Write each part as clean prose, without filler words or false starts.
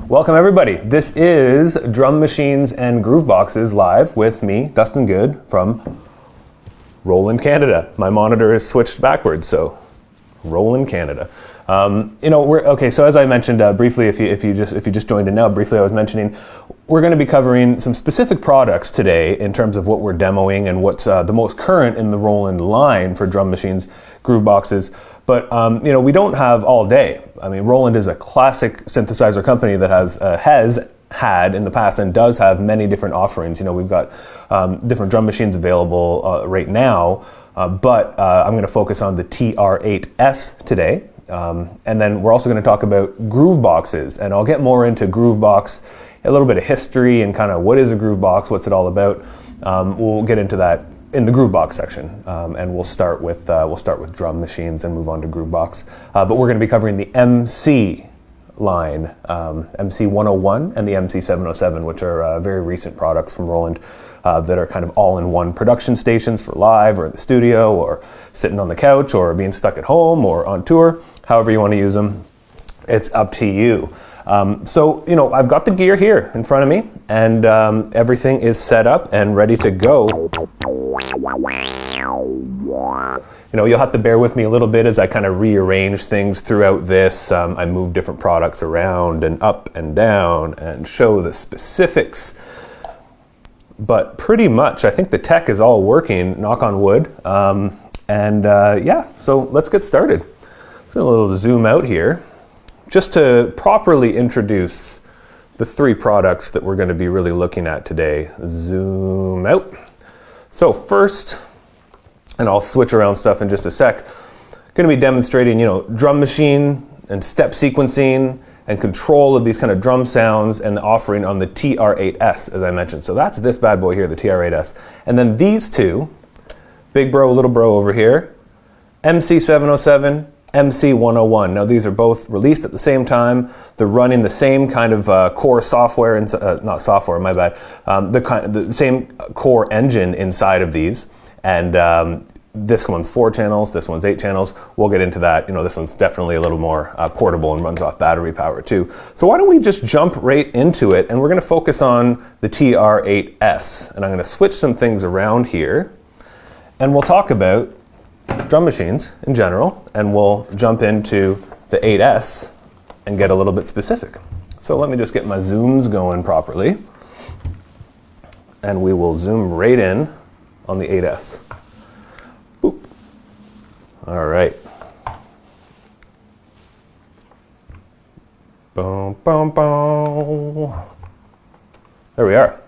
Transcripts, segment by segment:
Welcome everybody. This is Drum Machines and Grooveboxes live with me, Dustin Good from Roland Canada. My monitor is switched backwards, so Roland Canada. So as I mentioned briefly, if you just joined in now, briefly I was mentioning we're going to be covering some specific products today in terms of what we're demoing and what's the most current in the Roland line for drum machines, Grooveboxes. But we don't have all day. I mean, Roland is a classic synthesizer company that has had in the past and does have many different offerings. We've got different drum machines available right now, but I'm going to focus on the TR-8s today. And then we're also going to talk about Grooveboxes, and I'll get more into Groovebox, a little bit of history and kind of what is a Groovebox, what's it all about. We'll get into that in the Groovebox section, and we'll start with drum machines and move on to Groovebox. But we're going to be covering the MC line, MC-101 and the MC-707, which are very recent products from Roland that are kind of all-in-one production stations for live or in the studio or sitting on the couch or being stuck at home or on tour, however you want to use them. It's up to you. I've got the gear here in front of me, and everything is set up and ready to go. You'll have to bear with me a little bit as I kind of rearrange things throughout this. I move different products around and up and down and show the specifics. But pretty much, I think the tech is all working, knock on wood. So let's get started. So a little zoom out here, just to properly introduce the three products that we're going to be really looking at today. Zoom out. So first, and I'll switch around stuff in just a sec, going to be demonstrating, drum machine and step sequencing and control of these kind of drum sounds and the offering on the TR-8s, as I mentioned. So that's this bad boy here, the TR-8s. And then these two, big bro, little bro over here, MC-707, MC-101. Now these are both released at the same time. They're running the same kind of core software, not software, my bad, the same core engine inside of these. And this one's 4 channels, this one's 8 channels. We'll get into that. This one's definitely a little more portable and runs off battery power too. So why don't we just jump right into it, and we're gonna focus on the TR-8s. And I'm gonna switch some things around here, and we'll talk about drum machines in general, and we'll jump into the 8s and get a little bit specific. So let me just get my zooms going properly, and we will zoom right in on the 8s. Boop. All right. Boom, boom, boom. There we are.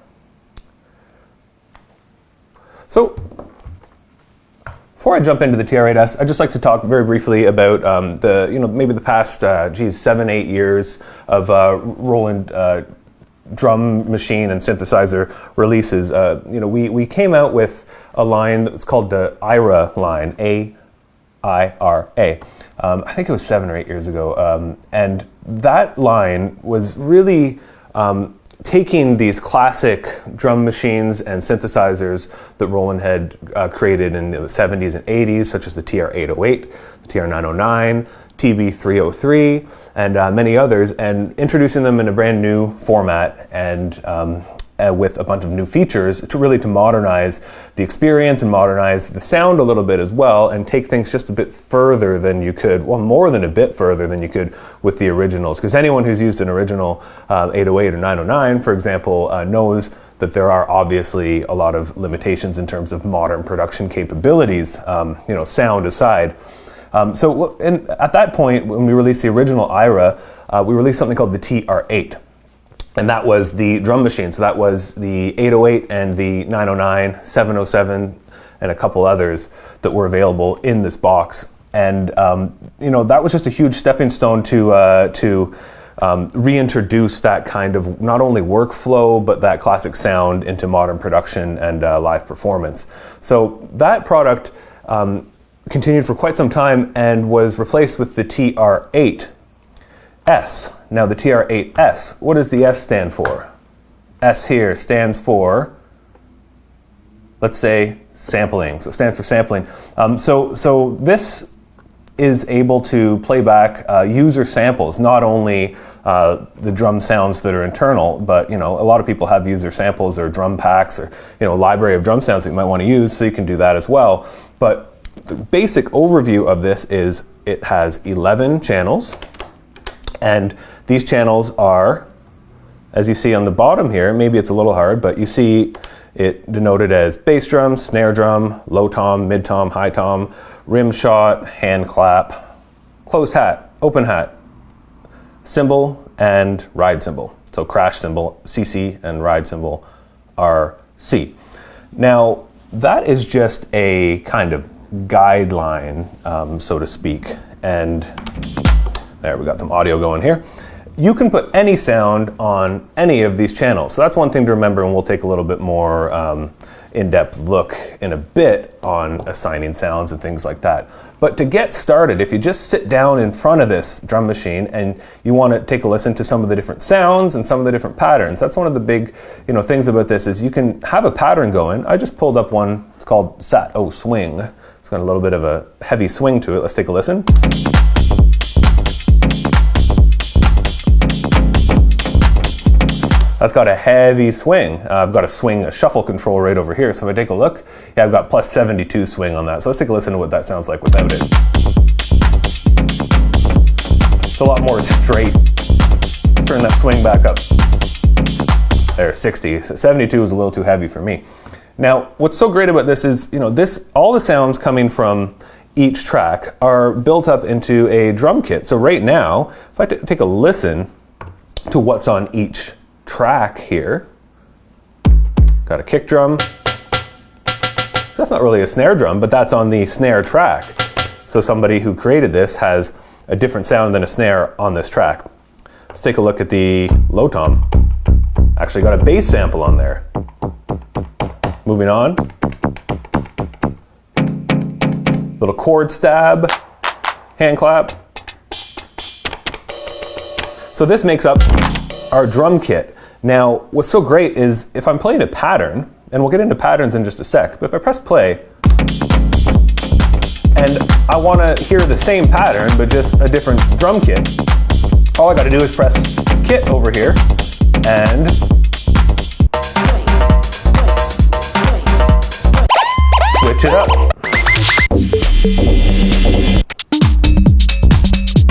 So before I jump into the TR-8s, I'd just like to talk very briefly about maybe the past 7-8 years of Roland drum machine and synthesizer releases. We came out with a line that's called the IRA line, A-I-R-A. I think it was 7 or 8 years ago, and that line was really taking these classic drum machines and synthesizers that Roland had created in the 70s and 80s, such as the TR-808, the TR-909, TB-303, and many others, and introducing them in a brand new format and with a bunch of new features to modernize the experience and modernize the sound a little bit as well, and take things just a bit further than you could, well, more than a bit further than you could with the originals. Because anyone who's used an original 808 or 909, for example, knows that there are obviously a lot of limitations in terms of modern production capabilities, sound aside. At that point, when we released the original IRA, we released something called the TR-8. And that was the drum machine. So that was the 808 and the 909, 707, and a couple others that were available in this box. And that was just a huge stepping stone to reintroduce that kind of not only workflow, but that classic sound into modern production and live performance. So that product continued for quite some time and was replaced with the TR-8. S. Now the TR-8s, what does the S stand for? S here stands for, let's say, sampling. So it stands for sampling. So this is able to play back user samples, not only the drum sounds that are internal, but a lot of people have user samples or drum packs or a library of drum sounds that you might want to use, so you can do that as well. But the basic overview of this is it has 11 channels, and these channels are, as you see on the bottom here, maybe it's a little hard, but you see it denoted as bass drum, snare drum, low tom, mid tom, high tom, rim shot, hand clap, closed hat, open hat, cymbal, and ride cymbal. So crash cymbal, CC, and ride cymbal, RC. Now, that is just a kind of guideline, so to speak. And there, we got some audio going here. You can put any sound on any of these channels. So that's one thing to remember, and we'll take a little bit more in-depth look in a bit on assigning sounds and things like that. But to get started, if you just sit down in front of this drum machine and you want to take a listen to some of the different sounds and some of the different patterns, that's one of the big things about this is you can have a pattern going. I just pulled up one, it's called Sat-O Swing. It's got a little bit of a heavy swing to it. Let's take a listen. That's got a heavy swing. I've got a shuffle control right over here. So if I take a look, yeah, I've got plus 72 swing on that. So let's take a listen to what that sounds like without it. It's a lot more straight. Turn that swing back up. There, 60. So 72 is a little too heavy for me. Now, what's so great about this is, all the sounds coming from each track are built up into a drum kit. So right now, if I take a listen to what's on each track here, got a kick drum. So that's not really a snare drum, but that's on the snare track. So somebody who created this has a different sound than a snare on this track. Let's take a look at the low tom. Actually got a bass sample on there. Moving on. Little chord stab, hand clap. So this makes up our drum kit. Now, what's so great is if I'm playing a pattern, and we'll get into patterns in just a sec, but if I press play, and I want to hear the same pattern, but just a different drum kit, all I got to do is press kit over here, and switch it up.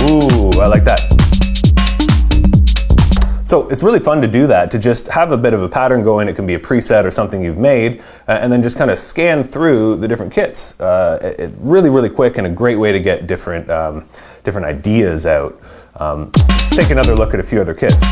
Ooh, I like that. So it's really fun to do that, to just have a bit of a pattern going. It can be a preset or something you've made, and then just kind of scan through the different kits. Really, really quick, and a great way to get different ideas out. Let's take another look at a few other kits.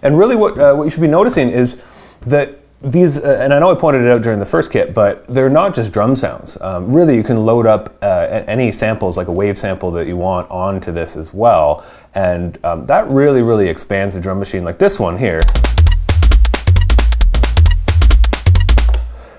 And really what you should be noticing is that these, and I know I pointed it out during the first kit, but they're not just drum sounds. Really, you can load up any samples, like a wave sample that you want, onto this as well. And that really, really expands the drum machine, like this one here.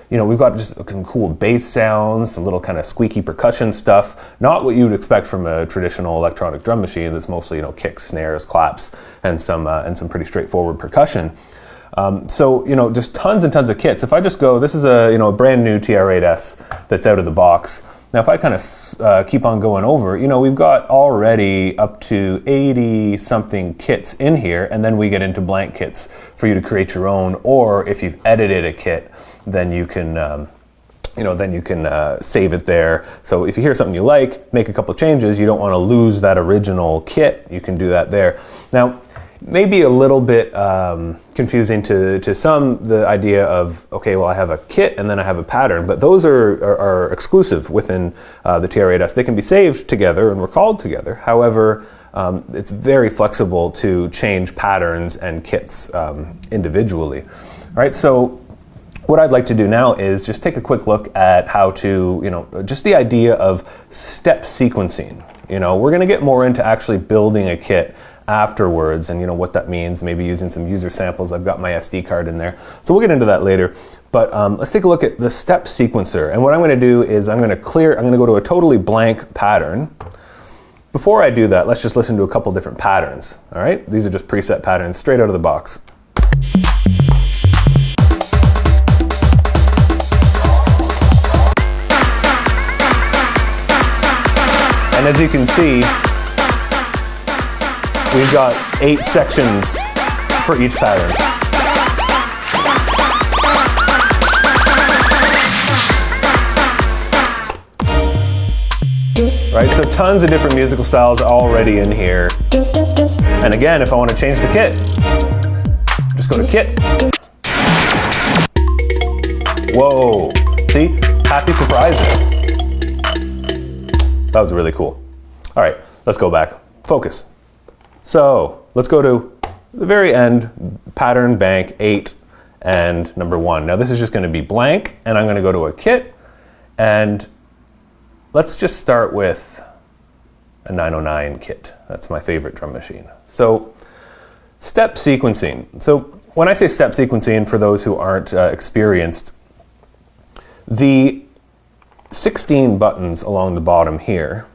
We've got just some cool bass sounds, some little kind of squeaky percussion stuff. Not what you would expect from a traditional electronic drum machine that's mostly, kicks, snares, claps, and some pretty straightforward percussion. So, just tons and tons of kits. If I just go, this is a brand new TR-8s that's out of the box. Now, if I kind of keep on going over, we've got already up to 80 something kits in here, and then we get into blank kits for you to create your own, or if you've edited a kit, then you can save it there. So if you hear something you like, make a couple changes, you don't want to lose that original kit, you can do that there. Now, maybe a little bit confusing to some, the idea of, okay, well, I have a kit and then I have a pattern, but those are exclusive within the TR-8s. They can be saved together and recalled together. However, it's very flexible to change patterns and kits individually. All right, so what I'd like to do now is just take a quick look at how to, just the idea of step sequencing. We're going to get more into actually building a kit afterwards, and what that means, maybe using some user samples. I've got my SD card in there, so we'll get into that later. But let's take a look at the step sequencer. And what I'm going to do is I'm going to go to a totally blank pattern. Before I do that, let's just listen to a couple different patterns. All right, these are just preset patterns straight out of the box. And as you can see, we've got 8 sections for each pattern. Right, so tons of different musical styles already in here. And again, if I want to change the kit, just go to Kit. Whoa, see? Happy surprises. That was really cool. All right, let's go back. Focus. So let's go to the very end, pattern bank 8 and number 1. Now this is just going to be blank, and I'm going to go to a kit, and let's just start with a 909 kit. That's my favorite drum machine. So step sequencing. So when I say step sequencing, for those who aren't experienced, the 16 buttons along the bottom here,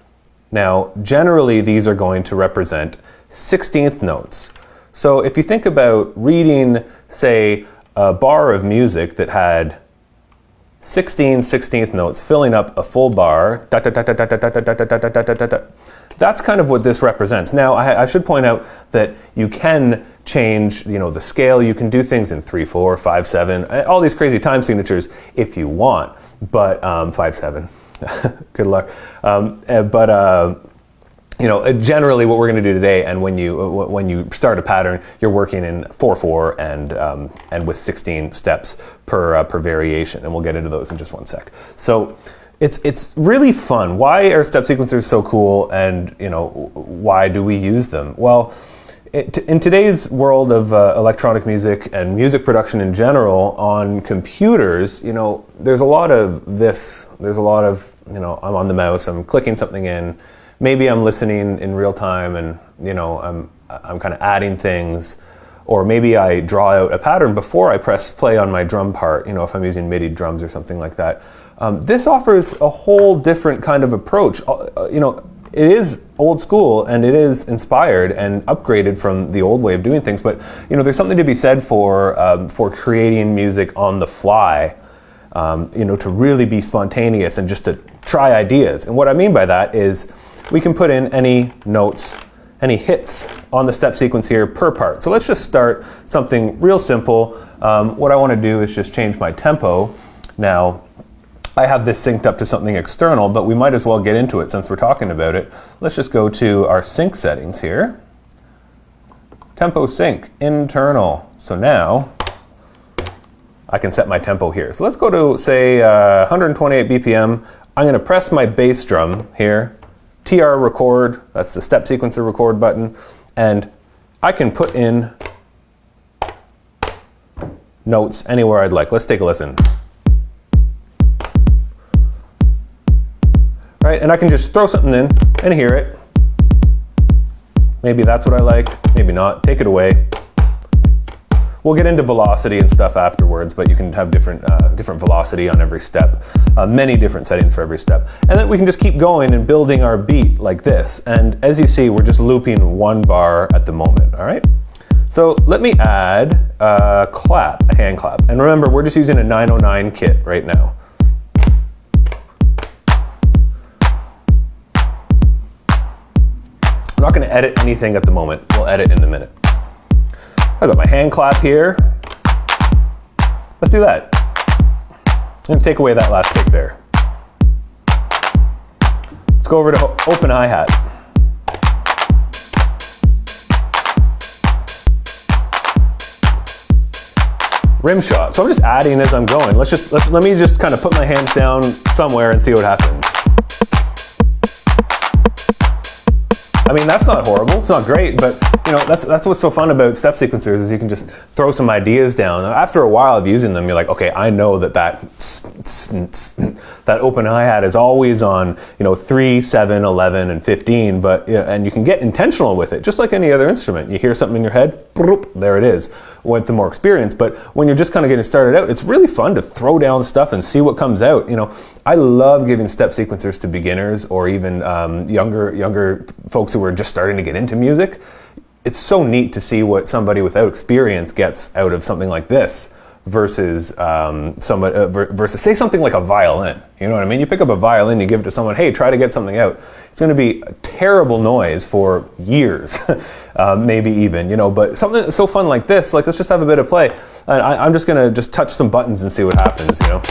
now generally these are going to represent 16th notes. So if you think about reading, say, a bar of music that had 16 16th notes filling up a full bar, that's kind of what this represents. Now, I should point out that you can change, the scale. You can do things in 3/4, 5/7, all these crazy time signatures if you want. But 5/7, good luck. Generally what we're going to do today, and when you start a pattern, you're working in 4/4 and with 16 steps per variation, and we'll get into those in just one sec. So it's really fun. Why are step sequencers so cool, and why do we use them? Well, in today's world of electronic music and music production in general on computers, there's a lot of this. There's a lot of I'm on the mouse, I'm clicking something in. Maybe I'm listening in real time, and I'm kind of adding things, or maybe I draw out a pattern before I press play on my drum part. If I'm using MIDI drums or something like that. This offers a whole different kind of approach. It is old school, and it is inspired and upgraded from the old way of doing things. But there's something to be said for creating music on the fly. To really be spontaneous and just to try ideas. And what I mean by that is we can put in any notes, any hits on the step sequence here per part. So let's just start something real simple. What I want to do is just change my tempo. Now, I have this synced up to something external, but we might as well get into it since we're talking about it. Let's just go to our sync settings here. Tempo sync, internal. So now, I can set my tempo here. So let's go to, say, 128 BPM. I'm going to press my bass drum here, TR record, that's the step sequencer record button, and I can put in notes anywhere I'd like. Let's take a listen. Right, and I can just throw something in and hear it. Maybe that's what I like, maybe not. Take it away. We'll get into velocity and stuff afterwards, but you can have different velocity on every step, many different settings for every step. And then we can just keep going and building our beat like this. And as you see, we're just looping one bar at the moment, all right? So let me add a clap, a hand clap. And remember, we're just using a 909 kit right now. I'm not gonna edit anything at the moment. We'll edit in a minute. I got my hand clap here. Let's do that. I'm gonna take away that last kick there. Let's go over to open hi-hat. Rim shot. So I'm just adding as I'm going. Let me just kind of put my hands down somewhere and see what happens. I mean, that's not horrible. It's not great, but that's what's so fun about step sequencers is you can just throw some ideas down. After a while of using them, you're like, okay, I know that open hi-hat is always on 3, 7, 11, and 15, and you can get intentional with it, just like any other instrument. You hear something in your head, there it is, with the more experience. But when you're just kind of getting started out, it's really fun to throw down stuff and see what comes out. I love giving step sequencers to beginners or even younger folks who are just starting to get into music. It's so neat to see what somebody without experience gets out of something like this. versus versus say something like a violin. You know what I mean? You pick up a violin, you give it to someone, hey, try to get something out. It's going to be a terrible noise for years, maybe even, you know, but something that's so fun like this, like let's just have a bit of play. I'm just going to just touch some buttons and see what happens, you know.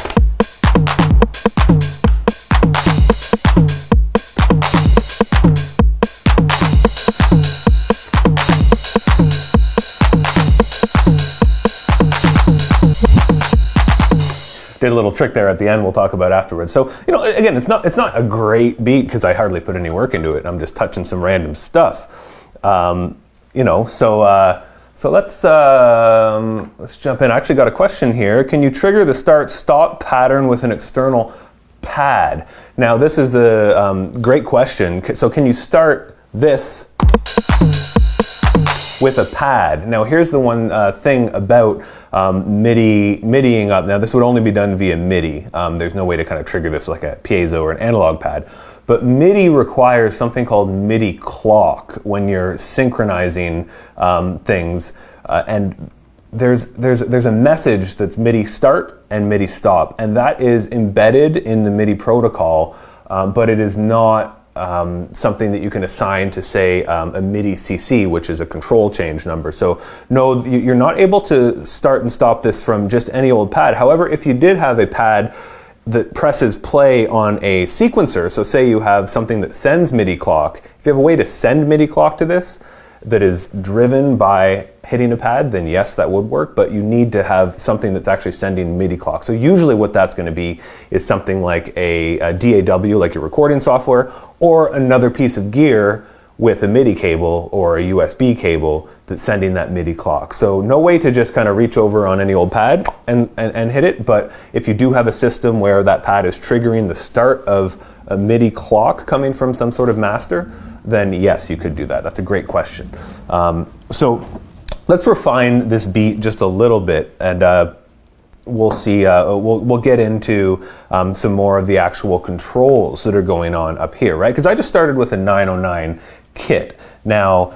Did a little trick there at the end we'll talk about afterwards. So, you know, again, it's not a great beat because I hardly put any work into it. I'm just touching some random stuff. You know, so let's jump in. I actually got a question here. Can you trigger the start-stop pattern with an external pad? Now, this is a great question. So can you start this with a pad? Now here's the one thing about MIDIing up. Now this would only be done via MIDI. There's no way to kind of trigger this with like a piezo or an analog pad. But MIDI requires something called MIDI clock when you're synchronizing things. And there's a message that's MIDI start and MIDI stop. And that is embedded in the MIDI protocol, but it is not something that you can assign to, say, a MIDI CC, which is a control change number. So no, you're not able to start and stop this from just any old pad. However, if you did have a pad that presses play on a sequencer, so say you have something that sends MIDI clock, if you have a way to send MIDI clock to this that is driven by hitting a pad, then yes, that would work, but you need to have something that's actually sending MIDI clock. So usually what that's going to be is something like a DAW, like your recording software, or another piece of gear with a MIDI cable or a USB cable that's sending that MIDI clock. So no way to just kind of reach over on any old pad and hit it, but if you do have a system where that pad is triggering the start of a MIDI clock coming from some sort of master, then yes, you could do that. That's a great question. So let's refine this beat just a little bit, and we'll see. We'll get into some more of the actual controls that are going on up here, right? Because I just started with a 909 kit. Now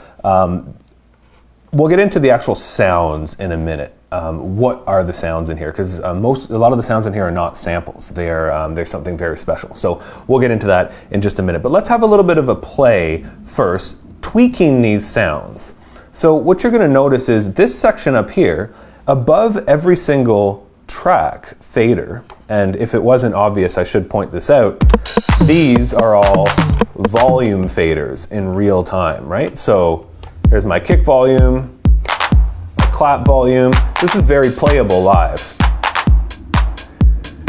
we'll get into the actual sounds in a minute. What are the sounds in here? Because a lot of the sounds in here are not samples. They're something very special. So we'll get into that in just a minute. But let's have a little bit of a play first, tweaking these sounds. So what you're going to notice is this section up here, above every single track fader, and if it wasn't obvious, I should point this out, these are all volume faders in real time, right? So here's my kick volume, my clap volume. This is very playable live.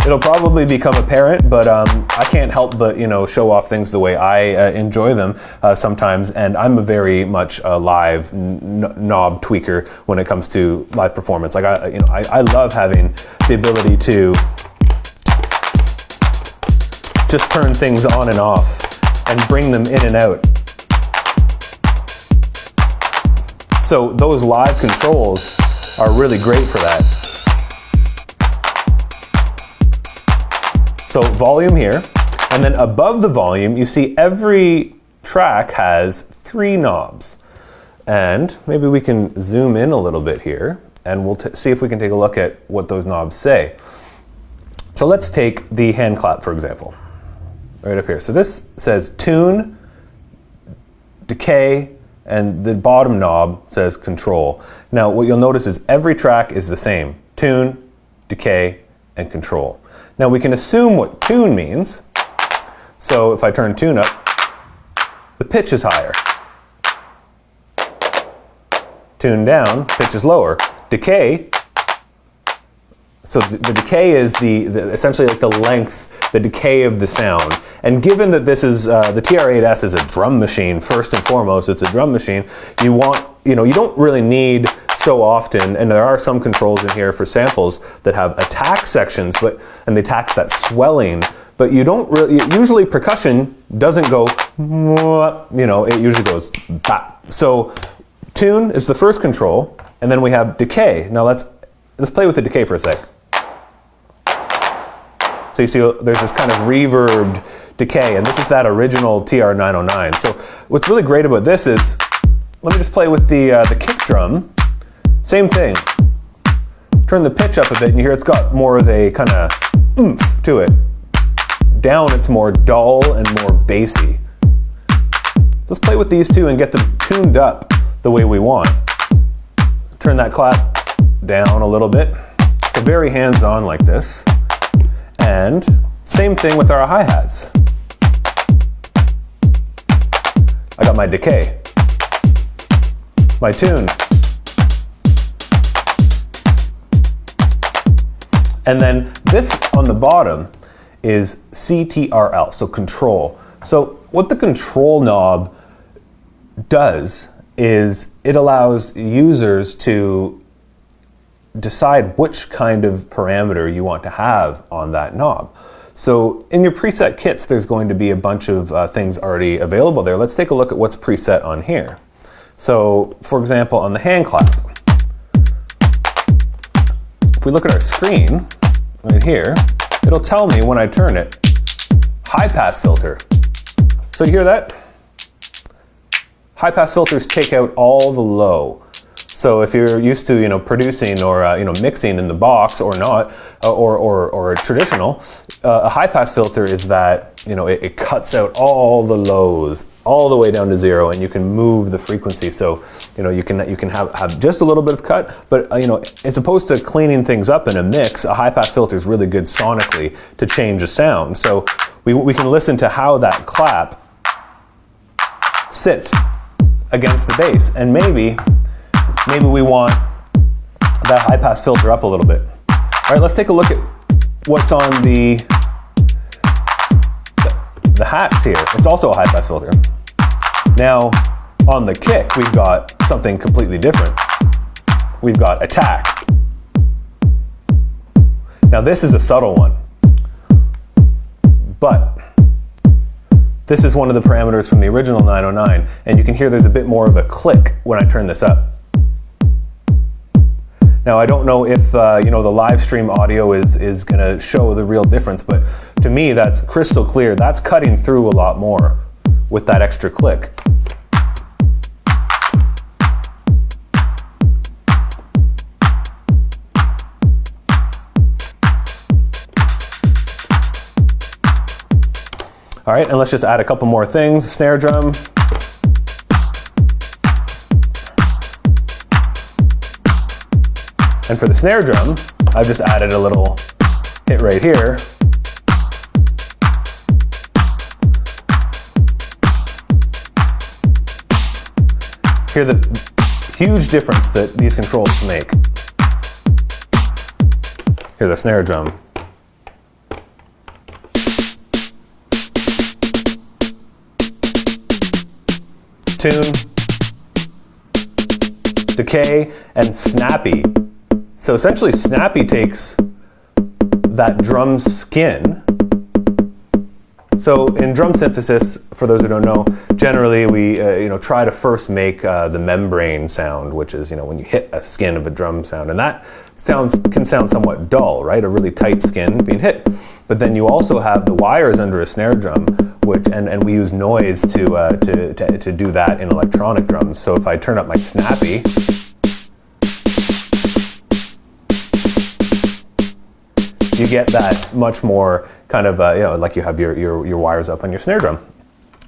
It'll probably become apparent, but I can't help but, you know, show off things the way I enjoy them sometimes, and I'm a very much a live knob tweaker when it comes to live performance. Like I love having the ability to just turn things on and off and bring them in and out. So those live controls are really great for that. So volume here, and then above the volume, you see every track has 3 knobs. And maybe we can zoom in a little bit here, and we'll see if we can take a look at what those knobs say. So let's take the hand clap, for example, right up here. So this says tune, decay, and the bottom knob says control. Now what you'll notice is every track is the same: tune, decay, and control. Now we can assume what tune means. So if I turn tune up, the pitch is higher. Tune down, pitch is lower. Decay, so the decay is essentially like the length, the decay of the sound. And given that this is, the TR-8s is a drum machine, first and foremost, it's a drum machine, you don't really need so often, and there are some controls in here for samples that have attack sections, and they tax that swelling, but you don't really, usually percussion doesn't go, it usually goes bap. So tune is the first control, and then we have decay. Now let's play with the decay for a sec. So you see there's this kind of reverbed decay, and this is that original TR-909. So what's really great about this is, let me just play with the kick drum. Same thing. Turn the pitch up a bit and you hear it's got more of a kind of oomph to it. Down it's more dull and more bassy. Let's play with these two and get them tuned up the way we want. Turn that clap down a little bit. So very hands-on like this. And same thing with our hi-hats. I got my decay, my tune. And then this on the bottom is CTRL, so control. So what the control knob does is it allows users to decide which kind of parameter you want to have on that knob. So in your preset kits, there's going to be a bunch of things already available there. Let's take a look at what's preset on here. So for example, on the hand clap, if we look at our screen right here, it'll tell me when I turn it, high pass filter. So you hear that? High pass filters take out all the low. So if you're used to producing or mixing in the box or not, or traditional, a high pass filter is that it cuts out all the lows all the way down to zero, and you can move the frequency. So you can have just a little bit of cut, but as opposed to cleaning things up in a mix, a high pass filter is really good sonically to change a sound. So we can listen to how that clap sits against the bass, and maybe we want that high pass filter up a little bit. All right, let's take a look at what's on the hats here. It's also a high pass filter. Now, on the kick, we've got something completely different. We've got attack. Now this is a subtle one, but this is one of the parameters from the original 909, and you can hear there's a bit more of a click when I turn this up. Now I don't know if the live stream audio is going to show the real difference, but to me that's crystal clear. That's cutting through a lot more with that extra click. All right, and let's just add a couple more things. Snare drum. And for the snare drum, I've just added a little hit right here. Hear the huge difference that these controls make. Hear the snare drum. Tune, decay, and snappy. So essentially snappy takes that drum skin. So in drum synthesis, for those who don't know, generally we try to first make the membrane sound, which is when you hit a skin of a drum sound, and that can sound somewhat dull, right? A really tight skin being hit. But then you also have the wires under a snare drum, and we use noise to do that in electronic drums. So if I turn up my snappy, you get that much more kind of like you have your wires up on your snare drum.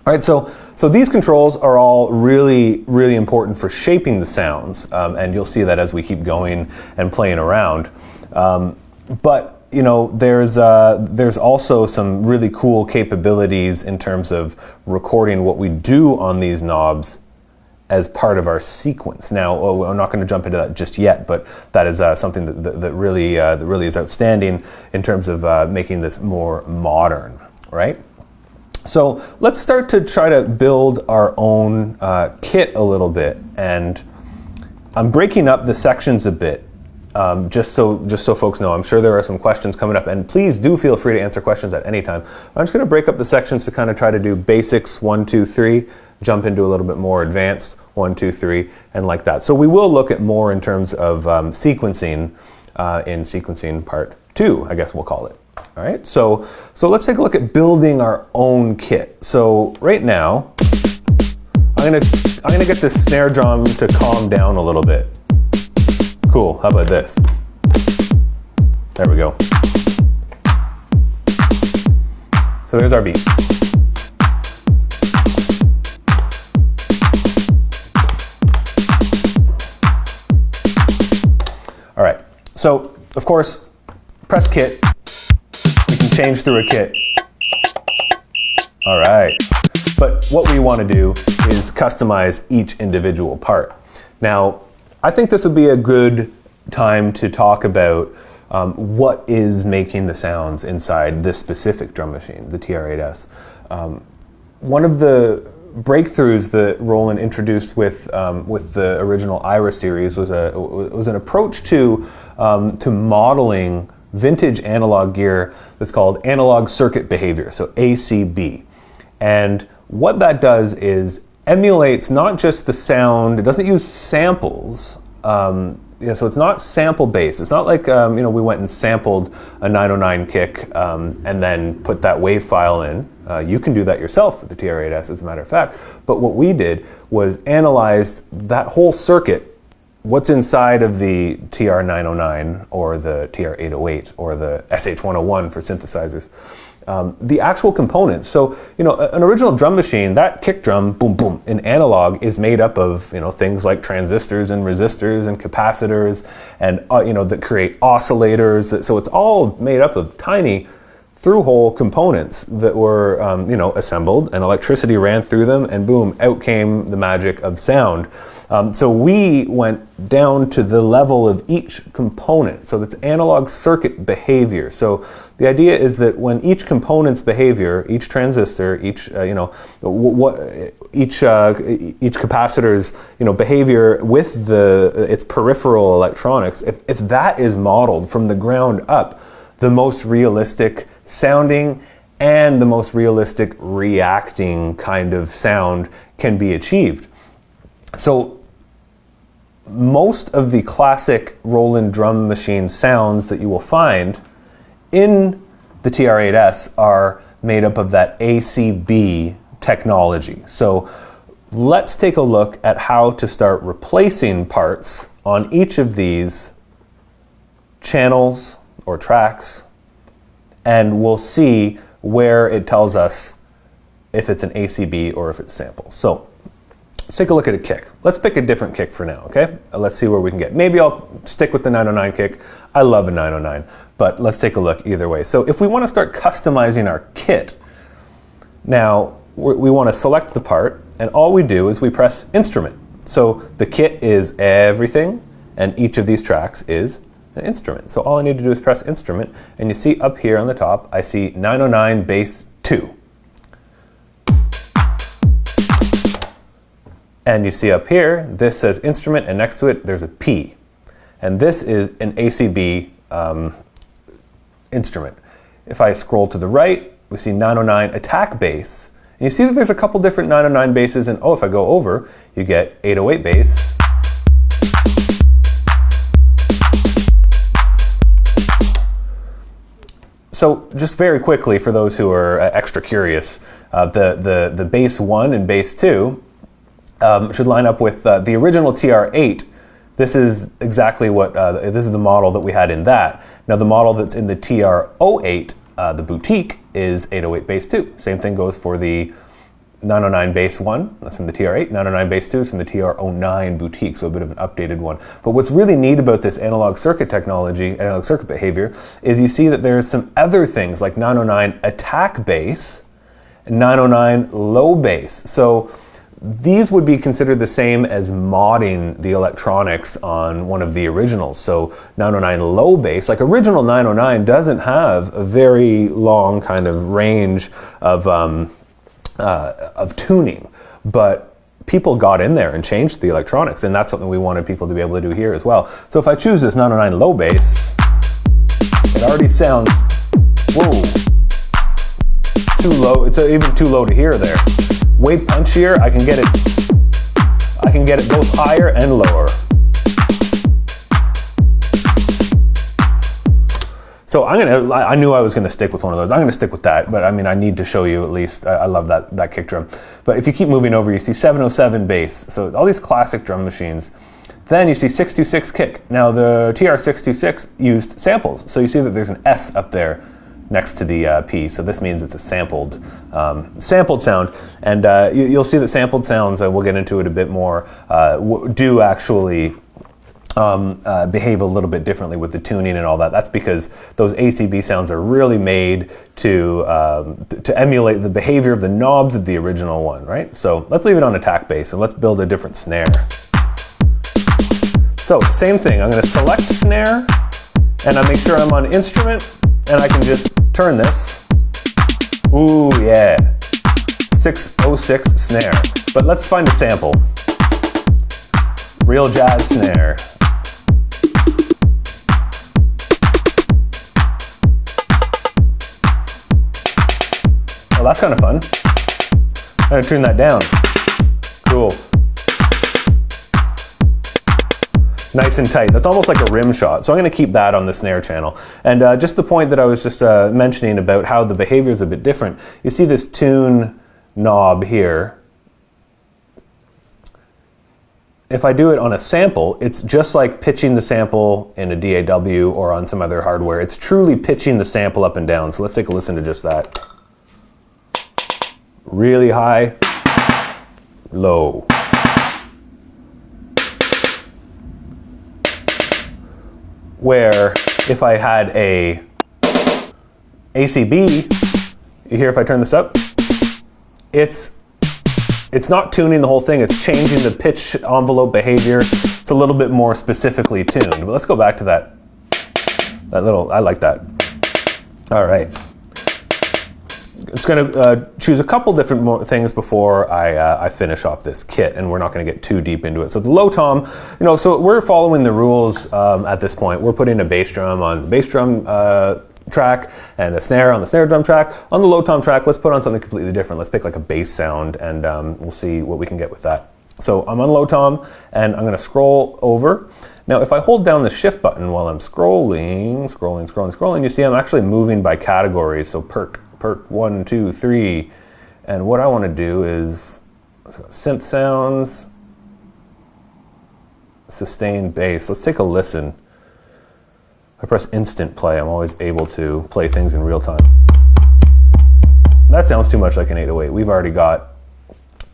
All right, so these controls are all really, really important for shaping the sounds, and you'll see that as we keep going and playing around. But there's also some really cool capabilities in terms of recording what we do on these knobs as part of our sequence. Now, I'm not going to jump into that just yet, but that is something that really is outstanding in terms of making this more modern, right? So let's start to try to build our own kit a little bit, and I'm breaking up the sections a bit. Just so folks know, I'm sure there are some questions coming up, and please do feel free to answer questions at any time. I'm just going to break up the sections to kind of try to do basics 1, 2, 3, jump into a little bit more advanced 1, 2, 3, and like that. So we will look at more in terms of sequencing in sequencing part 2, I guess we'll call it. All right. So let's take a look at building our own kit. So right now, I'm gonna get this snare drum to calm down a little bit. Cool, how about this? There we go. So there's our beat. All right, so of course, press kit. We can change through a kit. All right, but what we want to do is customize each individual part. Now, I think this would be a good time to talk about what is making the sounds inside this specific drum machine, the TR-8s. One of the breakthroughs that Roland introduced with the original IRA series was an approach to modeling vintage analog gear that's called analog circuit behavior, so ACB. And what that does is emulates not just the sound, it doesn't use samples, so it's not sample based. It's not like we went and sampled a 909 kick and then put that wave file in. You can do that yourself with the TR-8s, as a matter of fact. But what we did was analyzed that whole circuit, what's inside of the TR-909 or the TR-808 or the SH-101 for synthesizers. The actual components. So, an original drum machine, that kick drum, boom, boom, in analog is made up of, things like transistors and resistors and capacitors and, that create oscillators. So it's all made up of tiny through-hole components that were, assembled, and electricity ran through them, and boom, out came the magic of sound. So we went down to the level of each component. So that's analog circuit behavior. So the idea is that when each component's behavior, each transistor, each capacitor's behavior with its peripheral electronics, if that is modeled from the ground up, the most realistic sounding and the most realistic reacting kind of sound can be achieved. So most of the classic Roland drum machine sounds that you will find in the TR-8s are made up of that ACB technology. So let's take a look at how to start replacing parts on each of these channels or tracks, and we'll see where it tells us if it's an ACB or if it's sample. So let's take a look at a kick. Let's pick a different kick for now, okay? Let's see where we can get. Maybe I'll stick with the 909 kick. I love a 909, but let's take a look either way. So if we want to start customizing our kit, now we want to select the part, and all we do is we press instrument. So the kit is everything, and each of these tracks is an instrument. So all I need to do is press instrument, and you see up here on the top, I see 909 bass 2. And you see up here, this says instrument, and next to it, there's a P. And this is an ACB instrument. If I scroll to the right, we see 909 attack bass. And you see that there's a couple different 909 basses, and if I go over, you get 808 bass. So just very quickly, for those who are extra curious, the bass 1 and bass 2 should line up with the original TR-8. This is exactly what, this is the model that we had in that. Now the model that's in the TR-08, the boutique, is 808 bass 2. Same thing goes for the 909 bass 1, that's from the TR-8. 909 bass 2 is from the TR-09 boutique, so a bit of an updated one. But what's really neat about this analog circuit technology, analog circuit behavior, is you see that there's some other things like 909 attack bass and 909 low bass. So these would be considered the same as modding the electronics on one of the originals. So 909 low bass, like original 909 doesn't have a very long kind of range of tuning, but people got in there and changed the electronics, and that's something we wanted people to be able to do here as well. So if I choose this 909 low bass, it already sounds, whoa, too low. It's even too low to hear there. Way punchier. I can get it both higher and lower. So I knew I was gonna stick with one of those. I'm gonna stick with that, but I mean, I need to show you at least. I love that kick drum. But if you keep moving over, you see 707 bass. So all these classic drum machines, Then you see 626 kick. Now the TR-626 used samples, so you see that there's an S up there next to the P, so this means it's a sampled sound, and you'll see that sampled sounds, we'll get into it a bit more, do actually behave a little bit differently with the tuning and all that. That's because those ACB sounds are really made to emulate the behavior of the knobs of the original one, right? So let's leave it on attack bass and let's build a different snare. So same thing, I'm going to select snare and I make sure I'm on instrument and I can just turn this. Ooh, yeah. 606 snare. But let's find a sample. Real jazz snare. Oh, that's kind of fun. I'm gonna tune that down. Cool. Nice and tight. That's almost like a rim shot. So I'm going to keep that on the snare channel. And just the point that I was just mentioning about how the behavior is a bit different. You see this tune knob here. If I do it on a sample, it's just like pitching the sample in a DAW or on some other hardware. It's truly pitching the sample up and down. So let's take a listen to just that. Really high, low. Where if I had a ACB, you hear if I turn this up, it's not tuning the whole thing, it's changing the pitch envelope behavior. It's a little bit more specifically tuned. But let's go back to that little, I like that. All right. It's going to choose a couple different things before I finish off this kit, and we're not going to get too deep into it. So the low tom, so we're following the rules at this point. We're putting a bass drum on the bass drum track and a snare on the snare drum track. On the low tom track, let's put on something completely different. Let's pick like a bass sound, and we'll see what we can get with that. So I'm on low tom, and I'm going to scroll over. Now, if I hold down the shift button while I'm scrolling, you see I'm actually moving by categories. So perk 1, 2, 3, and what I want to do is synth sounds, sustained bass. Let's take a listen. I press instant play. I'm always able to play things in real time. That sounds too much like an 808. We've already got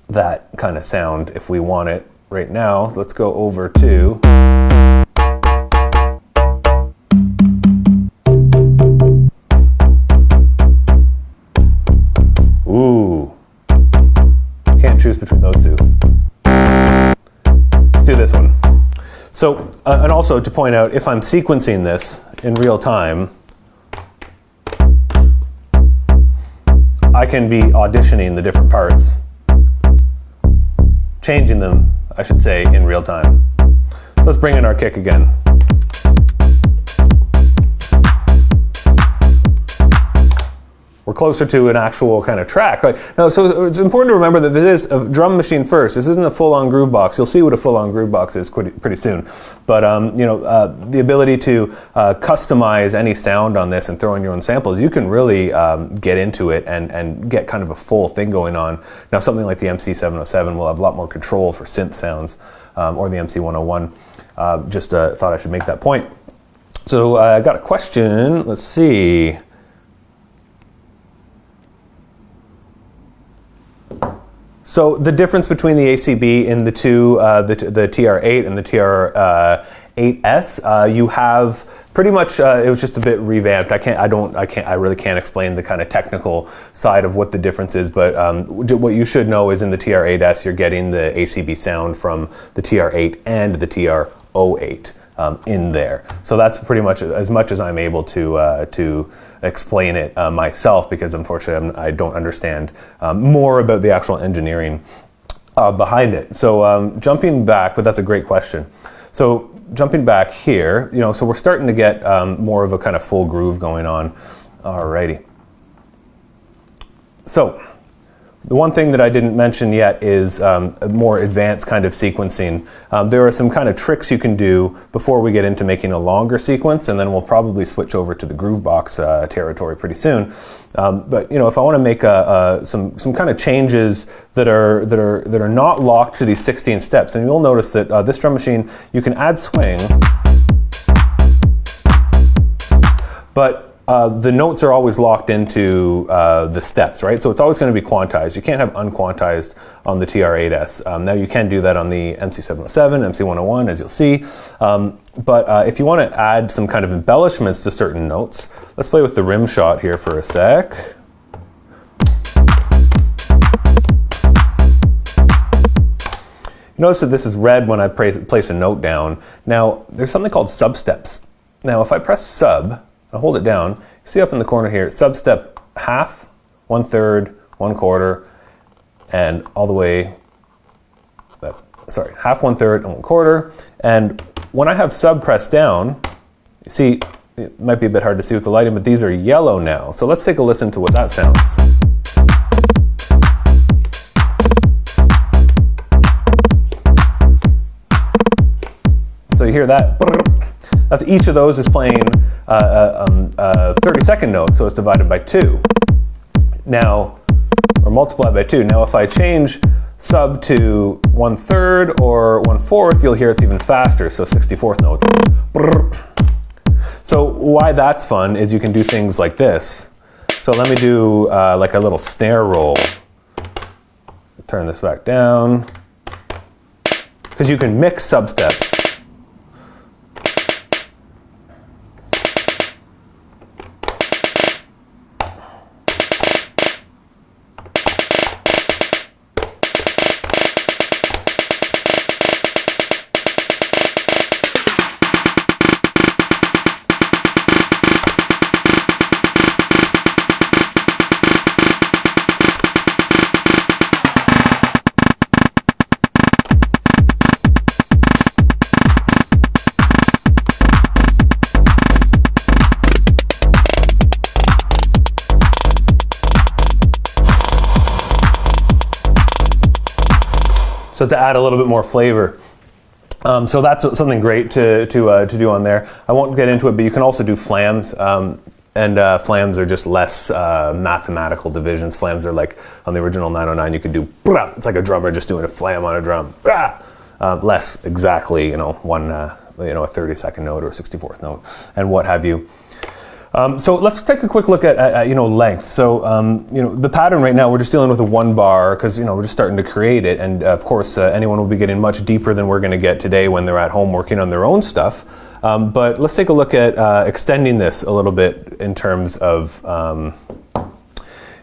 that kind of sound if we want it right now. Let's go over to ooh, can't choose between those two. Let's do this one. So, and also to point out, if I'm sequencing this in real time, I can be auditioning the different parts, changing them, I should say, in real time. So let's bring in our kick again. We're closer to an actual kind of track, right? Now, so it's important to remember that this is a drum machine first. This isn't a full-on groove box. You'll see what a full-on groove box is pretty soon. But the ability to customize any sound on this and throw in your own samples, you can really get into it and get kind of a full thing going on. Now, something like the MC-707 will have a lot more control for synth sounds, or the MC-101. Just thought I should make that point. So I got a question. Let's see. So the difference between the ACB in the two, the TR-8 and the TR-8s, you have pretty much. It was just a bit revamped. I really can't explain the kind of technical side of what the difference is. But what you should know is in the TR-8s, you're getting the ACB sound from the TR-8 and the TR-08. In there. So that's pretty much as I'm able to explain it myself, because unfortunately I don't understand more about the actual engineering behind it. So jumping back, but that's a great question. So jumping back here, so we're starting to get more of a kind of full groove going on. Alrighty. So The one thing that I didn't mention yet is a more advanced kind of sequencing. There are some kind of tricks you can do before we get into making a longer sequence, and then we'll probably switch over to the Groovebox territory pretty soon. But if I want to make some kind of changes that are not locked to these 16 steps, and you'll notice that this drum machine, you can add swing, but the notes are always locked into the steps, right? So it's always going to be quantized. You can't have unquantized on the TR-8s. Now you can do that on the MC-707, MC-101, as you'll see. But if you want to add some kind of embellishments to certain notes, let's play with the rim shot here for a sec. Notice that this is red when I place a note down. Now, there's something called substeps. Now, if I press sub, I hold it down, you see up in the corner here, substep half, 1/3, 1/4, and all the way, half, 1/3, and 1/4. And when I have sub pressed down, you see, it might be a bit hard to see with the lighting, but these are yellow now. So let's take a listen to what that sounds. So you hear that? That's each of those is playing a 30-second note, so it's divided by 2. Now, or multiplied by 2. Now if I change sub to 1/3 or 1/4, you'll hear it's even faster, so 64th notes. So why that's fun is you can do things like this. So let me do like a little snare roll. Turn this back down. Because you can mix substeps. So to add a little bit more flavor. So that's something great to do on there. I won't get into it, but you can also do flams. And flams are just less mathematical divisions. Flams are like on the original 909, you could do, it's like a drummer just doing a flam on a drum. Less exactly, one, a 30-second note or a 64th note and what have you. So let's take a quick look at length. So the pattern right now, we're just dealing with a 1 bar because we're just starting to create it, and of course anyone will be getting much deeper than we're going to get today when they're at home working on their own stuff. But let's take a look at extending this a little bit in terms of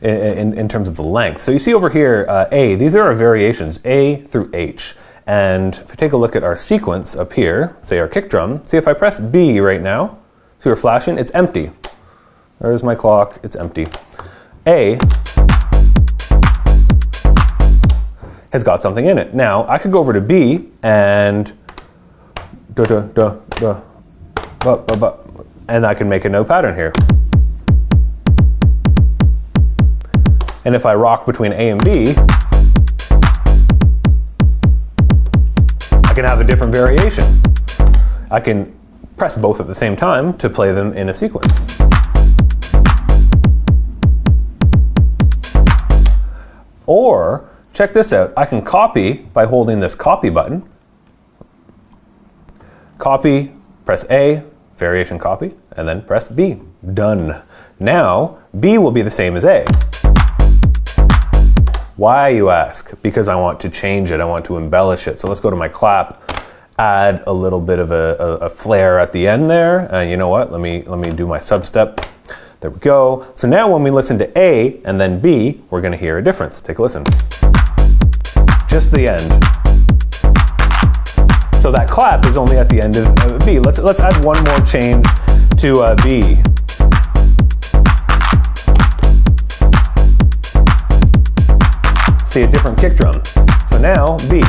in terms of the length. So you see over here A. These are our variations A through H. And if we take a look at our sequence up here, say our kick drum. See if I press B right now. See we're flashing, it's empty. There's my clock, it's empty. A has got something in it. Now, I could go over to B and and I can make a note pattern here. And if I rock between A and B, I can have a different variation. I can press both at the same time to play them in a sequence. Or, check this out, I can copy by holding this copy button. Copy, press A, variation copy, and then press B. Done. Now, B will be the same as A. Why, you ask? Because I want to change it, I want to embellish it. So let's go to my clap. Add a little bit of a flare at the end there, and you know what? Let me do my substep. There we go. So now when we listen to A and then B, we're going to hear a difference. Take a listen. Just the end. So that clap is only at the end of B. Let's add one more change to B. See a different kick drum. So now B.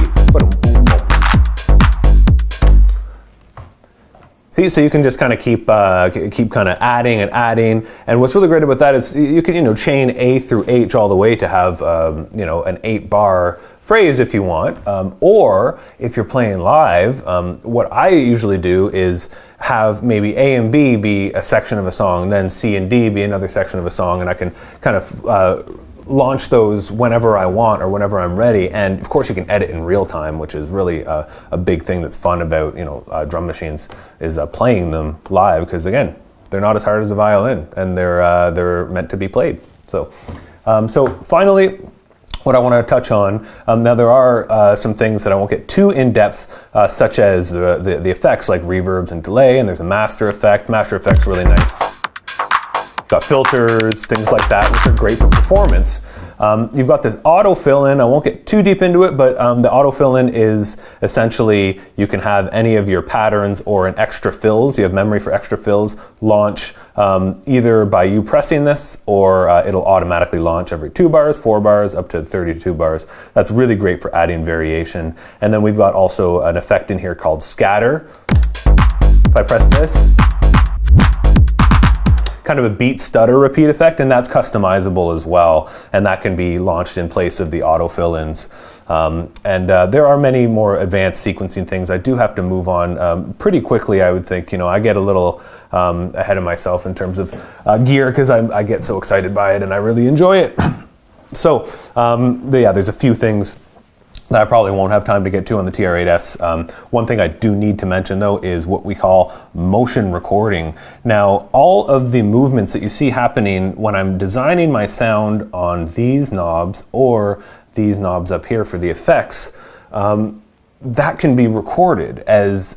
See, so you can just kind of keep kind of adding and adding, and what's really great about that is you can chain A through H all the way to have an 8-bar phrase if you want, or if you're playing live, what I usually do is have maybe A and B be a section of a song, then C and D be another section of a song, and I can kind of launch those whenever I want or whenever I'm ready. And of course you can edit in real time, which is really a big thing that's fun about drum machines, is playing them live, because again, they're not as hard as a violin, and they're meant to be played. So finally, what I want to touch on, now there are some things that I won't get too in depth, such as the effects like reverbs and delay, and there's a master effect. Master effect's really nice. Got filters, things like that, which are great for performance. You've got this auto fill-in. I won't get too deep into it, but the auto fill-in is essentially you can have any of your patterns or an extra fills. You have memory for extra fills launch either by you pressing this, or it'll automatically launch every 2 bars, 4 bars, up to 32 bars. That's really great for adding variation. And then we've got also an effect in here called scatter. If I press this, kind of a beat stutter repeat effect, and that's customizable as well, and that can be launched in place of the auto fill-ins. There are many more advanced sequencing things. I do have to move on pretty quickly, I would think. I get a little ahead of myself in terms of gear, because I get so excited by it and I really enjoy it. So yeah, there's a few things that I probably won't have time to get to on the TR-8s. One thing I do need to mention though is what we call motion recording. Now, all of the movements that you see happening when I'm designing my sound on these knobs or these knobs up here for the effects, that can be recorded as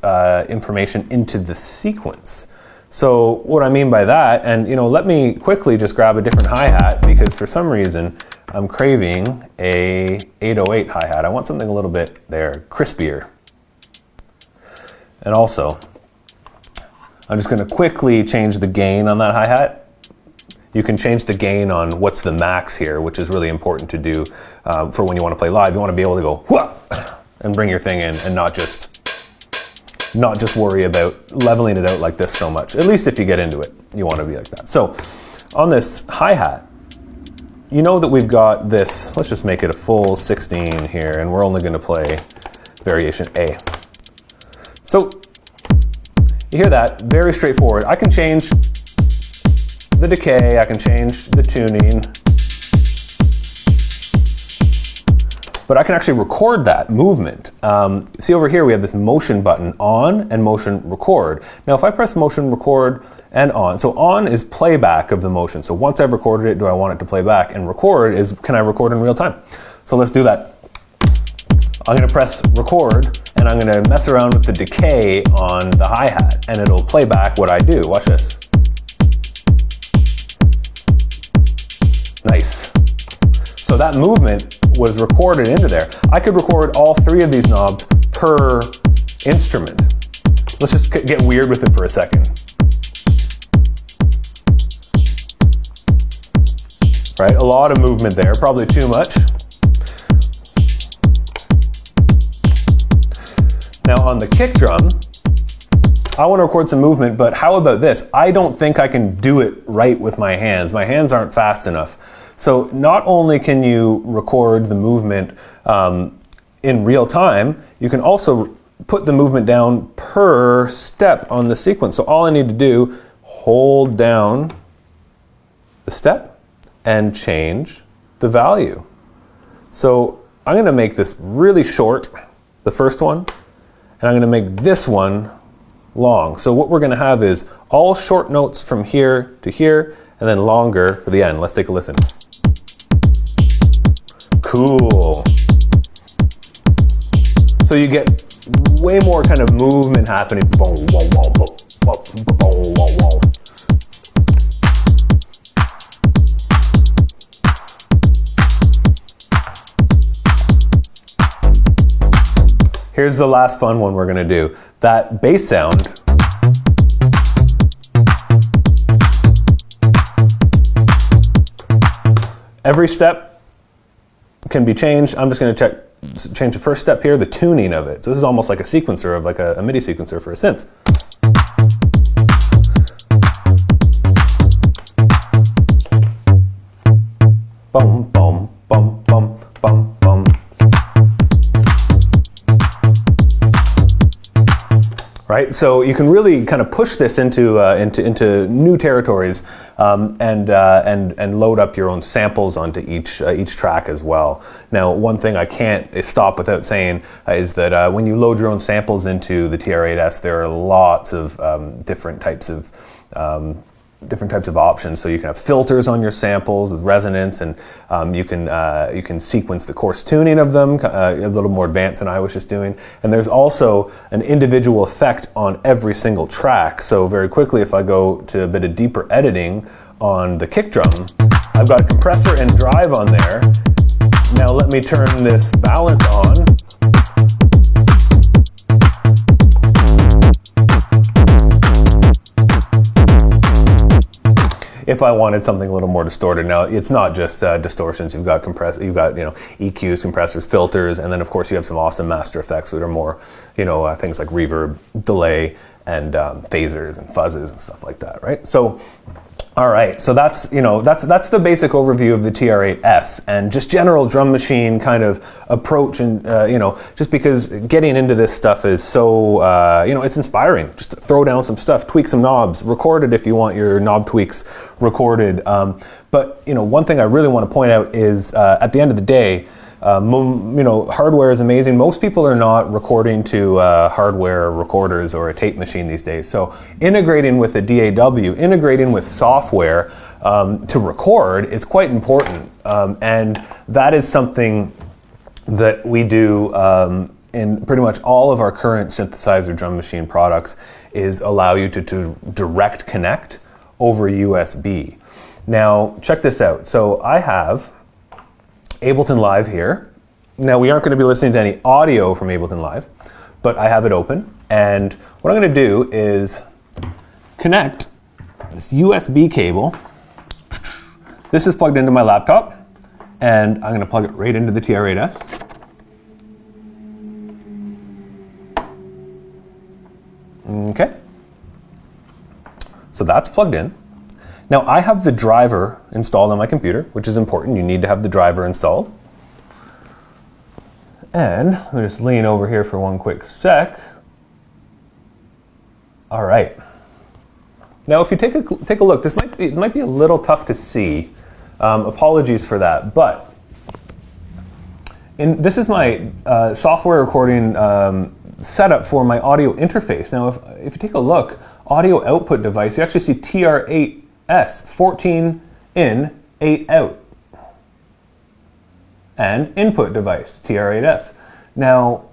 information into the sequence. So what I mean by that, and let me quickly just grab a different hi-hat, because for some reason I'm craving a 808 hi-hat. I want something a little bit crispier. And also, I'm just going to quickly change the gain on that hi-hat. You can change the gain on what's the max here, which is really important to do for when you want to play live. You want to be able to go whoop and bring your thing in, and not just worry about leveling it out like this so much. At least if you get into it, you want to be like that. So on this hi-hat, that we've got this, let's just make it a full 16 here, and we're only going to play variation A. So you hear that, very straightforward. I can change the decay, I can change the tuning, but I can actually record that movement. See over here we have this motion button, on and motion record. Now if I press motion record and on, so on is playback of the motion. So once I've recorded it, do I want it to play back? And record is, can I record in real time? So let's do that. I'm gonna press record, and I'm gonna mess around with the decay on the hi-hat, and it'll play back what I do. Watch this. Nice. So that movement was recorded into there. I could record all 3 of these knobs per instrument. Let's just get weird with it for a second. Right, a lot of movement there, probably too much. Now on the kick drum, I want to record some movement, but how about this? I don't think I can do it right with my hands. My hands aren't fast enough. So not only can you record the movement in real time, you can also put the movement down per step on the sequence. So all I need to do, hold down the step and change the value. So I'm going to make this really short, the first one, and I'm going to make this one long. So what we're going to have is all short notes from here to here, and then longer for the end. Let's take a listen. Cool. So you get way more kind of movement happening. Boom, boom, boom, boom, boom, boom, boom, boom. Here's the last fun one we're gonna do. That bass sound. Every step can be changed. I'm just gonna change the first step here, the tuning of it. So this is almost like a sequencer of like a MIDI sequencer for a synth. bum, bum, bum, bum, bum, bum. Right, so you can really kind of push this into new territories, and load up your own samples onto each track as well. Now, one thing I can't stop without saying is that when you load your own samples into the TR-8s, there are lots of different types of options. So you can have filters on your samples with resonance, and you can sequence the coarse tuning of them, a little more advanced than I was just doing. And there's also an individual effect on every single track. So very quickly, if I go to a bit of deeper editing on the kick drum, I've got a compressor and drive on there. Now let me turn this balance on. If I wanted something a little more distorted. Now, it's not just distortions. You've got EQs, compressors, filters, and then of course you have some awesome master effects that are more, things like reverb, delay, and phasers and fuzzes and stuff like that, right? So, all right, so that's the basic overview of the TR-8s and just general drum machine kind of approach, and just because getting into this stuff is so it's inspiring. Just throw down some stuff, tweak some knobs, record it if you want your knob tweaks recorded. But one thing I really want to point out is at the end of the day, hardware is amazing. Most people are not recording to hardware recorders or a tape machine these days. So integrating with a DAW, integrating with software to record is quite important. And that is something that we do in pretty much all of our current synthesizer drum machine products, is allow you to direct connect over USB. Now, check this out. So I have Ableton Live here. Now, we aren't going to be listening to any audio from Ableton Live, but I have it open. And what I'm going to do is connect this USB cable. This is plugged into my laptop, and I'm going to plug it right into the TR-8s. Okay. So that's plugged in. Now, I have the driver installed on my computer, which is important. You need to have the driver installed. And let me just lean over here for one quick sec. All right. Now, if you take a look, it might be a little tough to see. Apologies for that, but this is my software recording setup for my audio interface. Now, if you take a look, audio output device, you actually see TR-8s, 14 in, 8 out. And input device, TR-8s. Now,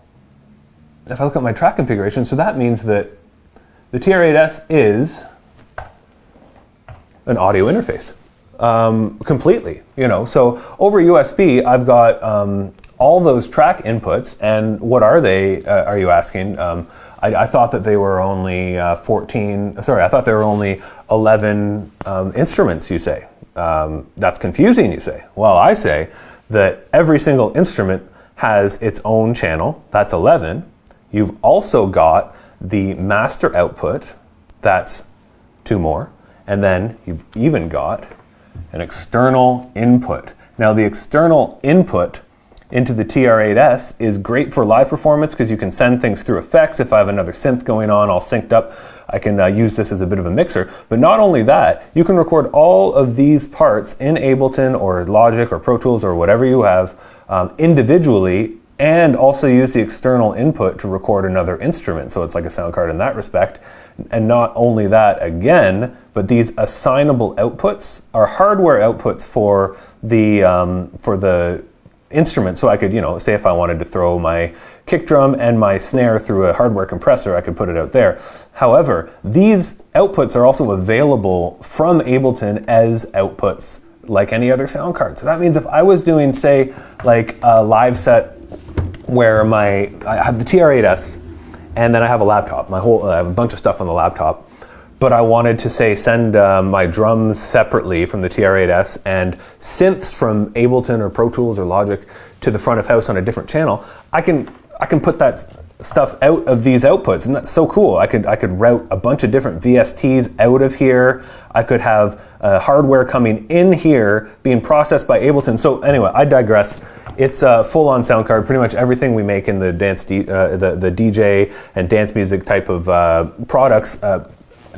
if I look at my track configuration, so that means that the TR-8s is an audio interface, completely, So over USB, I've got all those track inputs, and what are they, are you asking? I thought that they were only I thought there were only 11 instruments, you say. That's confusing, you say. Well, I say that every single instrument has its own channel, that's 11. You've also got the master output, that's 2 more, and then you've even got an external input. Now, the external input into the TR-8s is great for live performance because you can send things through effects. If I have another synth going on all synced up, I can use this as a bit of a mixer. But not only that, you can record all of these parts in Ableton or Logic or Pro Tools or whatever you have individually, and also use the external input to record another instrument. So it's like a sound card in that respect. And not only that, again, but these assignable outputs are hardware outputs for the instrument. So I could, say if I wanted to throw my kick drum and my snare through a hardware compressor, I could put it out there. However, these outputs are also available from Ableton as outputs like any other sound card. So that means if I was doing, say, like a live set where I have the TR-8s and then I have a laptop, I have a bunch of stuff on the laptop, but I wanted to, say, send my drums separately from the TR-8s and synths from Ableton or Pro Tools or Logic to the front of house on a different channel, I can put that stuff out of these outputs, and that's so cool. I could route a bunch of different VSTs out of here. I could have hardware coming in here being processed by Ableton. So anyway, I digress. It's a full-on sound card. Pretty much everything we make in the the DJ and dance music type of products,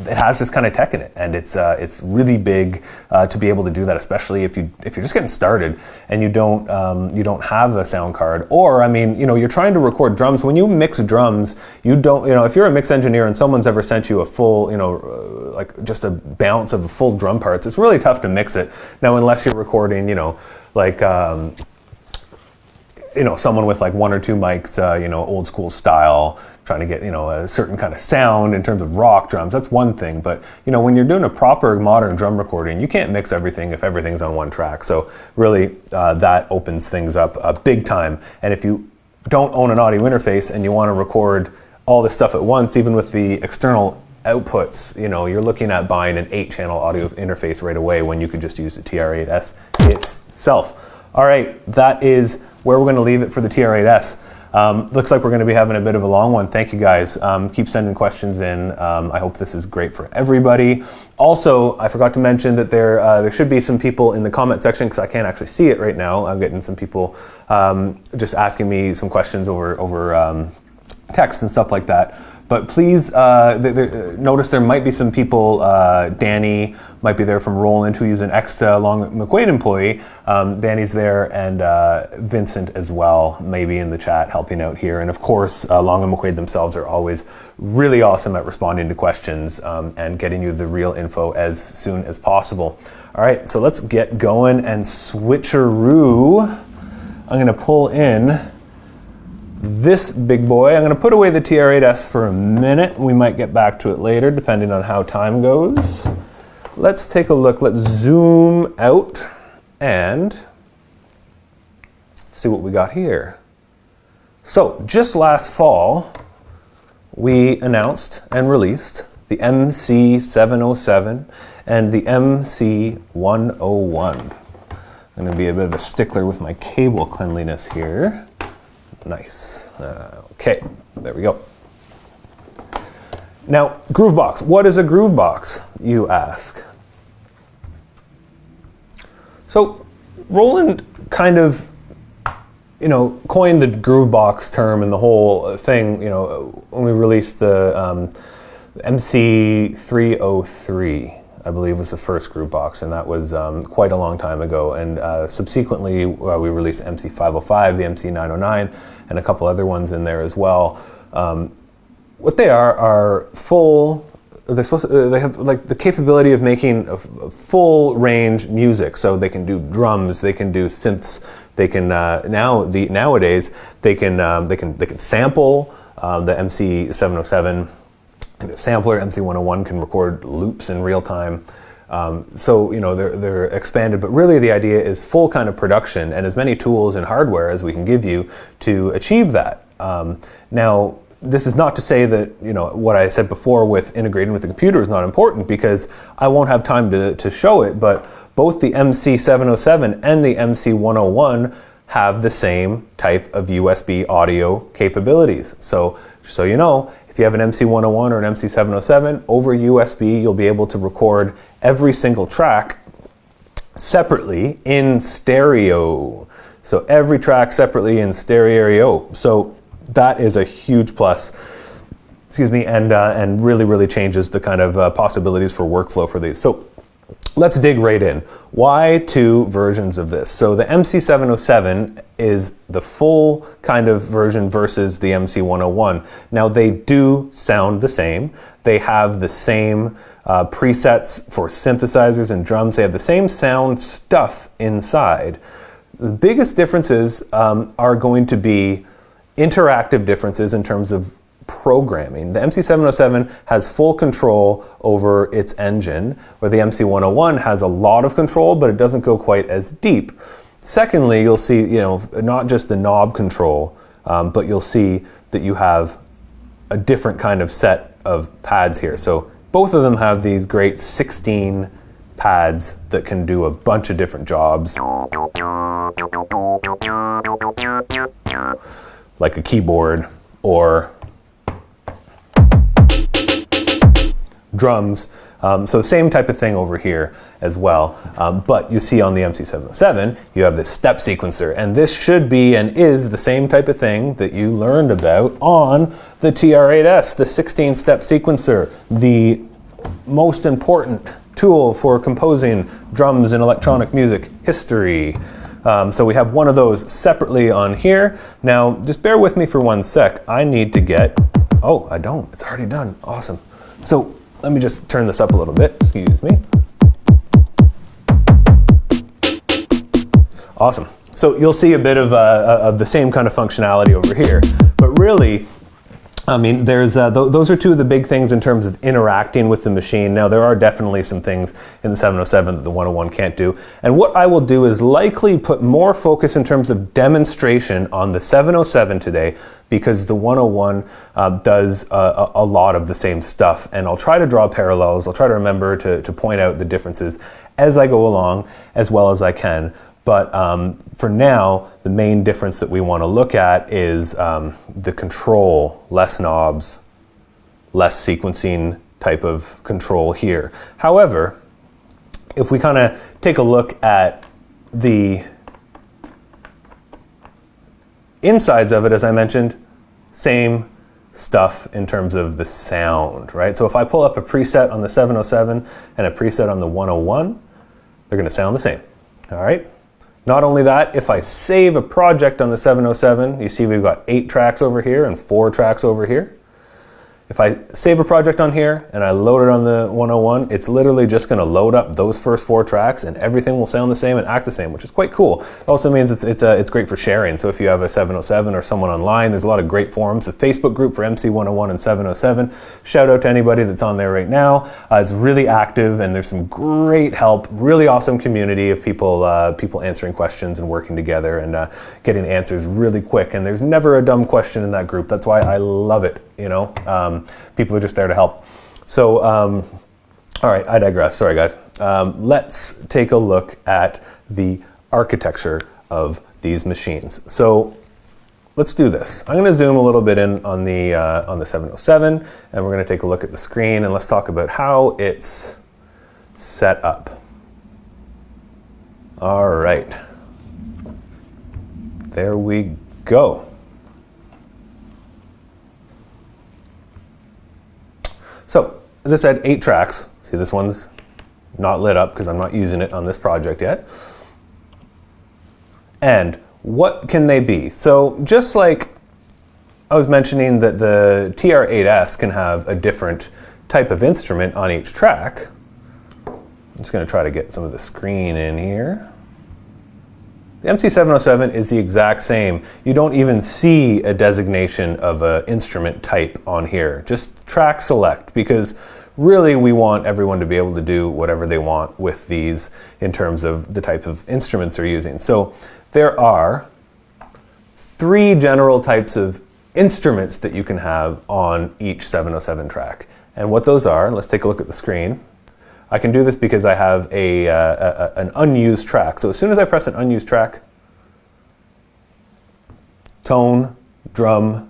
it has this kind of tech in it, and it's really big to be able to do that, especially if you're just getting started and you don't have a sound card, or I mean, you're trying to record drums. When you mix drums, you don't, if you're a mix engineer and someone's ever sent you a full, like just a bounce of full drum parts, it's really tough to mix it. Now, unless you're recording, like someone with like one or two mics, old school style, trying to get, a certain kind of sound in terms of rock drums, that's one thing. But, when you're doing a proper modern drum recording, you can't mix everything if everything's on one track. So really, that opens things up big time. And if you don't own an audio interface and you want to record all this stuff at once, even with the external outputs, you're looking at buying an 8-channel audio interface right away when you could just use the TR-8s itself. All right, that is where we're going to leave it for the TR-8s. Looks like we're going to be having a bit of a long one. Thank you guys. Keep sending questions in. I hope this is great for everybody. Also, I forgot to mention that there should be some people in the comment section, because I can't actually see it right now. I'm getting some people just asking me some questions over text and stuff like that. But please notice there might be some people, Danny might be there from Roland, who is an ex-Long McQuade employee. Danny's there, and Vincent as well, maybe in the chat helping out here. And of course, Long and McQuade themselves are always really awesome at responding to questions and getting you the real info as soon as possible. All right, so let's get going and switcheroo. I'm gonna pull in this big boy. I'm going to put away the TR-8s for a minute. We might get back to it later, depending on how time goes. Let's take a look. Let's zoom out and see what we got here. So, just last fall, we announced and released the MC-707 and the MC-101. I'm going to be a bit of a stickler with my cable cleanliness here. Nice. Okay, there we go. Now, Groovebox. What is a Groovebox, you ask? So, Roland kind of, coined the Groovebox term and the whole thing, when we released the MC-303. I believe was the first Groovebox, and that was quite a long time ago. And subsequently, we released MC-505, the MC-909, and a couple other ones in there as well. What they are full. They have like the capability of making a full range music. So they can do drums, they can do synths, they can nowadays they can sample the MC-707. And a sampler, MC-101, can record loops in real time. So, they're expanded, but really the idea is full kind of production and as many tools and hardware as we can give you to achieve that. Now, this is not to say that, what I said before with integrating with the computer is not important, because I won't have time to show it, but both the MC-707 and the MC-101 have the same type of USB audio capabilities. So, just so you know, if you have an MC-101 or an MC-707, over USB you'll be able to record every single track separately in stereo. So every track separately in stereo. So that is a huge plus. Excuse me, and really changes the kind of possibilities for workflow for these. So let's dig right in. Why two versions of this? So the MC-707 is the full kind of version versus the MC-101. Now they do sound the same. They have the same presets for synthesizers and drums. They have the same sound stuff inside. The biggest differences are going to be interactive differences in terms of programming. The MC-707 has full control over its engine, where the MC-101 has a lot of control, but it doesn't go quite as deep. Secondly, you'll see, not just the knob control, but you'll see that you have a different kind of set of pads here. So both of them have these great 16 pads that can do a bunch of different jobs, like a keyboard or drums. So same type of thing over here as well. But you see on the MC-707, you have this step sequencer, and this should be and is the same type of thing that you learned about on the TR-8s, the 16-step sequencer, the most important tool for composing drums in electronic music history. So we have one of those separately on here. Now, just bear with me for 1 sec. I need to get, oh, I don't, it's already done, awesome. So let me just turn this up a little bit, excuse me. Awesome. So you'll see a bit of the same kind of functionality over here, but really, I mean, there's those are two of the big things in terms of interacting with the machine. Now, there are definitely some things in the 707 that the 101 can't do. And what I will do is likely put more focus in terms of demonstration on the 707 today, because the 101 does a lot of the same stuff. And I'll try to draw parallels. I'll try to remember to point out the differences as I go along as well as I can. But for now, the main difference that we want to look at is the control, less knobs, less sequencing type of control here. However, if we kind of take a look at the insides of it, as I mentioned, same stuff in terms of the sound, right? So if I pull up a preset on the 707 and a preset on the 101, they're going to sound the same, all right? Not only that, if I save a project on the 707, you see we've got 8 tracks over here and 4 tracks over here. If I save a project on here and I load it on the 101, it's literally just going to load up those first 4 tracks and everything will sound the same and act the same, which is quite cool. It also means it's great for sharing. So if you have a 707 or someone online, there's a lot of great forums. The Facebook group for MC101 and 707. Shout out to anybody that's on there right now. It's really active and there's some great help, really awesome community of people people answering questions and working together and getting answers really quick. And there's never a dumb question in that group. That's why I love it, you know. People are just there to help. So, all right, I digress. Sorry, guys. Let's take a look at the architecture of these machines. So let's do this. I'm going to zoom a little bit in on the 707, and we're going to take a look at the screen, and let's talk about how it's set up. All right. There we go. So, as I said, 8 tracks. See, this one's not lit up because I'm not using it on this project yet. And what can they be? So, just like I was mentioning that the TR-8s can have a different type of instrument on each track. I'm just going to try to get some of the screen in here. The MC-707 is the exact same. You don't even see a designation of an instrument type on here. Just track select, because really we want everyone to be able to do whatever they want with these in terms of the type of instruments they're using. So there are 3 general types of instruments that you can have on each 707 track. And what those are, let's take a look at the screen. I can do this because I have an unused track. So as soon as I press an unused track, tone, drum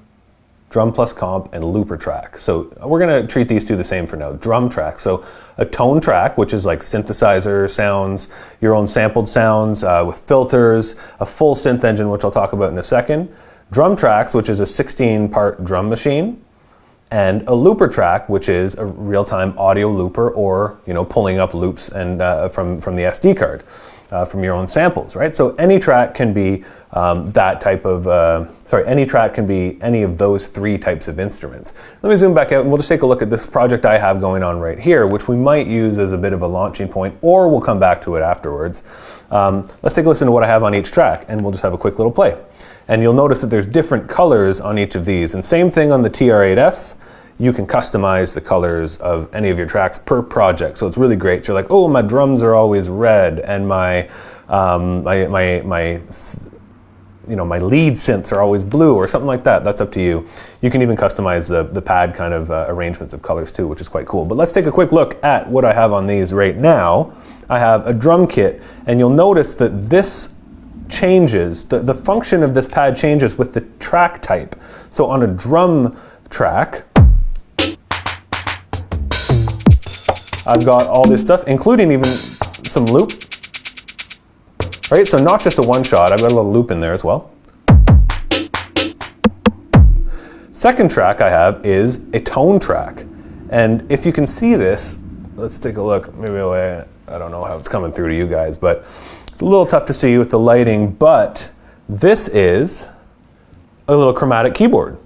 plus comp, and looper track. So we're going to treat these two the same for now. Drum track. So a tone track, which is like synthesizer sounds, your own sampled sounds with filters, a full synth engine, which I'll talk about in a second. Drum tracks, which is a 16-part drum machine. And a looper track, which is a real-time audio looper, or pulling up loops and from the SD card, from your own samples, right? So any track can be that type of. Any track can be any of those 3 types of instruments. Let me zoom back out, and we'll just take a look at this project I have going on right here, which we might use as a bit of a launching point, or we'll come back to it afterwards. Let's take a listen to what I have on each track, and we'll just have a quick little play. And you'll notice that there's different colors on each of these. And same thing on the TR-8s. You can customize the colors of any of your tracks per project. So it's really great. So you're like, oh, my drums are always red, and my lead synths are always blue, or something like that. That's up to you. You can even customize the pad kind of arrangements of colors too, which is quite cool. But let's take a quick look at what I have on these right now. I have a drum kit, and you'll notice that this changes. The function of this pad changes with the track type. So on a drum track, I've got all this stuff, including even some loop. Right, so not just a one shot, I've got a little loop in there as well. Second track I have is a tone track. And if you can see this, let's take a look. Maybe I don't know how it's coming through to you guys, but it's a little tough to see with the lighting, but this is a little chromatic keyboard.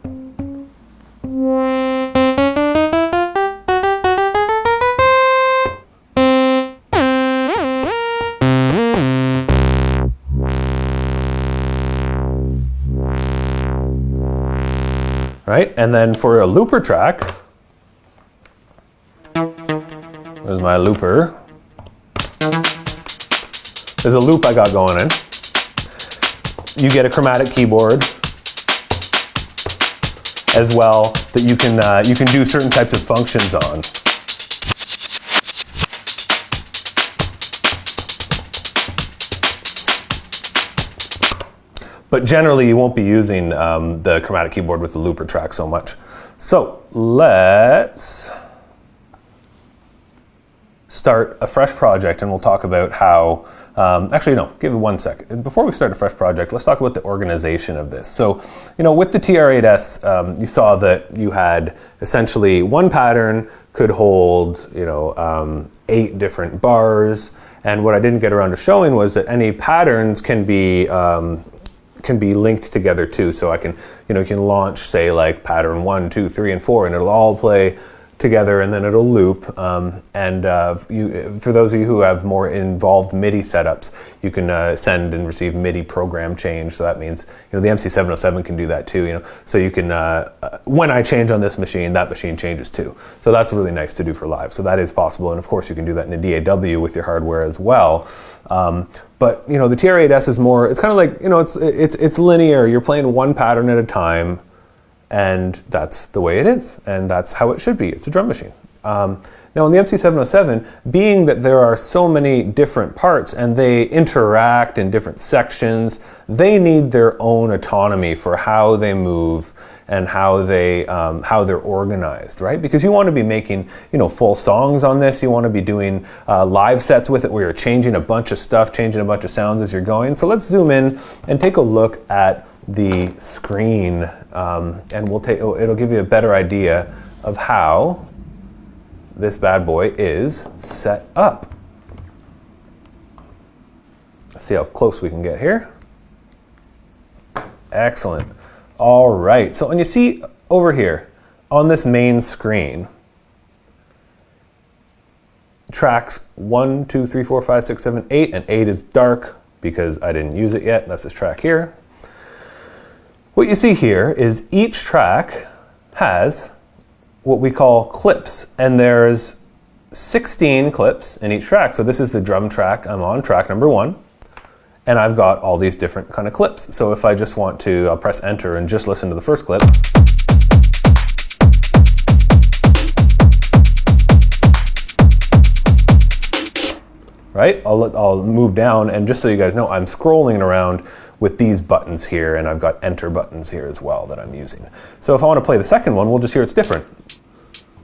Right, and then for a looper track, there's my looper. There's a loop I got going in. You get a chromatic keyboard as well that you can do certain types of functions on. But generally, you won't be using the chromatic keyboard with the looper track so much. So let's start a fresh project, and we'll talk about how, actually no, give it 1 second. Before we start a fresh project, let's talk about the organization of this. So, with the TR-8s, you saw that you had essentially one pattern could hold, 8 different bars. And what I didn't get around to showing was that any patterns can be linked together too. So I can, you can launch, say, like pattern 1, 2, 3, and 4, and it'll all play together, and then it'll loop. For those of you who have more involved MIDI setups, you can send and receive MIDI program change. So that means, the MC-707 can do that too. So you can, when I change on this machine, that machine changes too. So that's really nice to do for live. So that is possible, and of course you can do that in a DAW with your hardware as well. But the TR-8s is more. It's kind of like it's linear. You're playing one pattern at a time. And that's the way it is, and that's how it should be. It's a drum machine. Now on the MC-707, being that there are so many different parts and they interact in different sections, they need their own autonomy for how they move and how they're organized, right? Because you want to be making full songs on this. You want to be doing live sets with it where you're changing a bunch of stuff, changing a bunch of sounds as you're going. So let's zoom in and take a look at the screen, and it'll give you a better idea of how this bad boy is set up. Let's see how close we can get here. Excellent. All right, so when you see over here on this main screen, tracks 1, 2, 3, 4, 5, 6, 7, 8, and 8 is dark because I didn't use it yet. That's this track here. What you see here is each track has what we call clips, and there's 16 clips in each track. So this is the drum track. I'm on track number 1, and I've got all these different kind of clips. So if I just want to, I'll press enter and just listen to the first clip. Right? I'll move down, and just so you guys know, I'm scrolling around with these buttons here, and I've got enter buttons here as well that I'm using. So if I want to play the second one, we'll just hear it's different.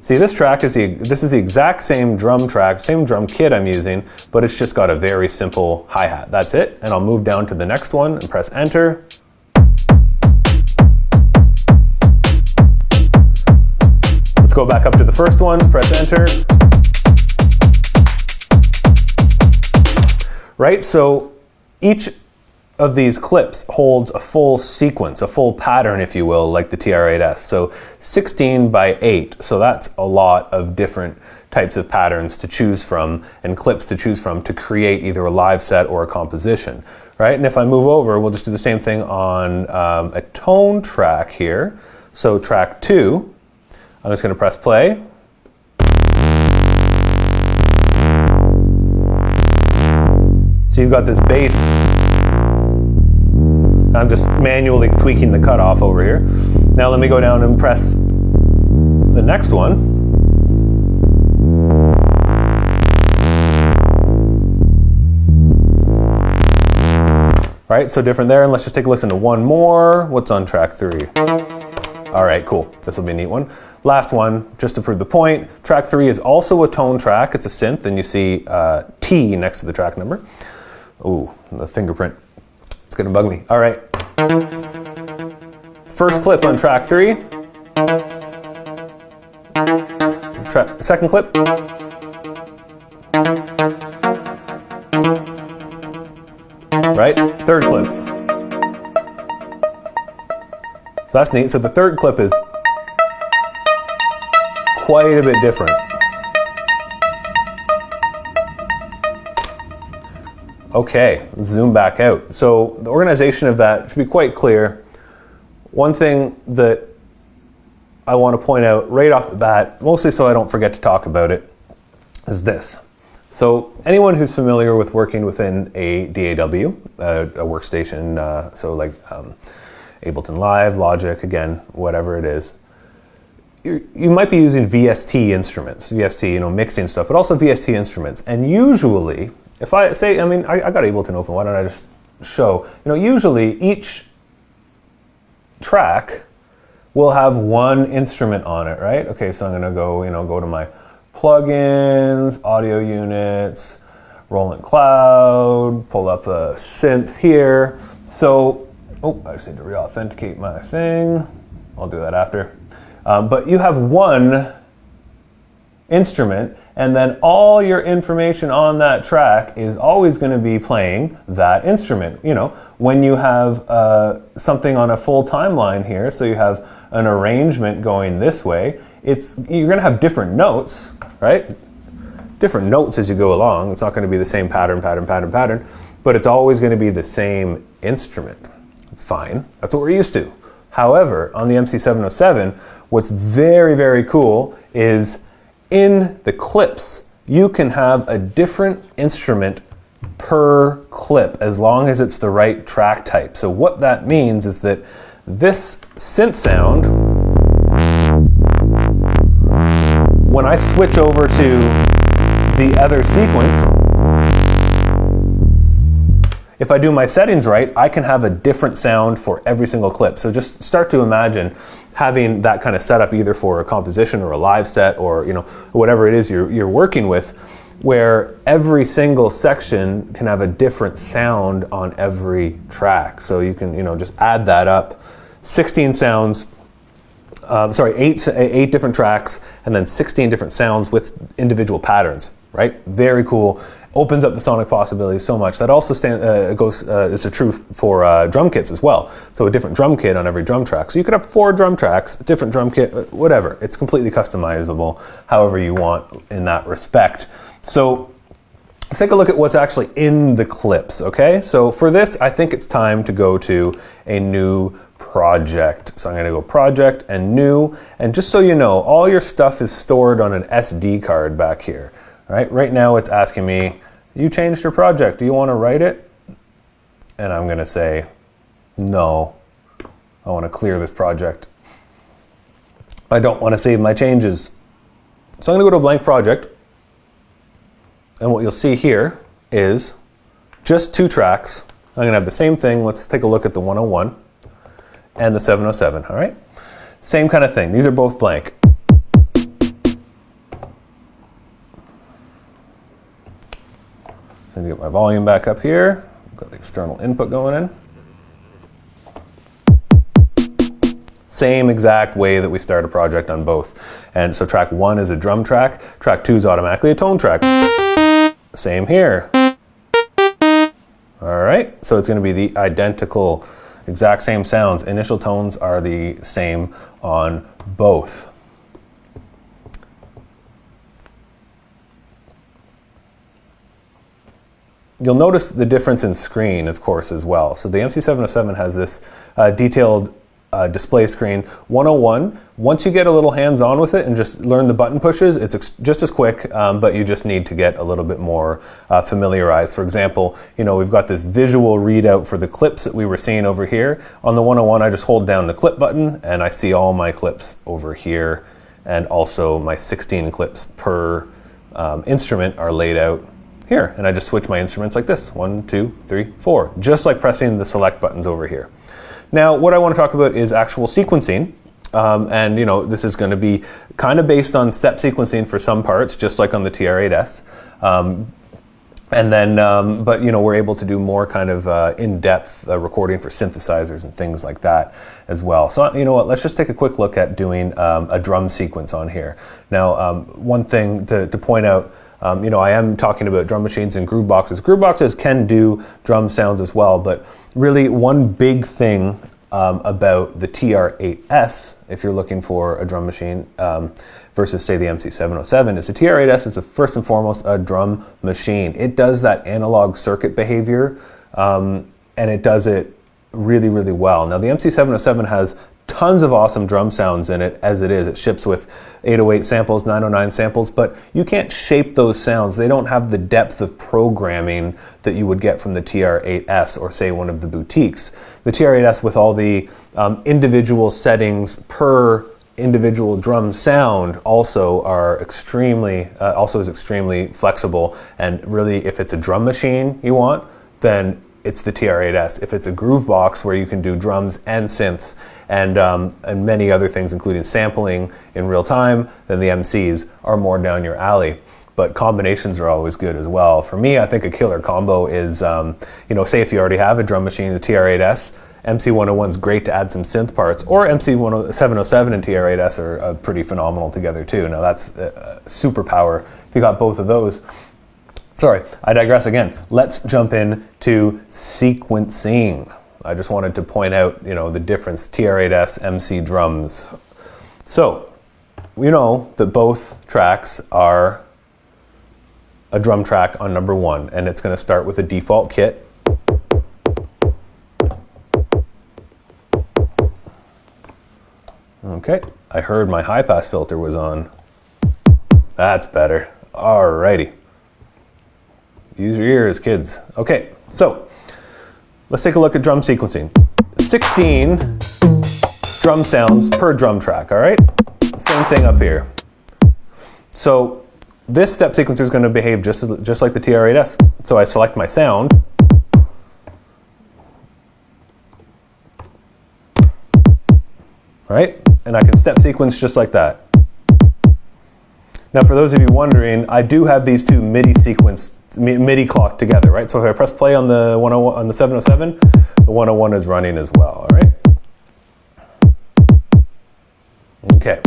See, this track is the exact same drum track, same drum kit I'm using, but it's just got a very simple hi-hat. That's it, and I'll move down to the next one and press enter. Let's go back up to the first one, press enter. Right, so each of these clips holds a full sequence, a full pattern, if you will, like the TR-8s. So 16 by 8, so that's a lot of different types of patterns to choose from and clips to choose from to create either a live set or a composition, right? And if I move over, we'll just do the same thing on a tone track here. So track 2, I'm just gonna press play. So you've got this bass. I'm just manually tweaking the cutoff over here. Now let me go down and press the next one. right? So different there, and let's just take a listen to one more. What's on track 3? All right, cool. This will be a neat one. Last one, just to prove the point. Track 3 is also a tone track. It's a synth, and you see T next to the track number. Ooh, the fingerprint. It's gonna bug me. All right. First clip on track 3. Second clip. Right? Third clip. So that's neat. So the third clip is quite a bit different. Okay, let's zoom back out. So the organization of that should be quite clear. One thing that I want to point out right off the bat, mostly so I don't forget to talk about it, is this. So anyone who's familiar with working within a DAW, a workstation, so like Ableton Live, Logic, again, whatever it is, you might be using VST instruments, VST, mixing stuff, but also VST instruments. And usually, if I say, I got Ableton open, why don't I just show, usually each track will have one instrument on it, right? Okay, so I'm gonna go, go to my plugins, audio units, Roland Cloud, pull up a synth here. So, I just need to re-authenticate my thing. I'll do that after. But you have one instrument, and then all your information on that track is always going to be playing that instrument. When you have something on a full timeline here, so you have an arrangement going this way, you're going to have different notes, right? Different notes as you go along. It's not going to be the same pattern, but it's always going to be the same instrument. It's fine. That's what we're used to. However, on the MC-707, what's very, very cool is in the clips, you can have a different instrument per clip as long as it's the right track type. So what that means is that this synth sound, when I switch over to the other sequence, if I do my settings right, I can have a different sound for every single clip. So just start to imagine having that kind of setup either for a composition or a live set or whatever it is you're working with, where every single section can have a different sound on every track. So you can just add that up. 16 sounds, eight different tracks, and then 16 different sounds with individual patterns, right? Very cool. Opens up the sonic possibilities so much. That also it's a truth for drum kits as well. So a different drum kit on every drum track. So you could have 4 drum tracks, different drum kit, whatever. It's completely customizable however you want in that respect. So let's take a look at what's actually in the clips, okay? So for this, I think it's time to go to a new project. So I'm gonna go project and new, and just so you know, all your stuff is stored on an SD card back here. Right now it's asking me, you changed your project, do you want to write it? And I'm going to say, no, I want to clear this project. I don't want to save my changes. So I'm going to go to a blank project, and what you'll see here is just 2 tracks. I'm going to have the same thing. Let's take a look at the 101 and the 707, all right? Same kind of thing. These are both blank. I'm going to get my volume back up here. Got the external input going in. Same exact way that we start a project on both. And so track 1 is a drum track. Track 2 is automatically a tone track. Same here. All right, so it's going to be the identical, exact same sounds. Initial tones are the same on both. You'll notice the difference in screen, of course, as well. So the MC-707 has this detailed display screen. 101, once you get a little hands-on with it and just learn the button pushes, it's just as quick, but you just need to get a little bit more familiarized. For example, we've got this visual readout for the clips that we were seeing over here. On the 101, I just hold down the clip button and I see all my clips over here, and also my 16 clips per instrument are laid out here, and I just switch my instruments like this, 1, 2, 3, 4, just like pressing the select buttons over here. Now, what I want to talk about is actual sequencing. And you know, this is going to be kind of based on step sequencing for some parts, just like on the TR-8s. And then, but you know, we're able to do more kind of in-depth recording for synthesizers and things like that as well. So you know what, let's just take a quick look at doing a drum sequence on here. Now, one thing to point out, you know, I am talking about drum machines and Grooveboxes. Grooveboxes can do drum sounds as well, but really one big thing about the TR-8s, if you're looking for a drum machine, versus say the MC-707, is the TR-8s is first and foremost a drum machine. It does that analog circuit behavior, and it does it really, really well. Now the MC-707 has tons of awesome drum sounds in it as it is. It ships with 808 samples, 909 samples, but you can't shape those sounds. They don't have the depth of programming that you would get from the TR-8s or say one of the boutiques. The TR-8s with all the individual settings per individual drum sound also are extremely, also is extremely flexible, and really if it's a drum machine you want, then it's the TR-8s. If it's a Groovebox where you can do drums and synths and many other things, including sampling in real time, then the MCs are more down your alley. But combinations are always good as well. For me, I think a killer combo is, you know, say if you already have a drum machine, the TR-8s, MC-101 is great to add some synth parts, or MC-707 and TR-8s are pretty phenomenal together too. Now that's superpower if you got both of those. Sorry, I digress again. Let's jump in to sequencing. I just wanted to point out, you know, the difference, TR-8s, MC drums. So, we know that both tracks are a drum track on number 1, and it's going to start with a default kit. Okay, I heard my high pass filter was on. That's better. Alrighty. Use your ears, kids. Okay, so let's take a look at drum sequencing. 16 drum sounds per drum track, all right? Same thing up here. So this step sequencer is going to behave just like the TR-8s. So I select my sound. Right? And I can step sequence just like that. Now, for those of you wondering, I do have these two MIDI clocked together, right? So if I press play on the 101, on the 707, the 101 is running as well, all right? Okay,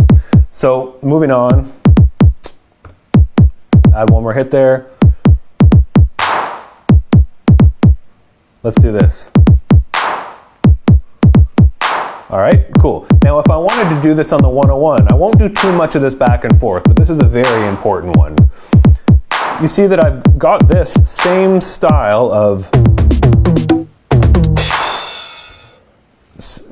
so moving on, add one more hit there. Let's do this. All right, cool. Now, if I wanted to do this on the 101, I won't do too much of this back and forth, but this is a very important one. You see that I've got this same style of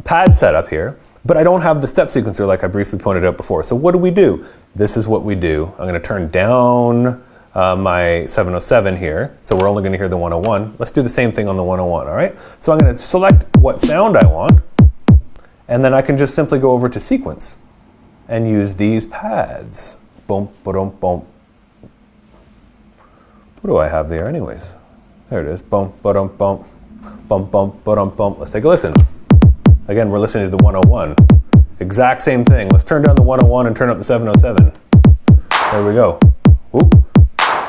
pad setup here, but I don't have the step sequencer like I briefly pointed out before. So what do? This is what we do. I'm going to turn down my 707 here, so we're only going to hear the 101. Let's do the same thing on the 101, all right? So I'm going to select what sound I want, and then I can just simply go over to sequence and use these pads. Boom, ba-dum, boom. What do I have there anyways? There it is. Boom, ba-dum, boom. Bum, bum, ba-dum, bum. Let's take a listen. Again, we're listening to the 101. Exact same thing. Let's turn down the 101 and turn up the 707. There we go. Whoop.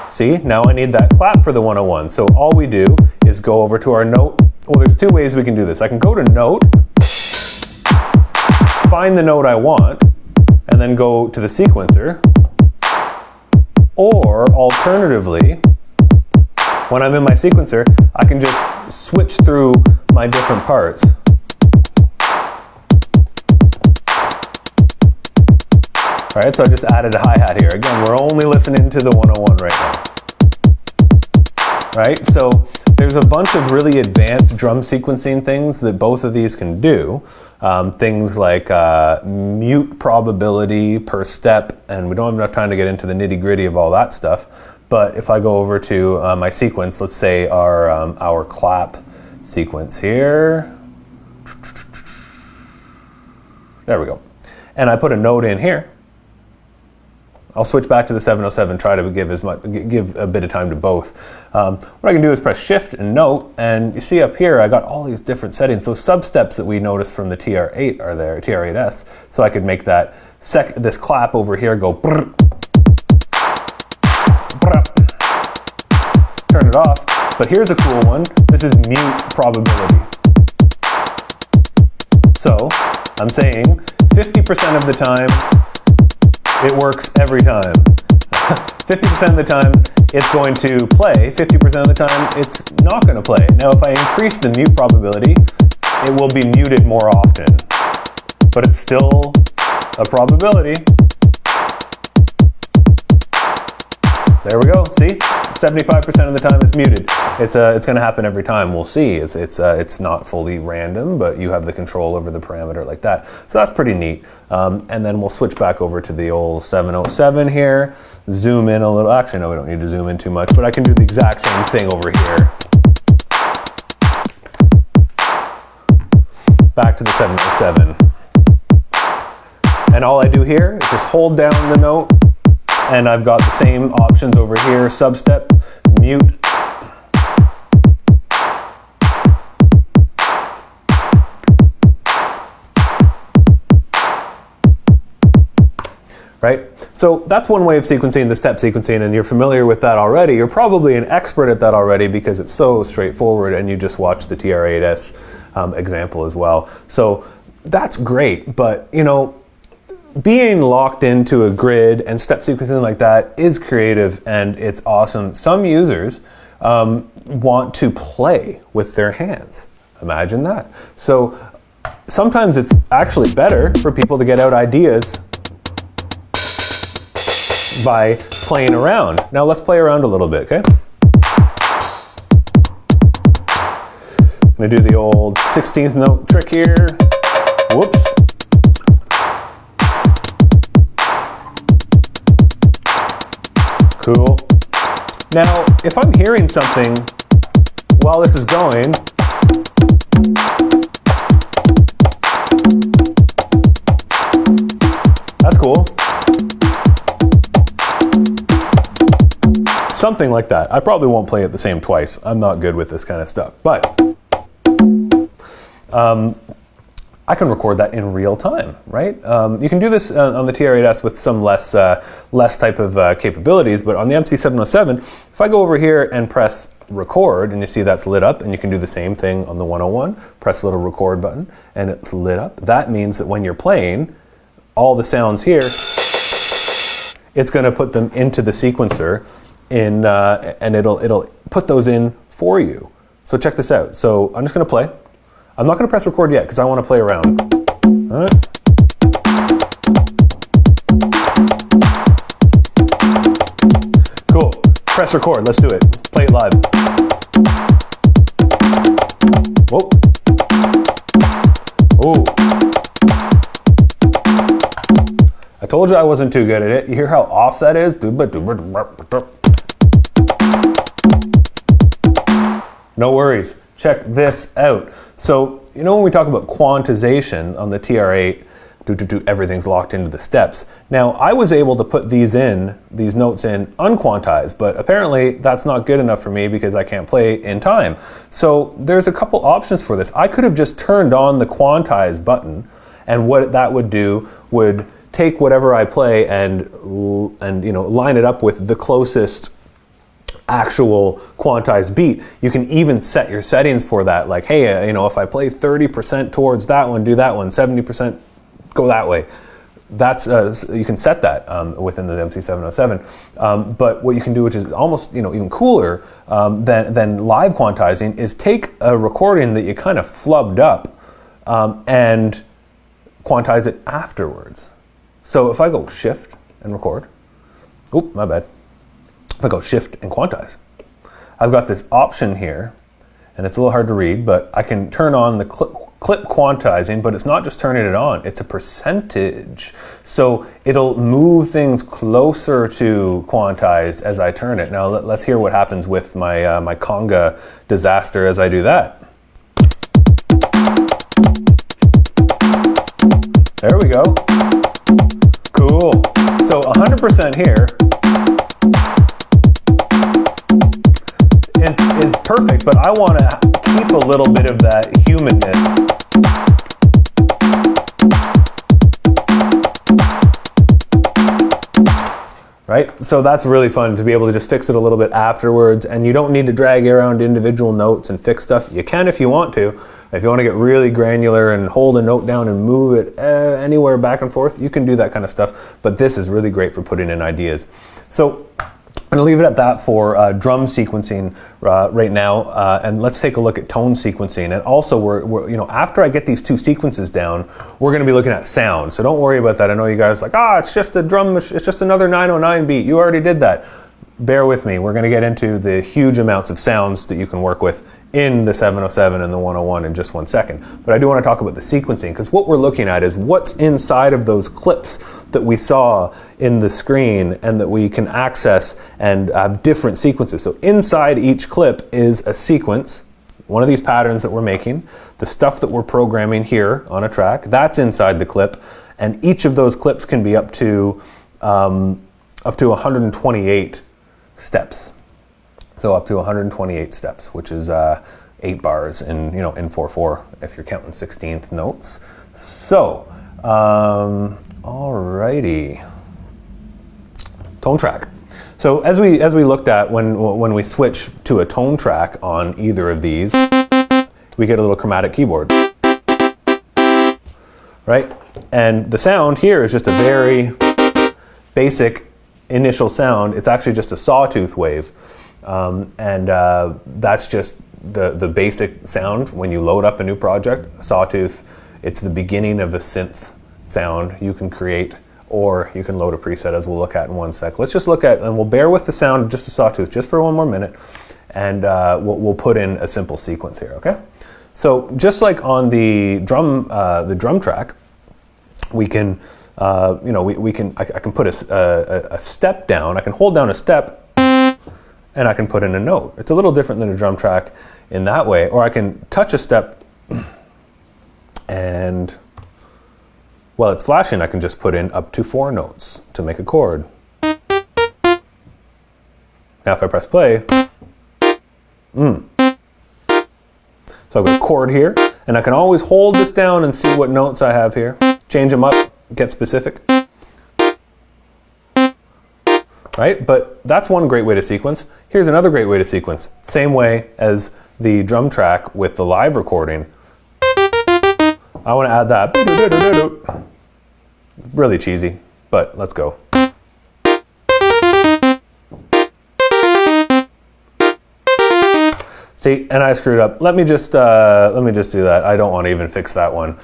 See, now I need that clap for the 101. So all we do is go over to our note. Well, there's two ways we can do this. I can go to note, find the note I want, and then go to the sequencer. Or alternatively, when I'm in my sequencer, I can just switch through my different parts. All right, so I just added a hi-hat here. Again, we're only listening to the 101 right now. Right, so there's a bunch of really advanced drum sequencing things that both of these can do. Things like mute probability per step, and we don't have enough time to get into the nitty-gritty of all that stuff. But if I go over to my sequence, let's say our clap sequence here. There we go. And I put a note in here. I'll switch back to the 707, try to give a bit of time to both. What I can do is press Shift and Note, and you see up here I got all these different settings. Those sub-steps that we noticed from the TR-8 are there, TR-8s, so I could make that this clap over here go brr, brr, turn it off. But here's a cool one. This is mute probability. So I'm saying 50% of the time it works every time. 50% of the time it's going to play, 50% of the time it's not going to play. Now if I increase the mute probability, it will be muted more often. But it's still a probability. There we go, see? 75% of the time it's muted. It's going to happen every time. We'll see. It's not fully random, but you have the control over the parameter like that. So that's pretty neat. And then we'll switch back over to the old 707 here. Zoom in a little. Actually, no, we don't need to zoom in too much, but I can do the exact same thing over here. Back to the 707. And all I do here is just hold down the note, and I've got the same options over here, substep, mute. Right? So that's one way of sequencing, the step sequencing, and you're familiar with that already. You're probably an expert at that already because it's so straightforward, and you just watched the TR-8s example as well. So that's great, but you know, being locked into a grid and step sequencing like that is creative and it's awesome. Some users want to play with their hands. Imagine that. So sometimes it's actually better for people to get out ideas by playing around. Now let's play around a little bit, okay? I'm gonna do the old 16th note trick here. Whoops. Cool. Now, if I'm hearing something while this is going, that's cool. Something like that. I probably won't play it the same twice. I'm not good with this kind of stuff, but I can record that in real time, right? You can do this on the TR-8s with some less type of capabilities, but on the MC-707, if I go over here and press record, and you see that's lit up, and you can do the same thing on the 101, press the little record button, and it's lit up. That means that when you're playing, all the sounds here, it's gonna put them into the sequencer, and it'll put those in for you. So check this out. So I'm just gonna play. I'm not going to press record yet because I want to play around. All right. Cool. Press record. Let's do it. Play it live. Whoa. Oh. I told you I wasn't too good at it. You hear how off that is? No worries. Check this out. So, you know when we talk about quantization on the TR-8, everything's locked into the steps. Now, I was able to put these notes in unquantized, but apparently that's not good enough for me because I can't play in time. So there's a couple options for this. I could have just turned on the quantize button, and what that would do would take whatever I play and you know, line it up with the closest actual quantized beat. You can even set your settings for that, like, hey, you know, if I play 30% towards that one, do that one, 70% go that way. That's you can set that within the MC-707. But what you can do, which is almost, you know, even cooler than live quantizing, is take a recording that you kind of flubbed up and quantize it afterwards. So if I go shift and record, oop, my bad. If I go shift and quantize, I've got this option here, and it's a little hard to read, but I can turn on the clip quantizing, but it's not just turning it on, it's a percentage. So it'll move things closer to quantized as I turn it. Now let's hear what happens with my, my conga disaster as I do that. There we go. Cool. So 100% here is perfect, but I want to keep a little bit of that humanness. Right? So that's really fun to be able to just fix it a little bit afterwards, and you don't need to drag around individual notes and fix stuff. You can if you want to. If you want to get really granular and hold a note down and move it anywhere back and forth, you can do that kind of stuff, but this is really great for putting in ideas. So I'm going to leave it at that for drum sequencing right now, and let's take a look at tone sequencing. And also, we're you know, after I get these two sequences down, we're going to be looking at sound. So don't worry about that. I know you guys are like, it's just a drum, it's just another 909 beat. You already did that. Bear with me. We're going to get into the huge amounts of sounds that you can work with in the 707 and the 101 in just one second. But I do want to talk about the sequencing, because what we're looking at is what's inside of those clips that we saw in the screen and that we can access and have different sequences. So inside each clip is a sequence, one of these patterns that we're making, the stuff that we're programming here on a track, that's inside the clip, and each of those clips can be up to 128 steps. So up to 128 steps, which is 8 bars in 4/4 if you're counting 16th notes. So, alrighty, tone track. So as we looked at when we switch to a tone track on either of these, we get a little chromatic keyboard, right? And the sound here is just a very basic initial sound. It's actually just a sawtooth wave. That's just the basic sound when you load up a new project. A sawtooth, it's the beginning of a synth sound you can create, or you can load a preset, as we'll look at in one sec. Let's just look at, and we'll bear with the sound of just a sawtooth just for one more minute, and we'll put in a simple sequence here, okay? So just like on the drum track, we can I can put a step down. I can hold down a step, and I can put in a note. It's a little different than a drum track in that way. Or I can touch a step, and while it's flashing, I can just put in up to 4 notes to make a chord. Now if I press play, so I've got a chord here, and I can always hold this down and see what notes I have here. Change them up, get specific. Right? But that's one great way to sequence. Here's another great way to sequence. Same way as the drum track with the live recording. I want to add that. Really cheesy, but let's go. See, and I screwed up. Let me just do that. I don't want to even fix that one.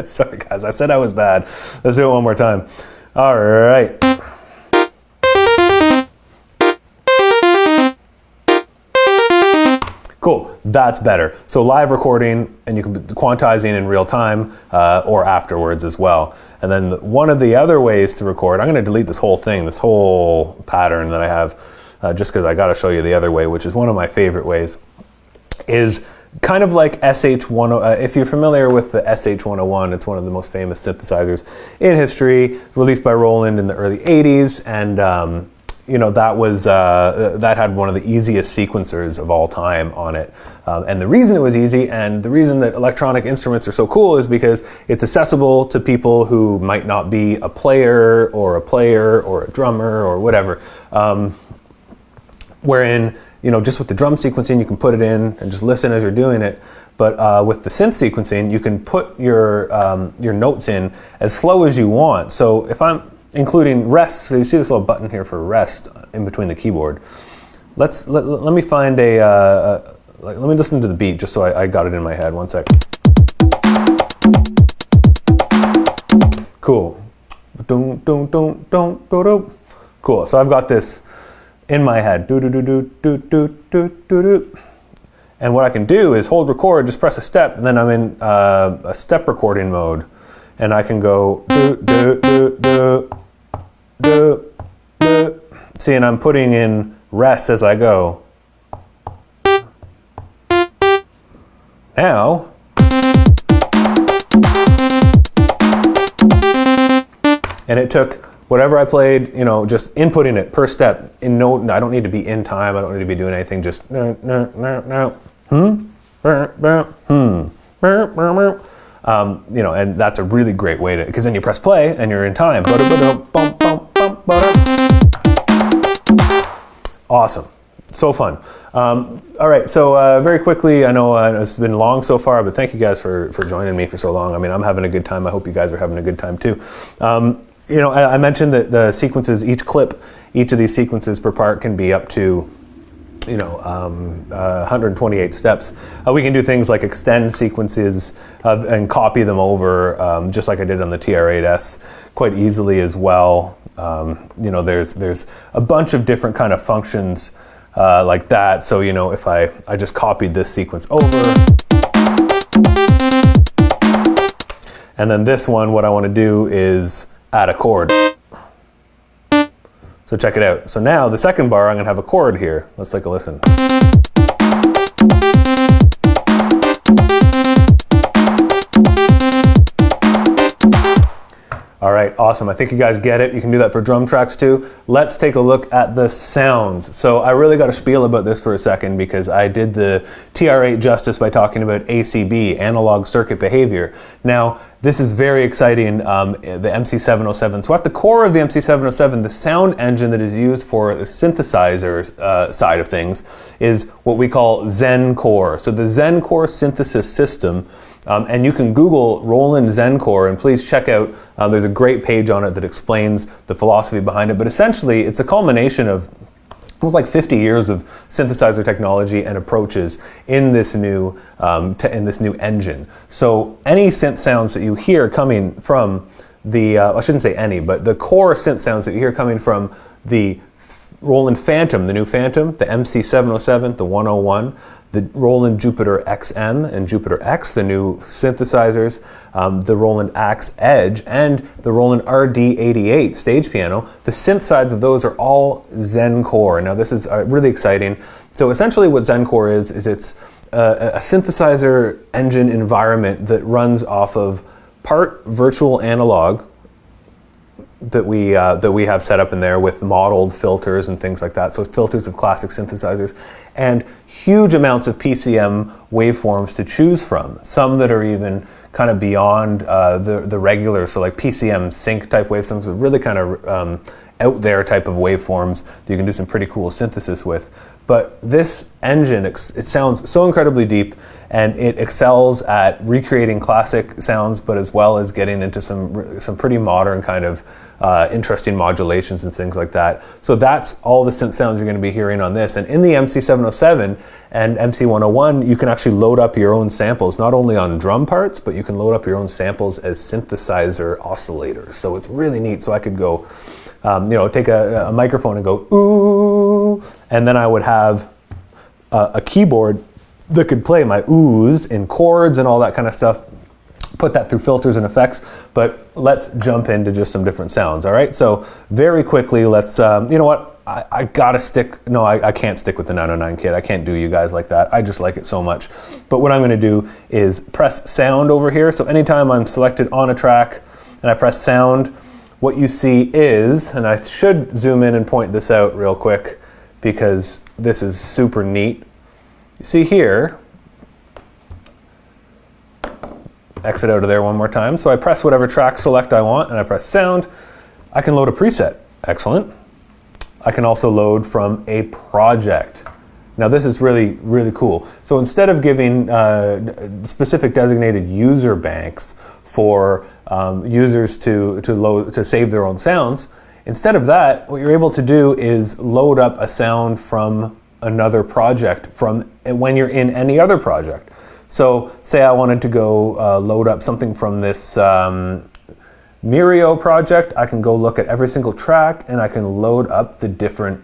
Sorry guys, I said I was bad. Let's do it one more time. All right. Cool, that's better. So live recording, and you can be quantizing in real time or afterwards as well. And then one of the other ways to record, I'm gonna delete this whole thing, this whole pattern that I have, just because I gotta show you the other way, which is one of my favorite ways, is kind of like SH-101. If you're familiar with the SH-101, it's one of the most famous synthesizers in history, released by Roland in the early 80s, and that had one of the easiest sequencers of all time on it. And the reason it was easy, and the reason that electronic instruments are so cool, is because it's accessible to people who might not be a player or a drummer or whatever. Wherein, just with the drum sequencing, you can put it in and just listen as you're doing it. But with the synth sequencing, you can put your notes in as slow as you want. So if I'm including rest, so you see this little button here for rest in between the keyboard. Let me find let me listen to the beat just so I got it in my head. One sec. Cool. Cool. So I've got this in my head. And what I can do is hold record, just press a step, and then I'm in a step recording mode, and I can go see, and I'm putting in rest as I go. Now, and it took whatever I played, you know, just inputting it per step in note. I don't need to be in time. I don't need to be doing anything. Just you know, and that's a really great way to, because then you press play and you're in time. Awesome. So fun. All right, so very quickly, I know it's been long so far, but thank you guys for joining me for so long. I mean, I'm having a good time. I hope you guys are having a good time too. You know, I mentioned that the sequences, each of these sequences per part can be up to, you know, 128 steps. We can do things like extend sequences and copy them over, just like I did on the TR-8s, quite easily as well. You know, there's a bunch of different kind of functions like that. So, you know, if I just copied this sequence over, and then this one, what I want to do is add a chord. So check it out. So now the second bar, I'm going to have a chord here. Let's take a listen. All right, awesome. I think you guys get it. You can do that for drum tracks too. Let's take a look at the sounds. So I really got to spiel about this for a second because I did the TR-8 justice by talking about ACB, analog circuit behavior. Now, this is very exciting, the MC-707. So at the core of the MC-707, the sound engine that is used for the synthesizer side of things is what we call Zen Core. So the Zen Core synthesis system, and you can Google Roland Zen Core, and please check out, there's a great page on it that explains the philosophy behind it. But essentially, it's a culmination of almost like 50 years of synthesizer technology and approaches in this new engine. So any synth sounds that you hear coming from the, I shouldn't say any, but the core synth sounds that you hear coming from the Roland Phantom, the new Phantom, the MC-707, the 101, the Roland Jupiter XM and Jupiter X, the new synthesizers, the Roland Axe Edge, and the Roland RD-88 stage piano. The synth sides of those are all Zen Core. Now this is really exciting. So essentially what Zen Core is it's a synthesizer engine environment that runs off of part virtual analog that we have set up in there with modeled filters and things like that. So filters of classic synthesizers and huge amounts of PCM waveforms to choose from. Some that are even kind of beyond the regular, so like PCM sync type waveforms, are really kind of out there type of waveforms that you can do some pretty cool synthesis with. But this engine, it sounds so incredibly deep, and it excels at recreating classic sounds, but as well as getting into some pretty modern kind of interesting modulations and things like that. So that's all the synth sounds you're going to be hearing on this. And in the MC-707 and MC-101, you can actually load up your own samples, not only on drum parts, but you can load up your own samples as synthesizer oscillators. So it's really neat. So I could go, you know, take a microphone and go, ooh, and then I would have a keyboard that could play my oohs in chords and all that kind of stuff. Put that through filters and effects, but let's jump into just some different sounds, all right? So very quickly, let's, you know what, I gotta stick, no, I can't stick with the 909 kit. I can't do you guys like that. I just like it so much. But what I'm gonna do is press sound over here. So anytime I'm selected on a track and I press sound, what you see is, and I should zoom in and point this out real quick because this is super neat. You see here, exit out of there one more time. So I press whatever track select I want and I press sound. I can load a preset. Excellent. I can also load from a project. Now this is really, really cool. So instead of giving specific designated user banks for users to save their own sounds, instead of that, what you're able to do is load up a sound from another project from when you're in any other project. So say I wanted to go load up something from this Mirio project, I can go look at every single track and I can load up the different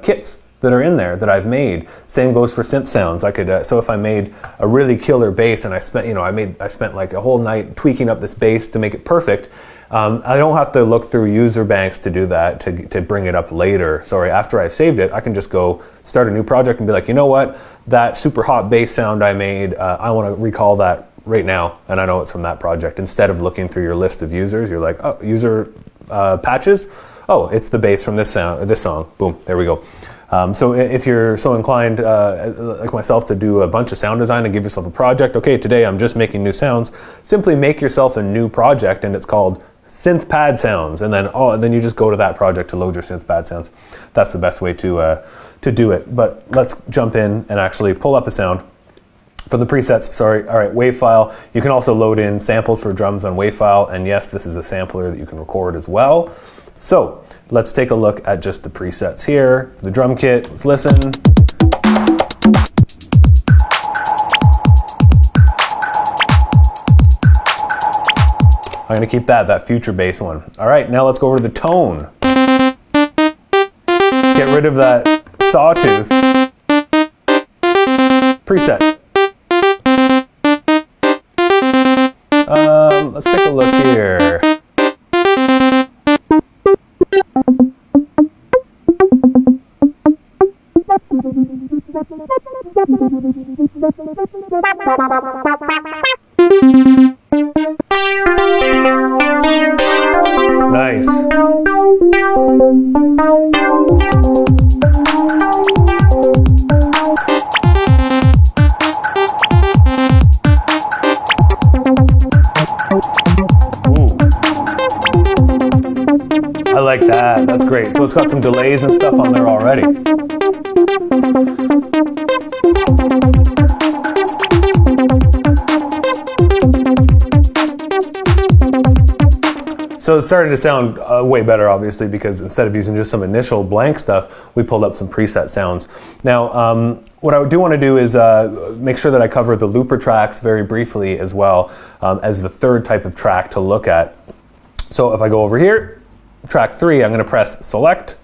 kits that are in there that I've made. Same goes for synth sounds. I could so if I made a really killer bass and I spent, you know, I spent like a whole night tweaking up this bass to make it perfect. I don't have to look through user banks to do that, to bring it up later. Sorry, after I saved it, I can just go start a new project and be like, you know what, that super hot bass sound I made, I want to recall that right now, and I know it's from that project. Instead of looking through your list of users, you're like, oh, user patches. Oh, it's the bass from this song. Boom, there we go. So if you're so inclined, like myself, to do a bunch of sound design and give yourself a project, okay, today I'm just making new sounds, simply make yourself a new project, and it's called Synth Pad Sounds, and then you just go to that project to load your Synth Pad Sounds. That's the best way to do it. But let's jump in and actually pull up a sound. For the presets, sorry, all right, WAV file. You can also load in samples for drums on WAV file, and yes, this is a sampler that you can record as well. So let's take a look at just the presets here. For the drum kit, let's listen. I'm gonna keep that future bass one. All right, now let's go over to the tone. Get rid of that sawtooth preset. Let's take a look here. Nice. I like that. That's great. So it's got some delays and stuff on there already. So it's starting to sound way better, obviously, because instead of using just some initial blank stuff, we pulled up some preset sounds. Now, what I do want to do is make sure that I cover the looper tracks very briefly as well, as the third type of track to look at. So if I go over here, track 3, I'm going to press select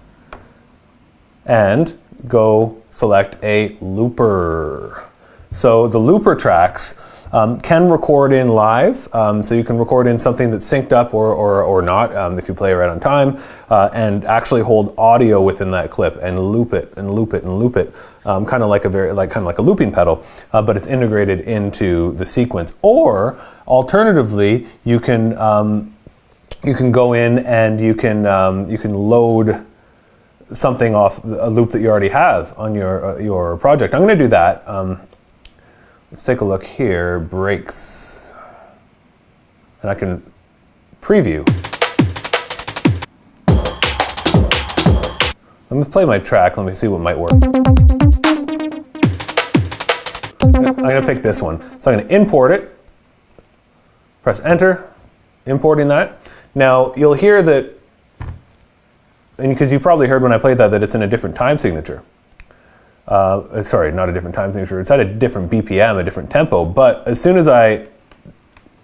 and go select a looper. So the looper tracks can record in live, so you can record in something that's synced up or not, if you play right on time, and actually hold audio within that clip and loop it and loop it and loop it, kind of like a looping pedal, but it's integrated into the sequence. Or alternatively, you can go in and you can load something off a loop that you already have on your project. I'm going to do that. Let's take a look here, breaks, and I can preview. Let me play my track, let me see what might work. I'm gonna pick this one. So I'm gonna import it, press enter, importing that. Now you'll hear that, and because you probably heard when I played that it's in a different time signature. Sorry, not a different time signature, it's at a different BPM, a different tempo, but as soon as I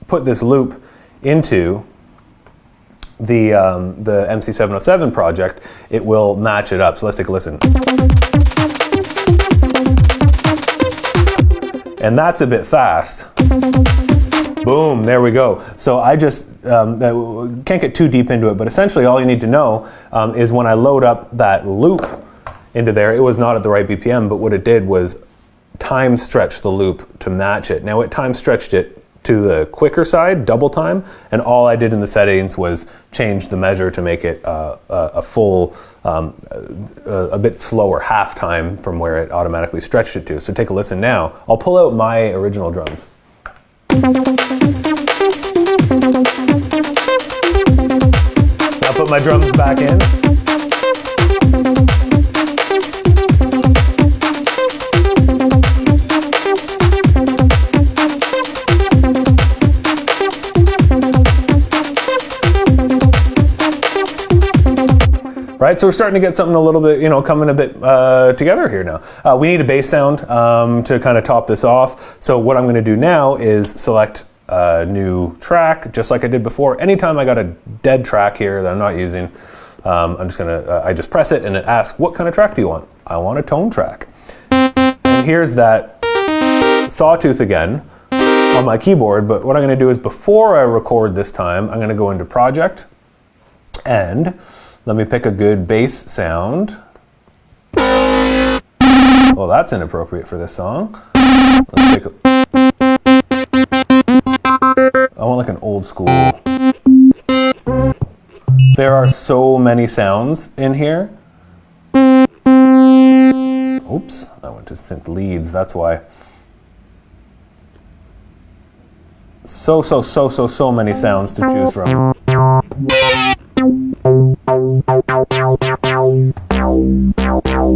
put this loop into the MC-707 project, it will match it up. So let's take a listen. And that's a bit fast. Boom, there we go. So I just can't get too deep into it, but essentially all you need to know is when I load up that loop into there, it was not at the right BPM, but what it did was time stretch the loop to match it. Now it time stretched it to the quicker side, double time, and all I did in the settings was change the measure to make it a full, a bit slower half time from where it automatically stretched it to. So take a listen now. I'll pull out my original drums. I'll put my drums back in. Right, so we're starting to get something a little bit, coming a bit together here now. We need a bass sound to kind of top this off. So what I'm going to do now is select a new track, just like I did before. Anytime I got a dead track here that I'm not using, I'm just going to, I just press it and it asks, what kind of track do you want? I want a tone track. And here's that sawtooth again on my keyboard, but what I'm going to do is before I record this time, I'm going to go into Project and let me pick a good bass sound. Well, that's inappropriate for this song. Let's pick I want like an old school. There are so many sounds in here. Oops, I went to synth leads, that's why. So many sounds to choose from.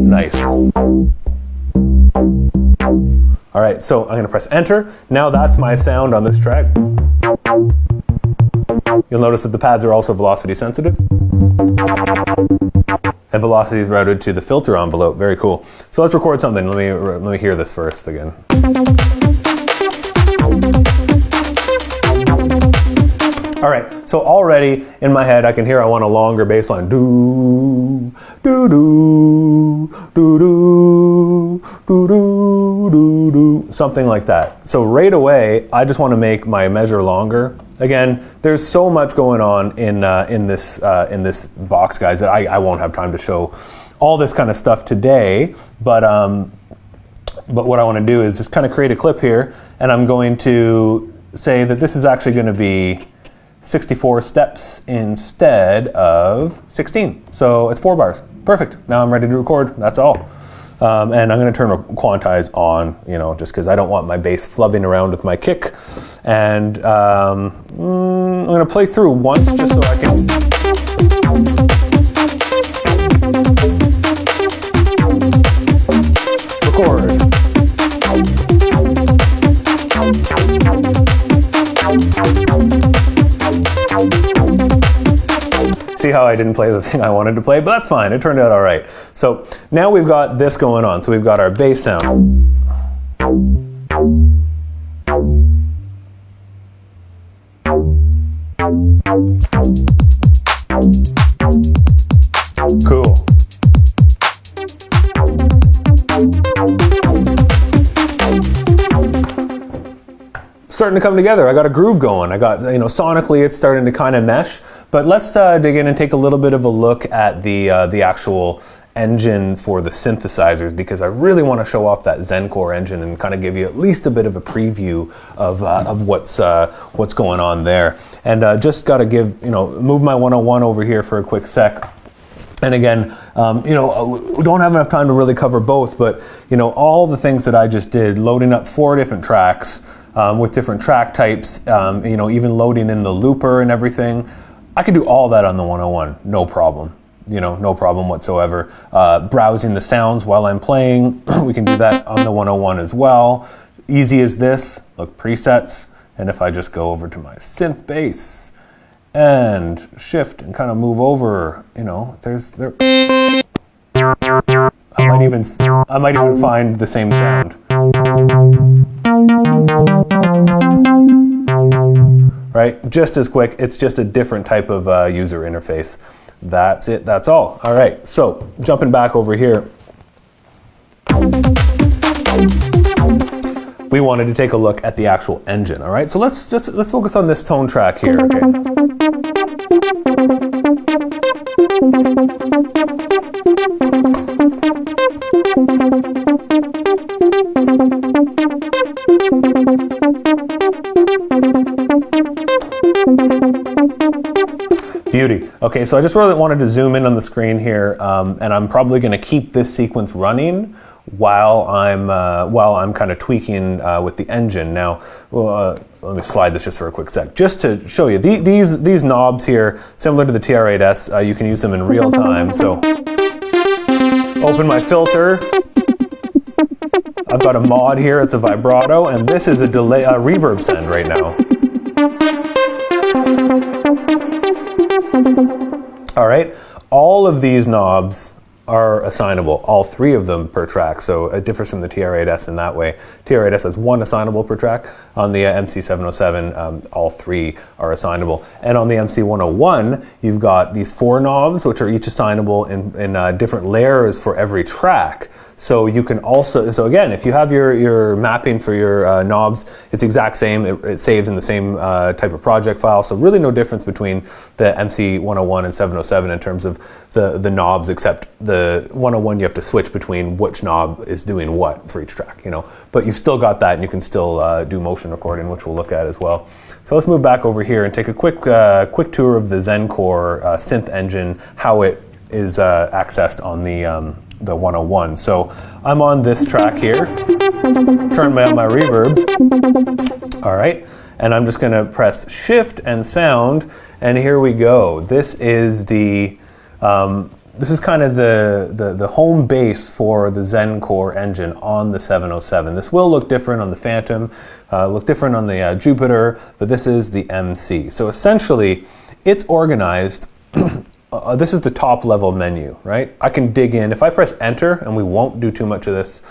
Nice. All right, so I'm gonna press enter. Now that's my sound on this track. You'll notice that the pads are also velocity sensitive. And velocity is routed to the filter envelope. Very cool. So let's record something. Let me hear this first again. All right, so already in my head I can hear I want a longer bass line. Do, do, do, do, do, do, do, do, do, something like that. So right away, I just want to make my measure longer. Again, there's so much going on in this box, guys, that I won't have time to show all this kind of stuff today. But what I want to do is just kind of create a clip here, and I'm going to say that this is actually going to be 64 steps instead of 16. So it's 4 bars. Perfect. Now I'm ready to record. That's all. And I'm going to turn quantize on, you know, just because I don't want my bass flubbing around with my kick. And I'm going to play through once just so I can. Record. See how I didn't play the thing I wanted to play, but that's fine. It turned out all right. So now we've got this going on. So we've got our bass sound. Cool. Starting to come together. I got a groove going. I got, you know, sonically it's starting to kind of mesh. But let's dig in and take a little bit of a look at the actual engine for the synthesizers, because I really want to show off that Zencore engine and kind of give you at least a bit of a preview of what's going on there. And just got to give, you know, move my 101 over here for a quick sec. And again, you know, we don't have enough time to really cover both, but you know, all the things that I just did, loading up 4 different tracks with different track types, you know, even loading in the looper and everything, I could do all that on the 101, no problem. You know, no problem whatsoever. Browsing the sounds while I'm playing, we can do that on the 101 as well. Easy as this, look, presets, and if I just go over to my synth bass and shift and kind of move over, you know, I might even find the same sound. Right, just as quick. It's just a different type of user interface. That's it, that's all. All right, so jumping back over here, we wanted to take a look at the actual engine. All right, so let's focus on this tone track here. Okay. Beauty. Okay, so I just really wanted to zoom in on the screen here, and I'm probably going to keep this sequence running while I'm kind of tweaking with the engine. Now, let me slide this just for a quick sec, just to show you these knobs here, similar to the TR-8s. You can use them in real time. So, open my filter. I've got a mod here. It's a vibrato, and this is a delay, reverb send right now. All right, all of these knobs are assignable, all 3 of them per track, so it differs from the TR-8s in that way. TR-8s has 1 assignable per track. On the MC-707, all 3 are assignable. And on the MC-101, you've got these 4 knobs, which are each assignable in different layers for every track. So you can also, so again, if you have your mapping for your knobs, it's the exact same. It saves in the same type of project file. So really no difference between the MC-101 and 707 in terms of the knobs, except the 101 you have to switch between which knob is doing what for each track, you know. But you've still got that, and you can still do motion recording, which we'll look at as well. So let's move back over here and take a quick tour of the ZenCore synth engine, how it is accessed on the 101. So I'm on this track here, turn on my reverb, all right, and I'm just gonna press Shift and Sound, and here we go. This is the this is kind of the home base for the ZenCore engine on the 707. This will look different on the Phantom, look different on the Jupiter, but this is the MC. So essentially, it's organized. This is the top level menu, right? I can dig in. If I press Enter, and we won't do too much of this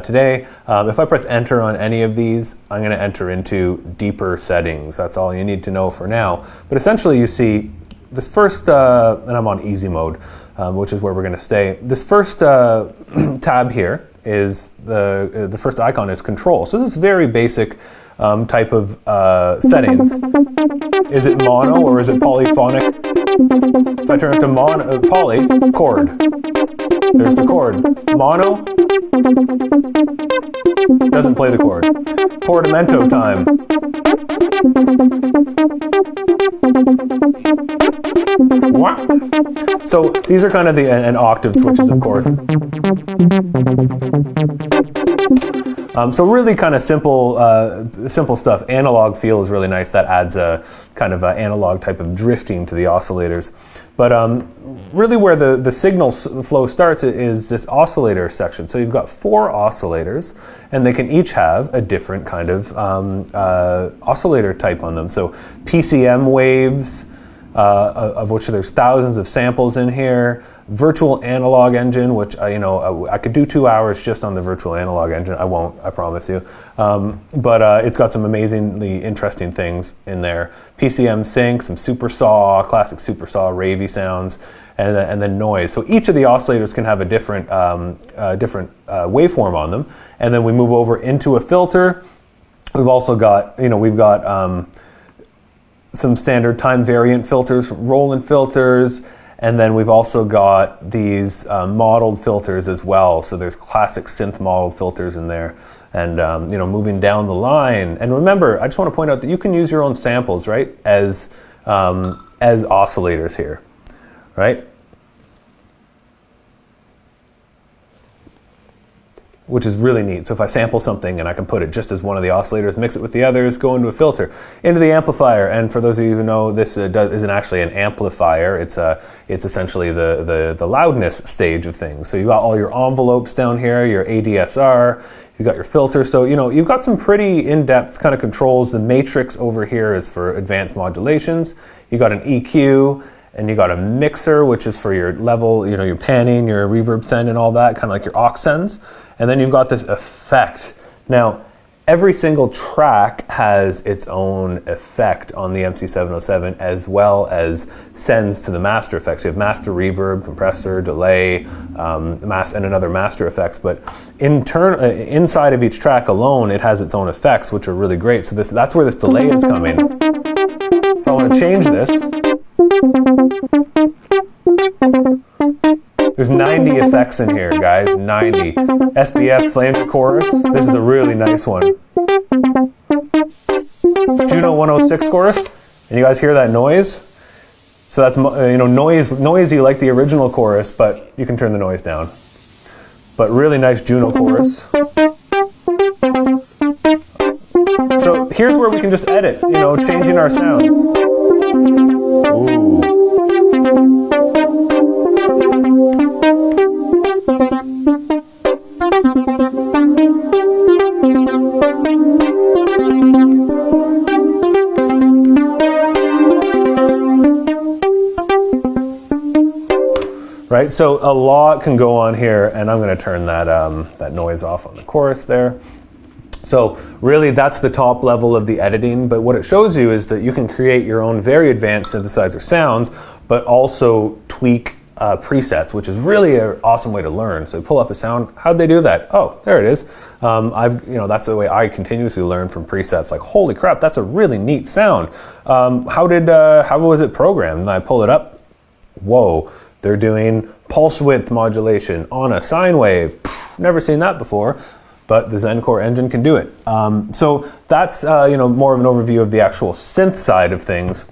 today, if I press Enter on any of these, I'm gonna enter into deeper settings. That's all you need to know for now. But essentially you see this first, and I'm on easy mode, which is where we're gonna stay. This first tab here is the first icon is control. So this is very basic type of settings. Is it mono or is it polyphonic? If I turn it to poly, chord. There's the chord. Mono, doesn't play the chord. Portamento time. So these are kind of and octave switches, of course. So really kind of simple stuff. Analog feel is really nice. That adds a kind of analog type of drifting to the oscillators. But really where the signal flow starts is this oscillator section. So you've got 4 oscillators, and they can each have a different kind of oscillator type on them. So PCM waves, of which there's thousands of samples in here. Virtual analog engine, which I could do 2 hours just on the virtual analog engine. I won't, I promise you. But it's got some amazingly interesting things in there. PCM sync, some super saw, classic super saw, ravey sounds, and then noise. So each of the oscillators can have a different waveform on them. And then we move over into a filter. We've also got some standard time variant filters from Roland filters, and then we've also got these modeled filters as well. So there's classic synth modeled filters in there, and moving down the line. And remember, I just want to point out that you can use your own samples, right, as oscillators here, right? Which is really neat. So if I sample something and I can put it just as one of the oscillators, mix it with the others, go into a filter, into the amplifier. And for those of you who know, this isn't actually an amplifier. It's essentially the loudness stage of things. So you've got all your envelopes down here, your ADSR, you've got your filter. So you've got some pretty in-depth kind of controls. The matrix over here is for advanced modulations. You got an EQ. And you got a mixer, which is for your level, your panning, your reverb send and all that, kind of like your aux sends. And then you've got this effect. Now, every single track has its own effect on the MC-707, as well as sends to the master effects. You have master reverb, compressor, delay, and another master effects. But inside of each track alone, it has its own effects, which are really great. So that's where this delay is coming. If I want to change this, there's 90 effects in here, guys, 90. SBF flanger chorus, this is a really nice one. Juno 106 chorus, and you guys hear that noise? So that's, noisy like the original chorus, but you can turn the noise down. But really nice Juno chorus. So here's where we can just edit, changing our sounds. Ooh. Right, so a lot can go on here, and I'm going to turn that noise off on the chorus there. So really that's the top level of the editing, but what it shows you is that you can create your own very advanced synthesizer sounds, but also tweak presets, which is really an awesome way to learn. So you pull up a sound. How'd they do that? Oh, there it is. That's the way I continuously learn from presets. Like, holy crap, that's a really neat sound. How was it programmed? And I pull it up. Whoa, they're doing pulse width modulation on a sine wave. Never seen that before, but the Zencore engine can do it. So that's more of an overview of the actual synth side of things.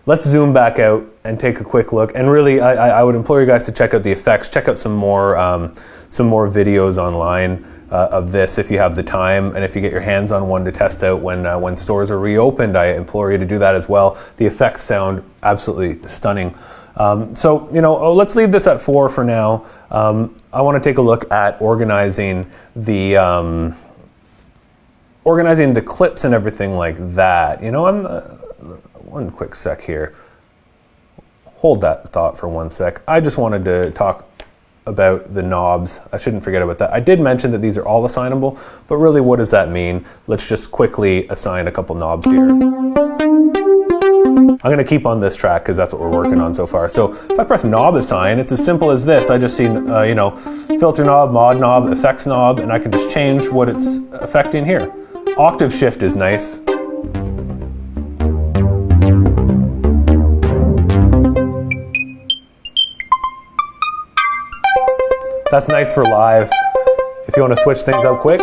Let's zoom back out and take a quick look. And really, I would implore you guys to check out the effects. Check out some more videos online of this if you have the time, and if you get your hands on one to test out when stores are reopened, I implore you to do that as well. The effects sound absolutely stunning. Let's leave this at 4 for now. I want to take a look at organizing the clips and everything like that. One quick sec here. Hold that thought for one sec. I just wanted to talk about the knobs. I shouldn't forget about that. I did mention that these are all assignable, but really what does that mean? Let's just quickly assign a couple knobs here. I'm gonna keep on this track because that's what we're working on so far. So if I press knob assign, it's as simple as this. I just see, filter knob, mod knob, effects knob, and I can just change what it's affecting here. Octave shift is nice. That's nice for live. If you want to switch things up quick.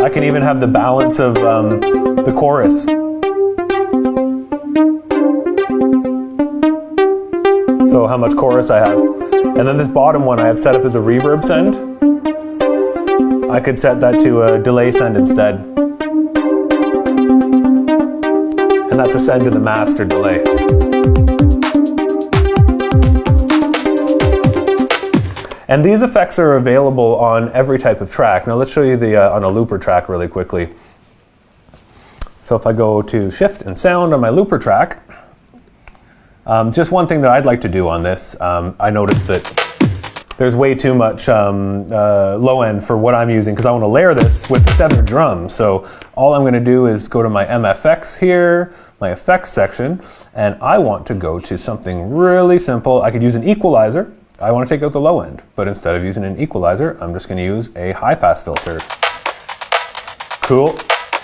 I can even have the balance of the chorus. So how much chorus I have. And then this bottom one I have set up as a reverb send. I could set that to a delay send instead. And that's a send to the master delay. And these effects are available on every type of track. Now let's show you on a looper track really quickly. So if I go to shift and sound on my looper track, just one thing that I'd like to do on this, I noticed that there's way too much low end for what I'm using because I want to layer this with the center drum. So all I'm going to do is go to my MFX here, my effects section, and I want to go to something really simple. I could use an equalizer. I want to take out the low end, but instead of using an equalizer, I'm just going to use a high pass filter. Cool.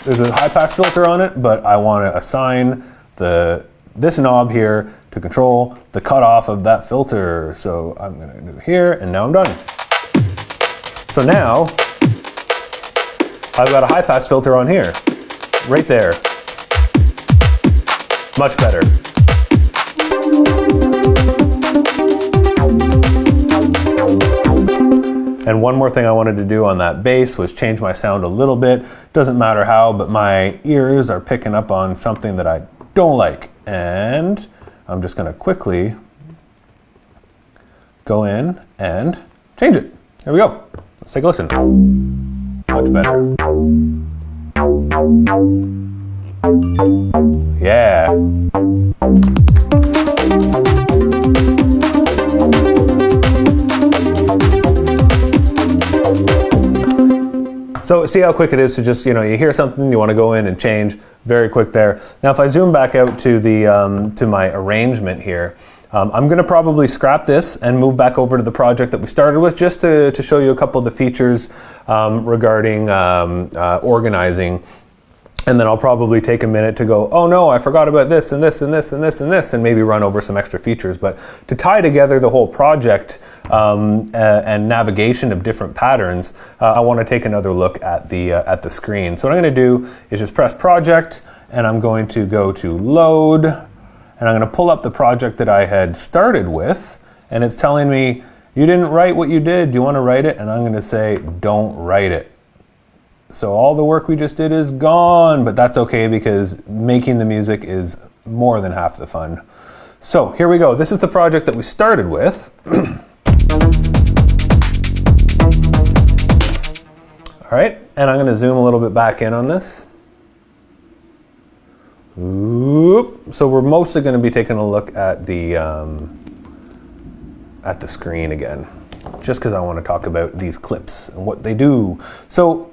There's a high pass filter on it, but I want to assign this knob here to control the cutoff of that filter. So I'm going to do here, and now I'm done. So now I've got a high pass filter on here, right there. Much better. And one more thing I wanted to do on that bass was change my sound a little bit. Doesn't matter how, but my ears are picking up on something that I don't like. And I'm just gonna quickly go in and change it. Here we go. Let's take a listen. Much better. Yeah. So see how quick it is to just, you hear something, you want to go in and change, very quick there. Now if I zoom back out to to my arrangement here, I'm going to probably scrap this and move back over to the project that we started with just to show you a couple of the features regarding organizing. And then I'll probably take a minute to go, oh no, I forgot about this and this and this and this and this, and maybe run over some extra features. But to tie together the whole project and navigation of different patterns, I want to take another look at the screen. So what I'm going to do is just press project, and I'm going to go to load, and I'm going to pull up the project that I had started with, and it's telling me, you didn't write what you did, do you want to write it? And I'm going to say, don't write it. So all the work we just did is gone, but that's okay because making the music is more than half the fun. So here we go. This is the project that we started with. All right, and I'm going to zoom a little bit back in on this. Oop. So we're mostly going to be taking a look at the screen again, just because I want to talk about these clips and what they do. So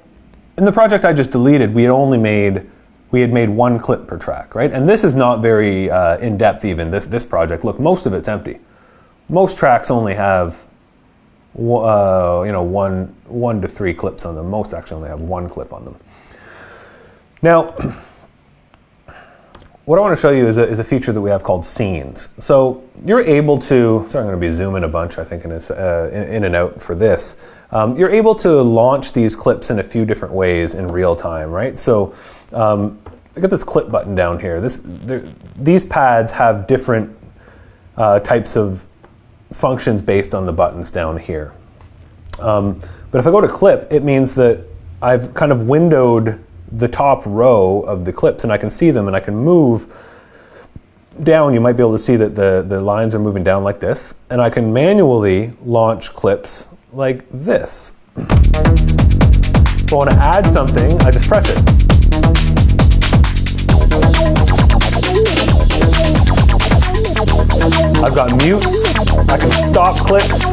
in the project I just deleted, we we had made 1 clip per track, right? And this is not very in-depth even, this project. Look, most of it's empty. Most tracks only have one to 3 clips on them. Most actually only have 1 clip on them. Now, what I want to show you is a feature that we have called scenes. So you're able to, sorry, I'm going to be zooming a bunch, I think, in and out for this. You're able to launch these clips in a few different ways in real time, right? So I got this clip button down here. These pads have different types of functions based on the buttons down here. But if I go to clip, it means that I've kind of windowed the top row of the clips and I can see them and I can move down. You might be able to see that the lines are moving down like this, and I can manually launch clips like this. So I want to add something, I just press it. I've got mutes, I can stop clips.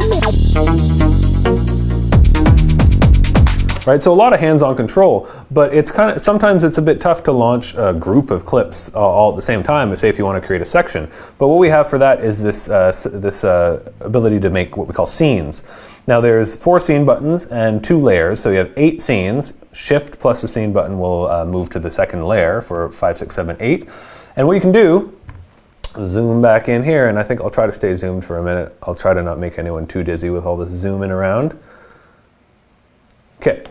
Right, so a lot of hands-on control, but it's sometimes it's a bit tough to launch a group of clips all at the same time, say if you want to create a section. But what we have for that is this ability to make what we call scenes. Now there's 4 scene buttons and 2 layers, so you have 8 scenes. Shift plus the scene button will move to the second layer for 5, 6, 7, 8. And what you can do, zoom back in here, and I think I'll try to stay zoomed for a minute. I'll try to not make anyone too dizzy with all this zooming around. Okay.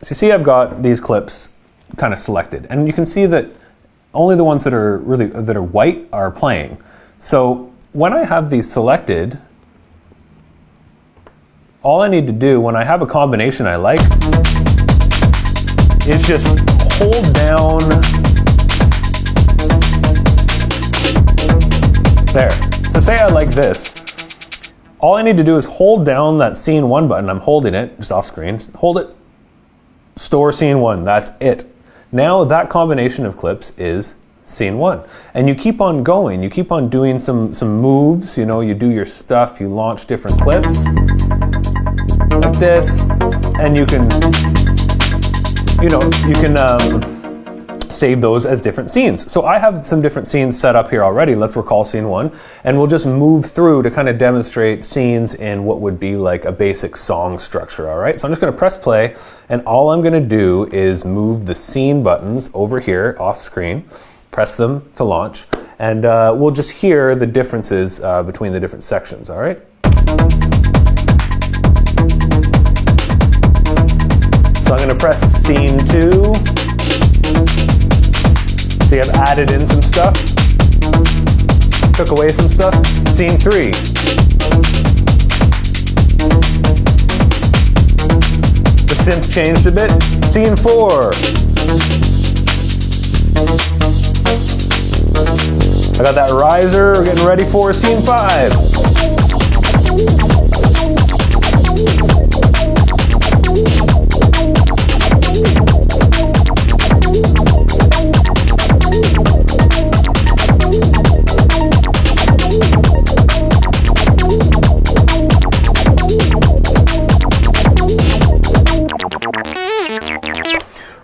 So you see I've got these clips kind of selected, and you can see that only the ones that are white are playing. So when I have these selected, all I need to do when I have a combination I like is just hold down there. So say I like this. All I need to do is hold down that scene 1 button. I'm holding it, just off screen. Hold it, store scene 1, that's it. Now that combination of clips is scene 1. And you keep on going, you keep on doing some moves, you know, you do your stuff, you launch different clips, like this, and you can save those as different scenes. So I have some different scenes set up here already. Let's recall scene 1, and we'll just move through to kind of demonstrate scenes in what would be like a basic song structure, all right? So I'm just gonna press play, and all I'm gonna do is move the scene buttons over here off screen, press them to launch, and we'll just hear the differences between the different sections, all right? So I'm gonna press scene 2. See, I've added in some stuff, took away some stuff. Scene 3. The synth changed a bit. Scene 4. I got that riser, we're getting ready for scene 5.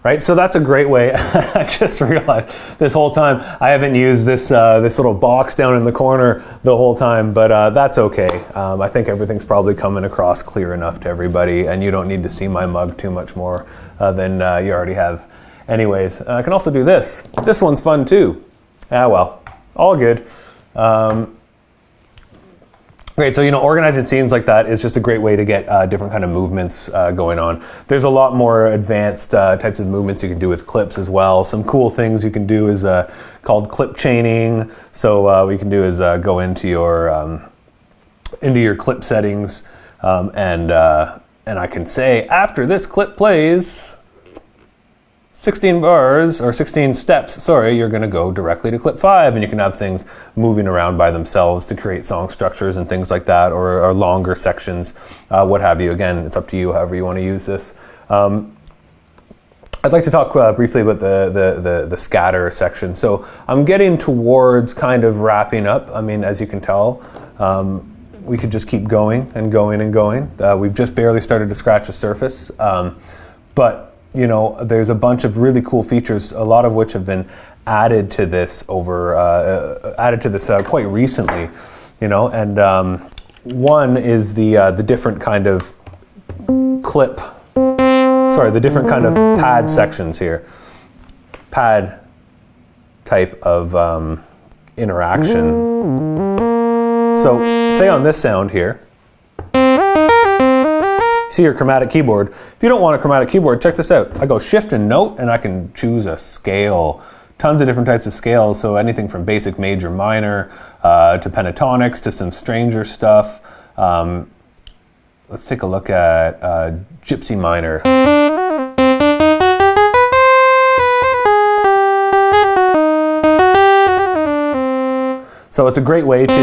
Right, so that's a great way. I just realized this whole time I haven't used this little box down in the corner the whole time, but that's okay. I think everything's probably coming across clear enough to everybody, and you don't need to see my mug too much more than you already have. Anyways, I can also do this. This one's fun too. Ah well, all good. Great, so organizing scenes like that is just a great way to get different kind of movements going on. There's a lot more advanced types of movements you can do with clips as well. Some cool things you can do is called clip chaining. So what you can do is go into your clip settings, and I can say after this clip plays 16 bars, or 16 steps, sorry, you're gonna go directly to clip 5, and you can have things moving around by themselves to create song structures and things like that, or longer sections, what have you. Again, it's up to you, however you wanna use this. I'd like to talk briefly about the scatter section. So I'm getting towards kind of wrapping up. I mean, as you can tell, we could just keep going and going and going. We've just barely started to scratch the surface, but you know, there's a bunch of really cool features, a lot of which have been added to this quite recently, you know, and one is the different kind of the different kind of pad sections here, pad type of interaction. So say on this sound here, see your chromatic keyboard. If you don't want a chromatic keyboard, check this out. I go shift and note and I can choose a scale. Tons of different types of scales, so anything from basic major minor to pentatonics to some stranger stuff. Let's take a look at Gypsy minor. So it's a great way to,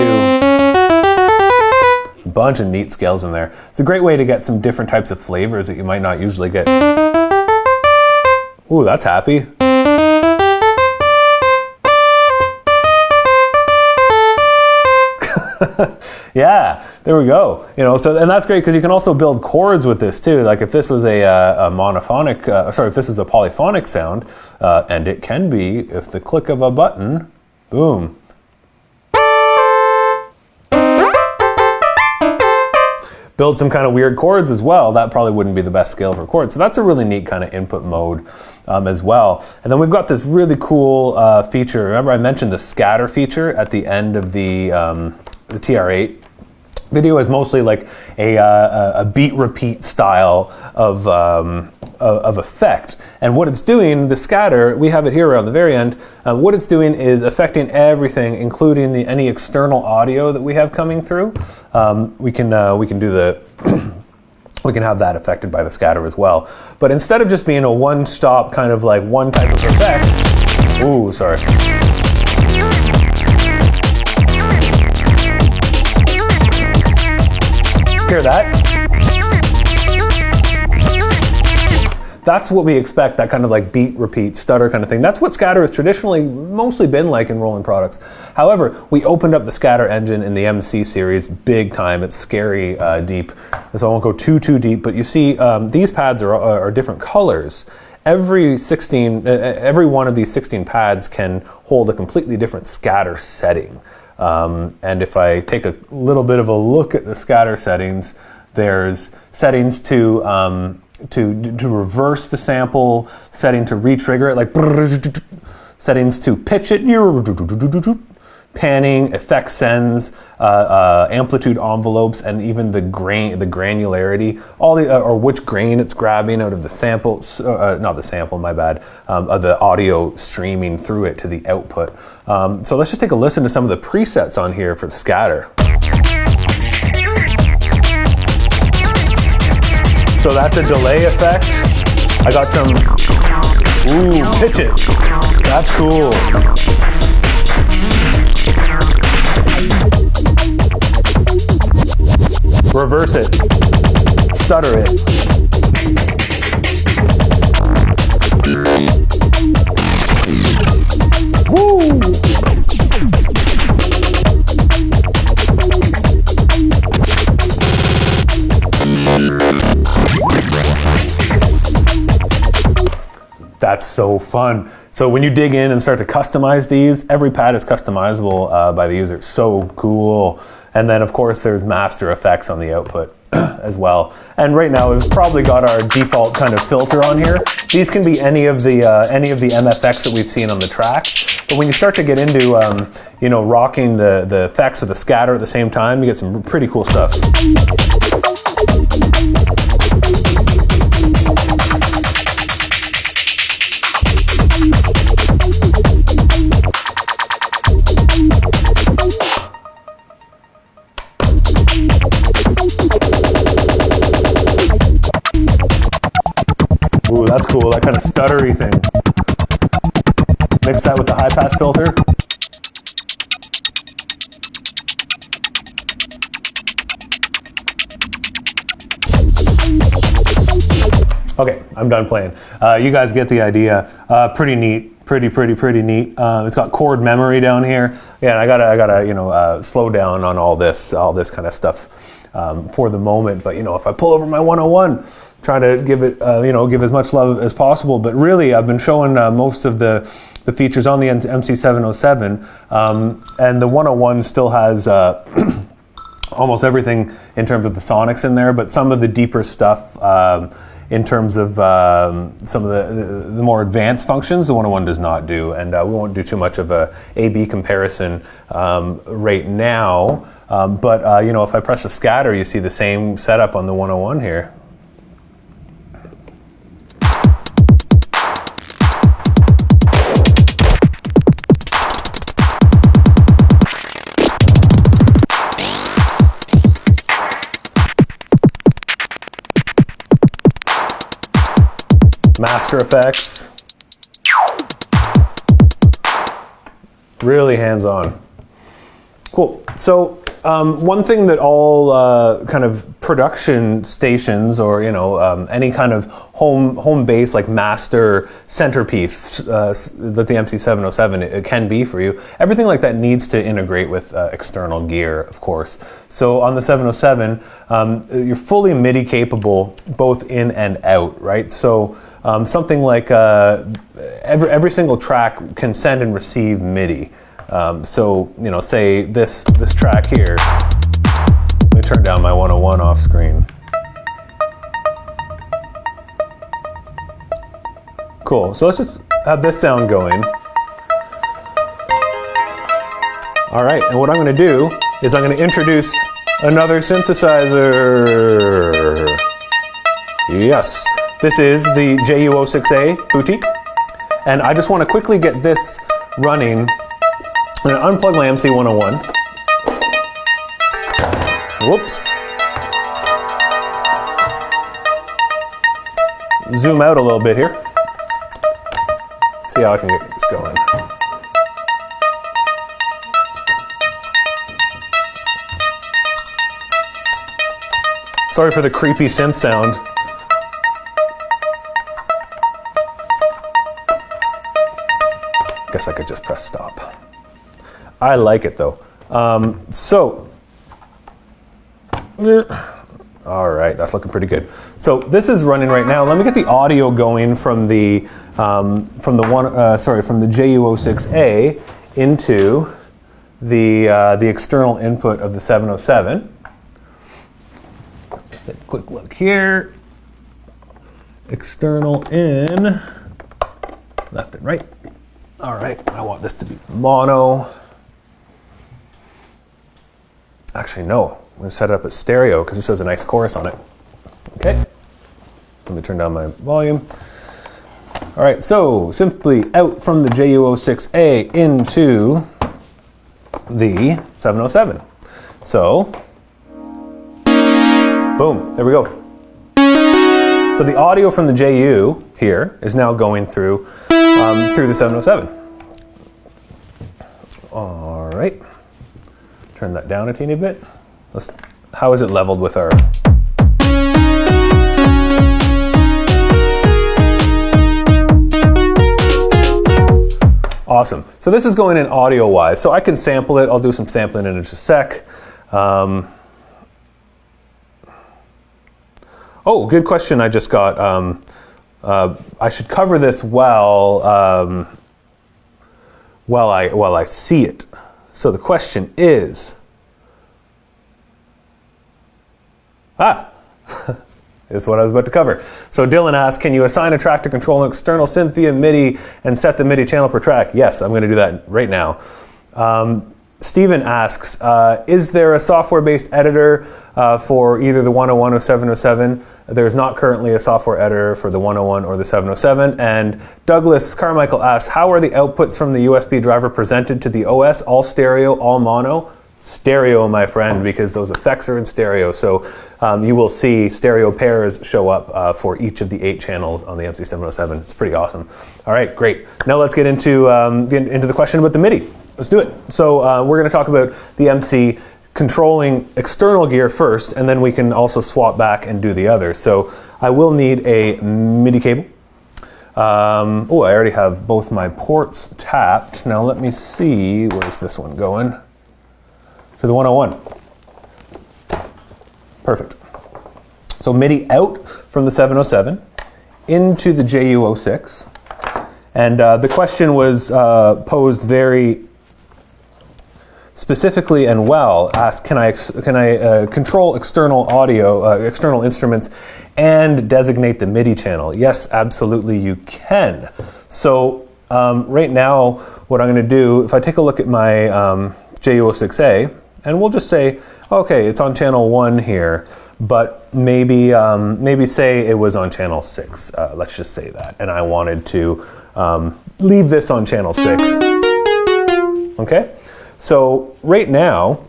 a bunch of neat scales in there. It's a great way to get some different types of flavors that you might not usually get. Ooh, that's happy. Yeah, there we go. You know, so, and that's great because you can also build chords with this too. Like if this was a monophonic, if this is a polyphonic sound, and it can be, if the click of a button, boom. Build some kind of weird chords as well. That probably wouldn't be the best scale for chords. So that's a really neat kind of input mode as well. And then we've got this really cool feature. Remember I mentioned the scatter feature at the end of the TR-8. Video is mostly like a beat repeat style of effect, and what it's doing, the scatter, we have it here around the very end. What it's doing is affecting everything, including any external audio that we have coming through. We can do the we can have that affected by the scatter as well. But instead of just being a one-stop kind of like one type of effect, ooh, sorry. Hear that? That's what we expect, that kind of like beat, repeat, stutter kind of thing. That's what scatter has traditionally mostly been like in Roland products. However, we opened up the scatter engine in the MC series big time. It's scary deep, so I won't go too deep, but you see these pads are different colors. Every one of these 16 pads can hold a completely different scatter setting. And if I take a little bit of a look at the scatter settings, there's settings to reverse the sample, setting to re-trigger it, like settings to pitch it, panning, effect sends, amplitude envelopes, and even the granularity, all the or which grain it's grabbing out of the sample, not the sample, my bad, of the audio streaming through it to the output. So let's just take a listen to some of the presets on here for the scatter. So that's a delay effect. I got some, ooh, pitch it. That's cool. Reverse it, stutter it. Woo! That's so fun. So when you dig in and start to customize these, every pad is customizable by the user. It's so cool. And then of course there's master effects on the output as well. And right now we've probably got our default kind of filter on here. These can be any of the MFX that we've seen on the tracks. But when you start to get into you know, rocking the effects with the scatter at the same time, you get some pretty cool stuff. Ooh, that's cool, that kind of stuttery thing. Mix that with the high pass filter. Okay, I'm done playing. You guys get the idea. Pretty neat, pretty neat. It's got chord memory down here. Yeah, and I gotta you know, slow down on all this kind of stuff for the moment. But you know, if I pull over my 101, trying to give it, give as much love as possible. But really, I've been showing most of the features on the MC-707, and the 101 still has almost everything in terms of the sonics in there, but some of the deeper stuff in terms of some of the more advanced functions, the 101 does not do, and we won't do too much of a A/B comparison right now. But if I press a scatter, you see the same setup on the 101 here. Master effects. Really hands-on. Cool. So one thing that all kind of production stations, or any kind of home base like master centerpiece that the MC-707 it can be for you, everything like that needs to integrate with external gear, of course. So on the 707, you're fully MIDI capable both in and out, right? So something like every single track can send and receive MIDI. So say this track here. Let me turn down my 101 off screen. Cool. So let's just have this sound going. All right. And what I'm going to do is I'm going to introduce another synthesizer. Yes. This is the JU06A Boutique, and I just want to quickly get this running. I'm going to unplug my MC101. Whoops. Zoom out a little bit here. See how I can get this going. Sorry for the creepy synth sound. Guess I could just press stop. I like it though. All right, that's looking pretty good. So this is running right now. Let me get the audio going from the JU06A into the external input of the 707. Just a quick look here. External in, left and right. All right, I want this to be mono. Actually, no, I'm gonna set it up as stereo because this has a nice chorus on it. Okay, let me turn down my volume. All right, so simply out from the JU06A into the 707. So, boom, there we go. So the audio from the JU here is now going through the 707. All right, turn that down a teeny bit. How is it leveled with our... Awesome. So this is going in audio-wise. So I can sample it. I'll do some sampling in just a sec. Oh, good question I just got. I should cover this while I see it. So the question is, is what I was about to cover. So Dylan asks, can you assign a track to control an external synth via MIDI and set the MIDI channel per track? Yes, I'm going to do that right now. Stephen asks, is there a software-based editor for either the 101 or 707? There is not currently a software editor for the 101 or the 707. And Douglas Carmichael asks, how are the outputs from the USB driver presented to the OS? All stereo, all mono? Stereo, my friend, because those effects are in stereo. So you will see stereo pairs show up for each of the 8 channels on the MC-707. It's pretty awesome. All right, great. Now let's get into the question about the MIDI. Let's do it. So we're going to talk about the MC controlling external gear first, and then we can also swap back and do the other. So I will need a MIDI cable. Oh, I already have both my ports tapped. Now let me see, where's this one going? To the 101. Perfect. So MIDI out from the 707 into the JU06. And the question was posed very specifically and well, asked, can I control external audio, external instruments, and designate the MIDI channel? Yes, absolutely you can. So right now, what I'm going to do, if I take a look at my JU06A, and we'll just say, okay, it's on channel 1 here, but maybe say it was on channel 6. Let's just say that, and I wanted to leave this on channel 6. Okay. So right now,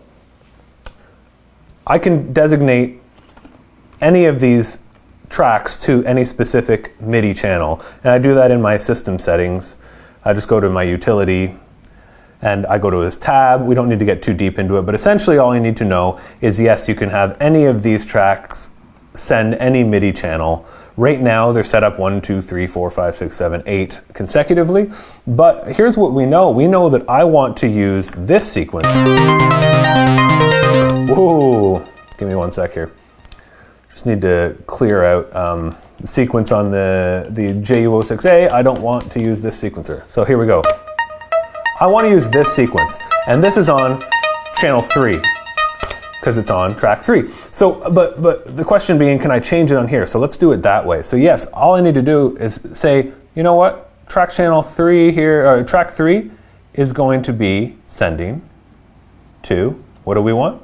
I can designate any of these tracks to any specific MIDI channel. And I do that in my system settings. I just go to my utility and I go to this tab. We don't need to get too deep into it, but essentially all you need to know is yes, you can have any of these tracks send any MIDI channel. Right now, they're set up 1, 2, 3, 4, 5, 6, 7, 8 consecutively. But here's what we know. We know that I want to use this sequence. Whoa, give me 1 sec here. Just need to clear out the sequence on the JU06A. I don't want to use this sequencer. So here we go. I want to use this sequence. And this is on channel 3. Because it's on track 3. So, but the question being, can I change it on here? So let's do it that way. So yes, all I need to do is say, you know what? Track channel 3 here, or track 3 is going to be sending to, what do we want?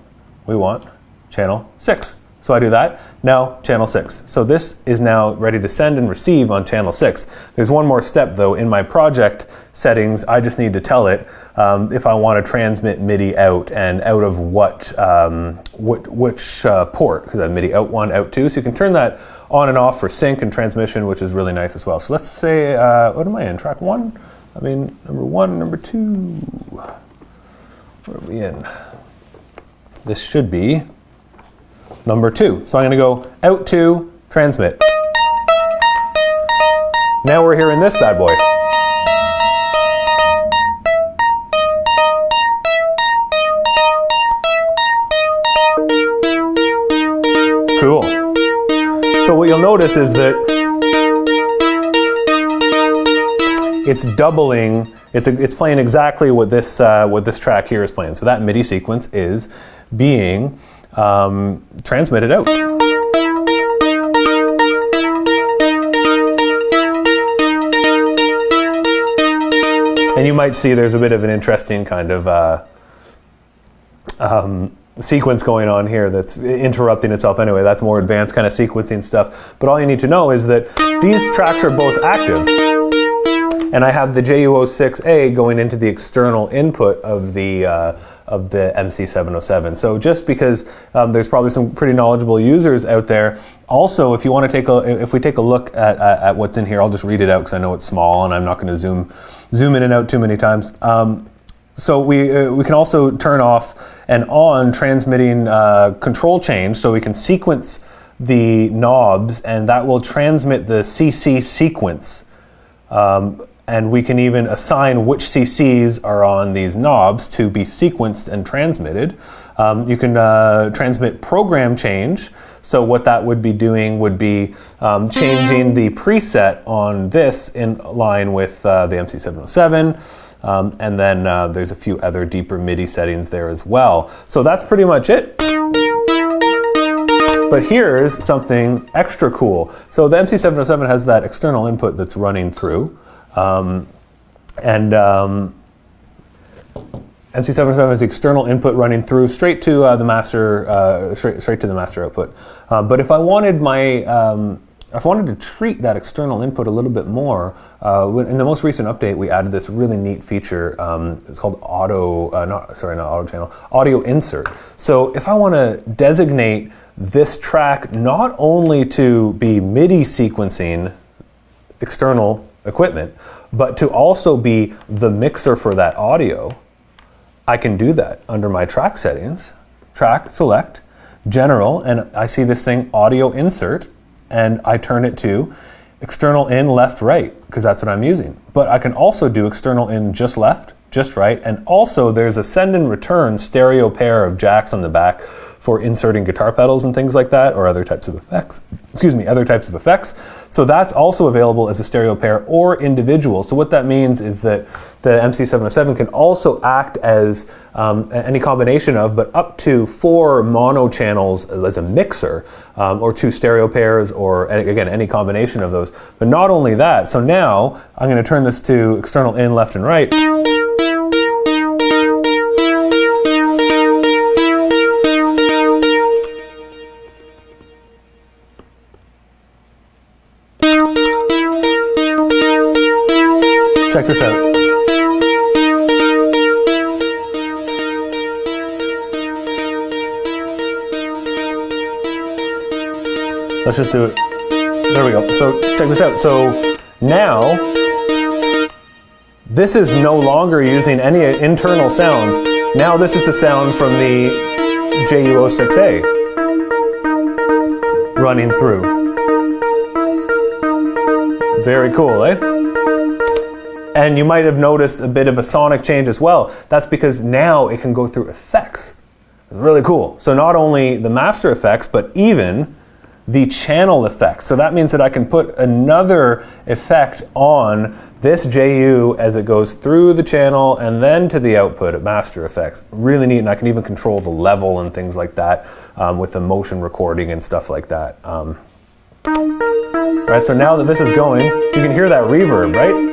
We want channel 6. So I do that, now channel 6. So this is now ready to send and receive on channel 6. There's one more step though. In my project settings, I just need to tell it if I want to transmit MIDI out and out of which port, because I have MIDI out 1, out 2. So you can turn that on and off for sync and transmission, which is really nice as well. So let's say, what am I in, track 1? I mean, number 1, number 2. What are we in? This should be number 2. So I'm going to go out 2, transmit. Now we're hearing this bad boy. Cool. So what you'll notice is that it's doubling. It's playing exactly what this track here is playing. So that MIDI sequence is being transmitted out. And you might see there's a bit of an interesting kind of sequence going on here that's interrupting itself anyway. That's more advanced kind of sequencing stuff. But all you need to know is that these tracks are both active. And I have the JU06A going into the external input of the MC-707. So just because there's probably some pretty knowledgeable users out there. Also, if you want to if we take a look at what's in here, I'll just read it out because I know it's small and I'm not going to zoom in and out too many times. So we can also turn off and on transmitting control change, so we can sequence the knobs and that will transmit the CC sequence. And we can even assign which CCs are on these knobs to be sequenced and transmitted. You can transmit program change. So what that would be doing would be changing the preset on this in line with the MC-707. And then there's a few other deeper MIDI settings there as well. So that's pretty much it. But here's something extra cool. So the MC-707 has that external input that's running through. MC-707 has the external input running through straight to the master, straight to the master output. But if I wanted if I wanted to treat that external input a little bit more, in the most recent update, we added this really neat feature. It's called audio insert. So if I want to designate this track not only to be MIDI sequencing external equipment, but to also be the mixer for that audio, I can do that under my track settings, track, select, general, and I see this thing, audio insert, and I turn it to external in, left, right, because that's what I'm using. But I can also do external in just left, just right, and also there's a send and return stereo pair of jacks on the back for inserting guitar pedals and things like that, or other types of effects. Excuse me, other types of effects. So that's also available as a stereo pair or individual. So what that means is that the MC-707 can also act as any combination of, but up to 4 mono channels as a mixer, or 2 stereo pairs, or again, any combination of those. But not only that, so now I'm going to turn this to external in, left and right. Check this out. Let's just do it. There we go. So check this out. So now, this is no longer using any internal sounds. Now this is the sound from the JU06A running through. Very cool, eh? And you might have noticed a bit of a sonic change as well. That's because now it can go through effects. It's really cool. So not only the master effects, but even the channel effects. So that means that I can put another effect on this JU as it goes through the channel and then to the output at master effects. Really neat, and I can even control the level and things like that with the motion recording and stuff like that. Right, so now that this is going, you can hear that reverb, right?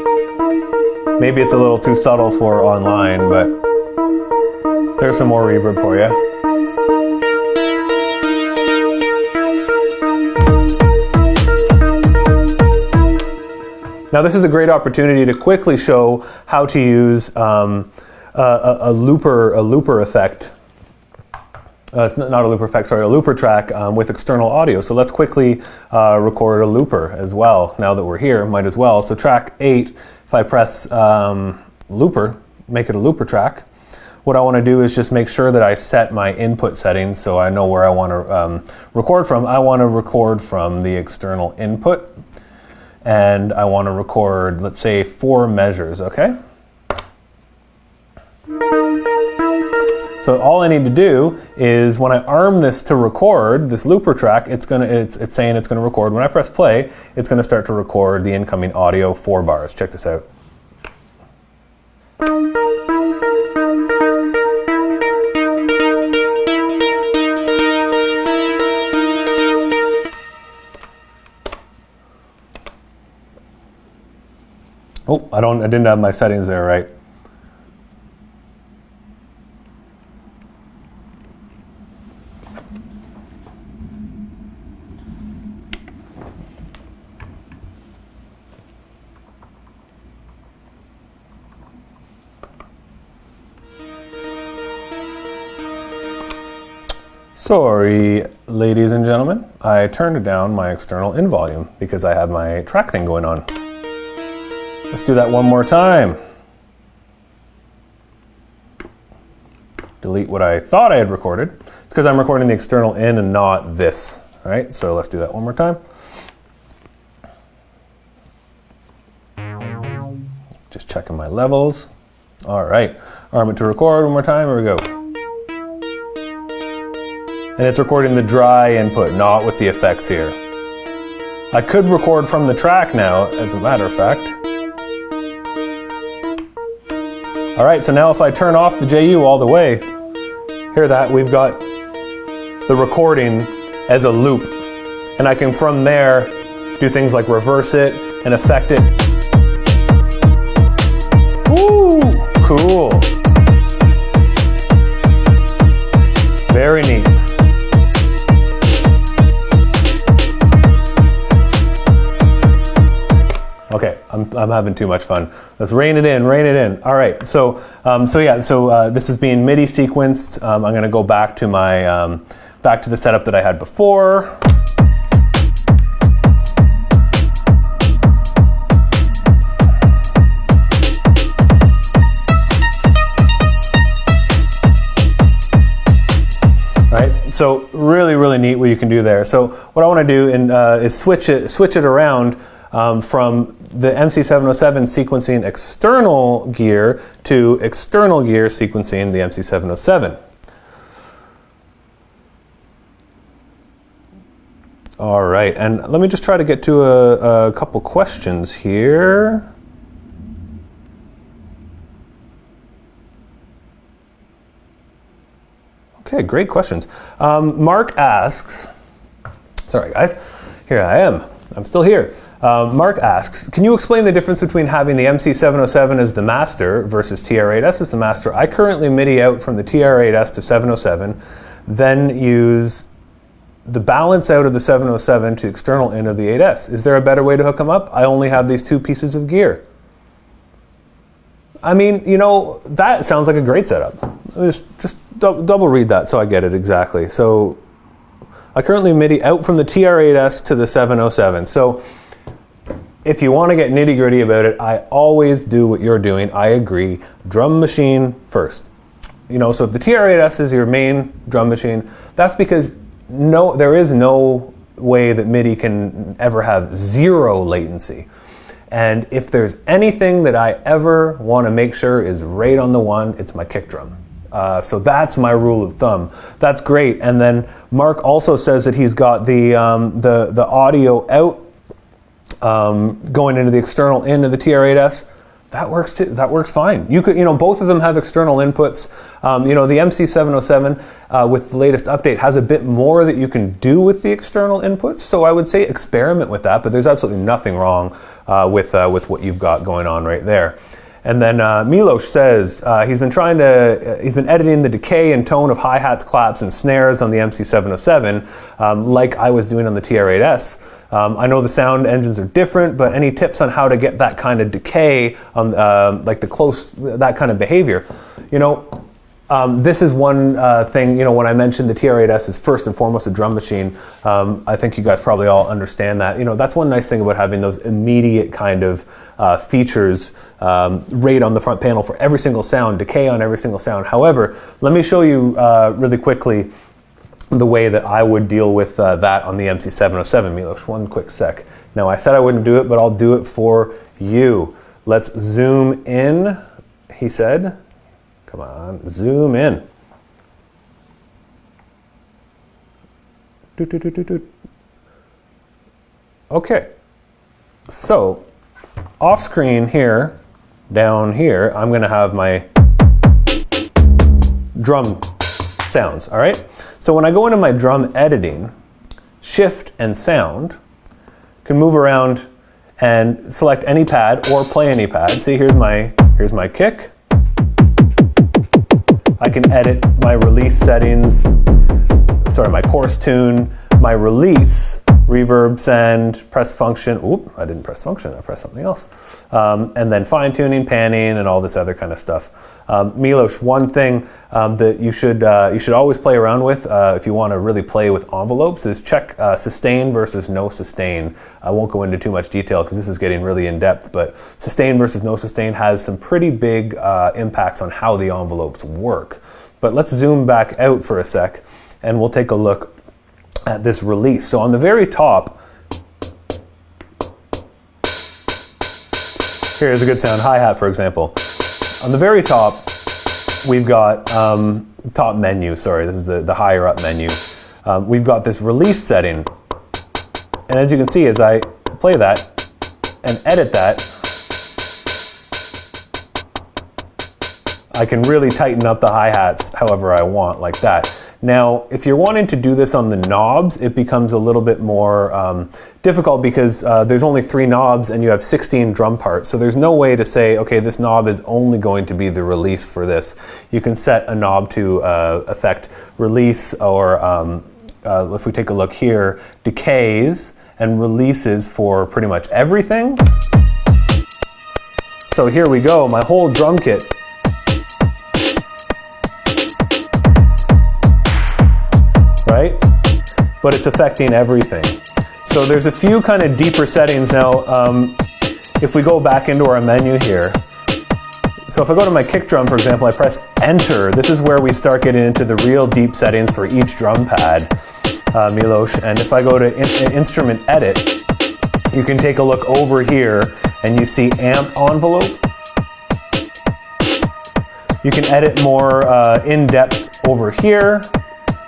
Maybe it's a little too subtle for online, but there's some more reverb for you. Now this is a great opportunity to quickly show how to use a looper effect. Not a looper effect, sorry, a looper track with external audio. So let's quickly record a looper as well. Now that we're here, might as well. So track 8, if I press looper, make it a looper track. What I want to do is just make sure that I set my input settings so I know where I want to record from. I want to record from the external input. And I want to record, let's say, 4 measures, okay? So all I need to do is when I arm this to record this looper track, it's saying it's gonna record. When I press play, it's gonna start to record the incoming audio 4 bars. Check this out. Oh, I didn't have my settings there right. Sorry, ladies and gentlemen, I turned down my external in volume because I have my track thing going on. Let's do that one more time. Delete what I thought I had recorded. It's because I'm recording the external in and not this. All right, so let's do that one more time. Just checking my levels. All right, arm it to record one more time, here we go. And it's recording the dry input, not with the effects here. I could record from the track now, as a matter of fact. All right, so now if I turn off the JU all the way, hear that, we've got the recording as a loop. And I can, from there, do things like reverse it and affect it. Ooh, cool. Very neat. Okay, I'm having too much fun. Let's rein it in, rein it in. All right, so this is being MIDI sequenced. I'm going to go back to my back to the setup that I had before. Right, so really neat what you can do there. So what I want to do is switch it around. From the MC-707 sequencing external gear to external gear sequencing the MC-707. All right, and let me just try to get to a couple questions here. Okay, great questions. Mark asks, sorry guys, here I am, I'm still here. Mark asks, can you explain the difference between having the MC-707 as the master versus TR-8s as the master? I currently MIDI out from the TR-8s to 707, then use the balance out of the 707 to external in of the 8s. Is there a better way to hook them up? I only have these two pieces of gear. I mean, you know, that sounds like a great setup. Just double read that so I get it exactly. So I currently MIDI out from the TR-8s to the 707. So if you want to get nitty gritty about it, I always do what you're doing. I agree. Drum machine first. You know, so if the TR-8s is your main drum machine, that's because there is no way that MIDI can ever have zero latency. And if there's anything that I ever want to make sure is right on the one, it's my kick drum. So that's my rule of thumb. That's great. And then Mark also says that he's got the audio out going into the external in of the TR-8s. That works too. That works fine. You could, you know, both of them have external inputs. You know, the MC-707 with the latest update has a bit more that you can do with the external inputs. So I would say experiment with that, but there's absolutely nothing wrong with what you've got going on right there. And then Milos says he's been editing the decay and tone of hi-hats, claps, and snares on the MC-707 like I was doing on the TR-8s. I know the sound engines are different, but any tips on how to get that kind of decay, like that kind of behavior? You know, this is one thing, you know, when I mentioned the TR-8s is first and foremost a drum machine, I think you guys probably all understand that. You know, that's one nice thing about having those immediate kind of features right on the front panel for every single sound, decay on every single sound. However, let me show you really quickly the way that I would deal with that on the MC-707, Milos. One quick sec. Now, I said I wouldn't do it, but I'll do it for you. Let's zoom in, he said. Come on, zoom in. Okay, so off screen here, down here, I'm going to have my drum sounds, all right? So when I go into my drum editing, shift and sound, can move around and select any pad or play any pad. See, here's my kick. I can edit my release settings, my course tune, my release, reverb, send, press function. Oop, I didn't press function, I pressed something else. And then fine tuning, panning, and all this other kind of stuff. Milos, one thing that you should always play around with if you want to really play with envelopes is check sustain versus no sustain. I won't go into too much detail because this is getting really in depth, but sustain versus no sustain has some pretty big impacts on how the envelopes work. But let's zoom back out for a sec and we'll take a look at this release. So on the very top, here's a good sound, hi-hat for example. On the very top, we've got top menu, sorry, this is the higher up menu. We've got this release setting. And as you can see, as I play that and edit that, I can really tighten up the hi-hats however I want, like that. Now, if you're wanting to do this on the knobs, it becomes a little bit more difficult because there's only 3 knobs and you have 16 drum parts. So there's no way to say, okay, this knob is only going to be the release for this. You can set a knob to affect release or if we take a look here, decays and releases for pretty much everything. So here we go, my whole drum kit. Right? But it's affecting everything. So there's a few kind of deeper settings now. If we go back into our menu here, so if I go to my kick drum, for example, I press enter, this is where we start getting into the real deep settings for each drum pad, Milos. And if I go to instrument edit, you can take a look over here and you see amp envelope. You can edit more in depth over here.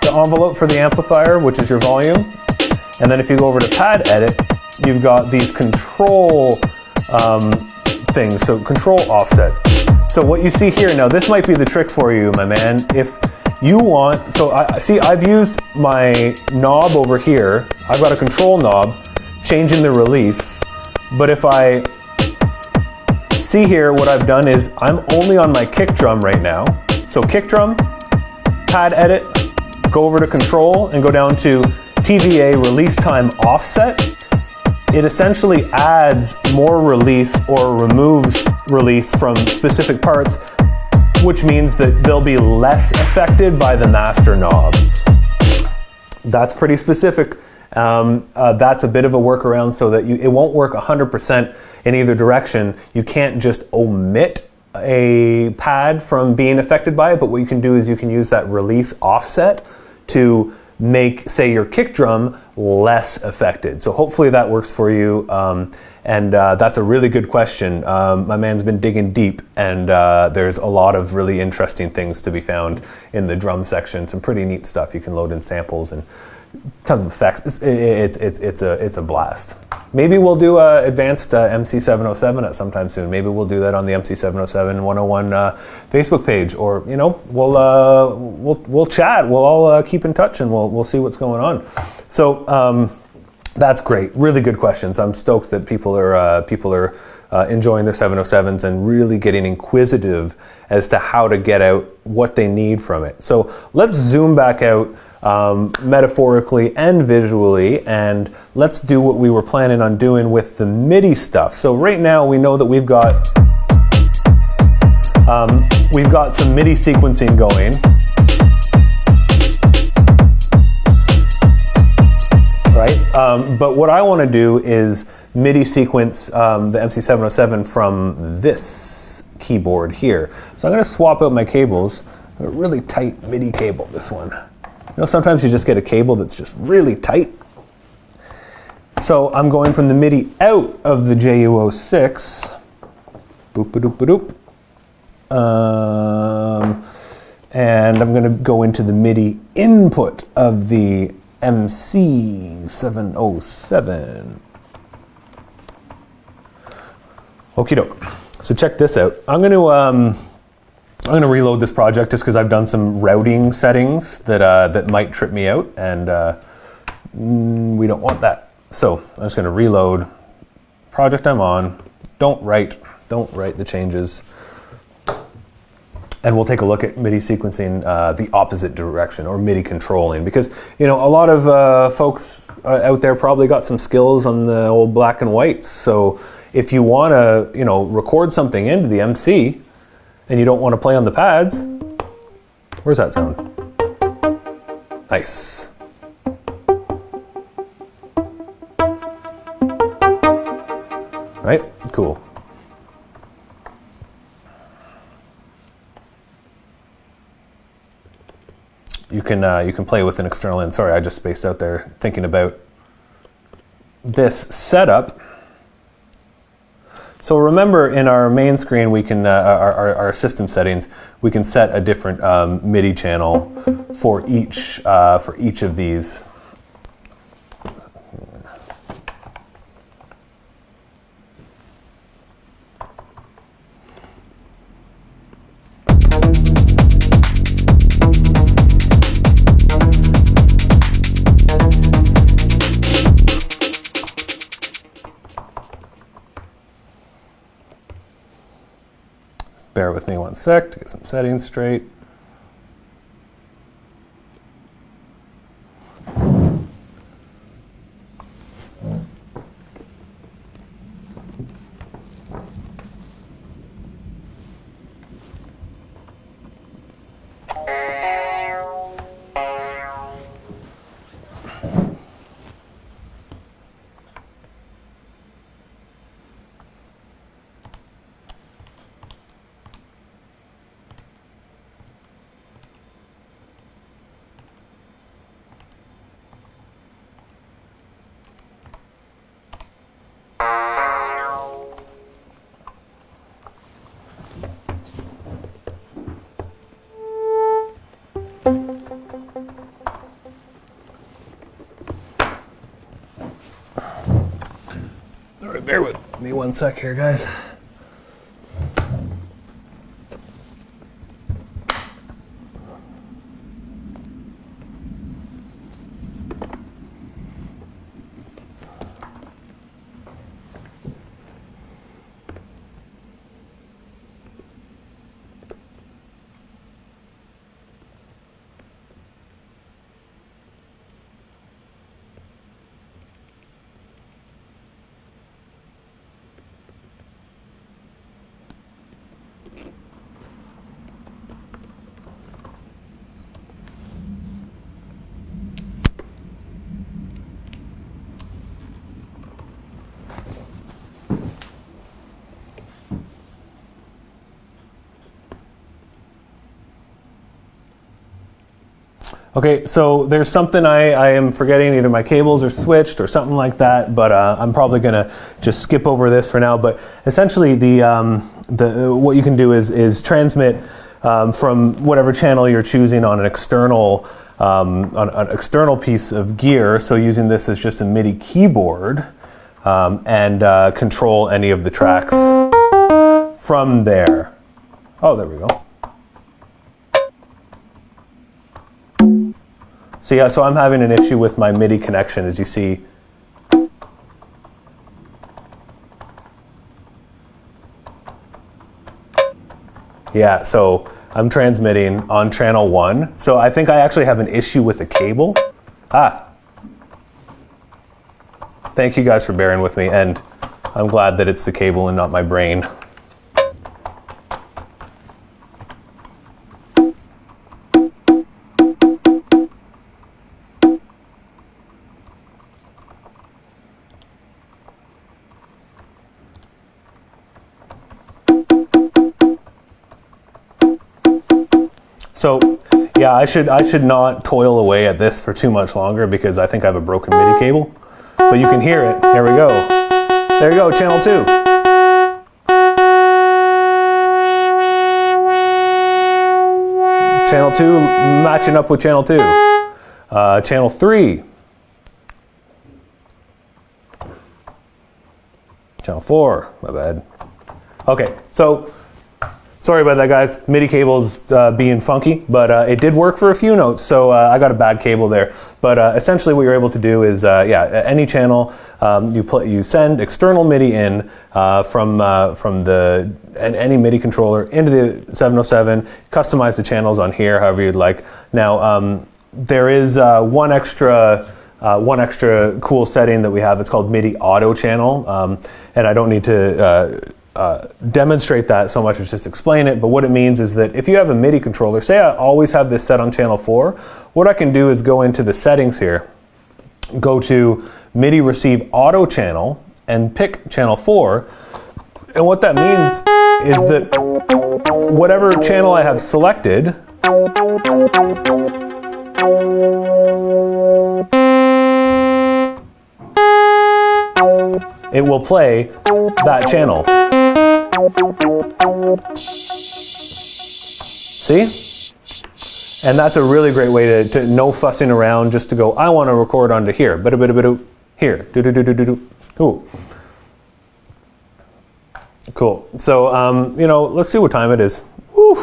The envelope for the amplifier, which is your volume. And then if you go over to pad edit, you've got these control things, so control offset. So what you see here, now this might be the trick for you, my man. If you want, so I've used my knob over here. I've got a control knob, changing the release. But if I see here, what I've done is I'm only on my kick drum right now. So kick drum, pad edit, go over to control and go down to TVA release time offset. It essentially adds more release or removes release from specific parts, which means that they'll be less affected by the master knob. That's pretty specific. That's a bit of a workaround so that it won't work 100% in either direction. You can't just omit a pad from being affected by it, but what you can do is you can use that release offset to make, say, your kick drum less affected. So hopefully that works for you. That's a really good question. My man's been digging deep, and there's a lot of really interesting things to be found in the drum section. Some pretty neat stuff. You can load in samples and tons of effects. It's a blast. Maybe we'll do advanced MC-707 at sometime soon. Maybe we'll do that on the MC-707 101 Facebook page, or we'll chat. We'll all keep in touch, and we'll see what's going on. So that's great. Really good questions. I'm stoked that people are enjoying their 707s and really getting inquisitive as to how to get out what they need from it. So let's zoom back out metaphorically and visually, and let's do what we were planning on doing with the MIDI stuff. So right now we know that we've got some MIDI sequencing going. Right? But what I want to do is MIDI sequence the MC-707 from this keyboard here. So I'm going to swap out my cables. A really tight MIDI cable, this one. You know, sometimes you just get a cable that's just really tight. So I'm going from the MIDI out of the JU06. Boop-a-doop-a-doop. And I'm going to go into the MIDI input of the MC-707. Okie doke. So check this out. I'm going to reload this project just because I've done some routing settings that might trip me out, and we don't want that. So I'm just going to reload project I'm on. Don't write the changes. And we'll take a look at MIDI sequencing the opposite direction, or MIDI controlling, because a lot of folks out there probably got some skills on the old black and whites. So if you want to record something into the MC and you don't want to play on the pads, where's that sound? Nice. Right? Cool. You can play with an external in. Sorry, I just spaced out there thinking about this setup. So remember, in our main screen, we can our system settings, we can set a different MIDI channel for each of these. Bear with me one sec to get some settings straight. one sec here, guys. Okay, so there's something I am forgetting. Either my cables are switched or something like that, but I'm probably gonna just skip over this for now. But essentially, what you can do is transmit from whatever channel you're choosing on an external piece of gear. So using this as just a MIDI keyboard and control any of the tracks from there. Oh, there we go. So yeah, so I'm having an issue with my MIDI connection, as you see. Yeah, so I'm transmitting on channel 1. So I think I actually have an issue with a cable. Thank you guys for bearing with me, and I'm glad that it's the cable and not my brain. So yeah, I should not toil away at this for too much longer because I think I have a broken MIDI cable. But you can hear it. Here we go. There you go, channel 2. Channel 2 matching up with channel 2. Channel 3. Channel 4, my bad. Okay, so sorry about that, guys. MIDI cable's being funky, but it did work for a few notes, so I got a bad cable there. But essentially what you're able to do is, any channel, you send external MIDI in from any MIDI controller into the 707, customize the channels on here however you'd like. Now, there is one extra cool setting that we have. It's called MIDI auto channel, and I don't need to demonstrate that so much as just explain it, but what it means is that if you have a MIDI controller, say I always have this set on channel 4, what I can do is go into the settings here, go to MIDI receive auto channel and pick channel 4, and what that means is that whatever channel I have selected it will play that channel. See? And that's a really great way to no fussing around, just to go, I want to record onto here. Here. Ooh. Cool. So, let's see what time it is. Woo.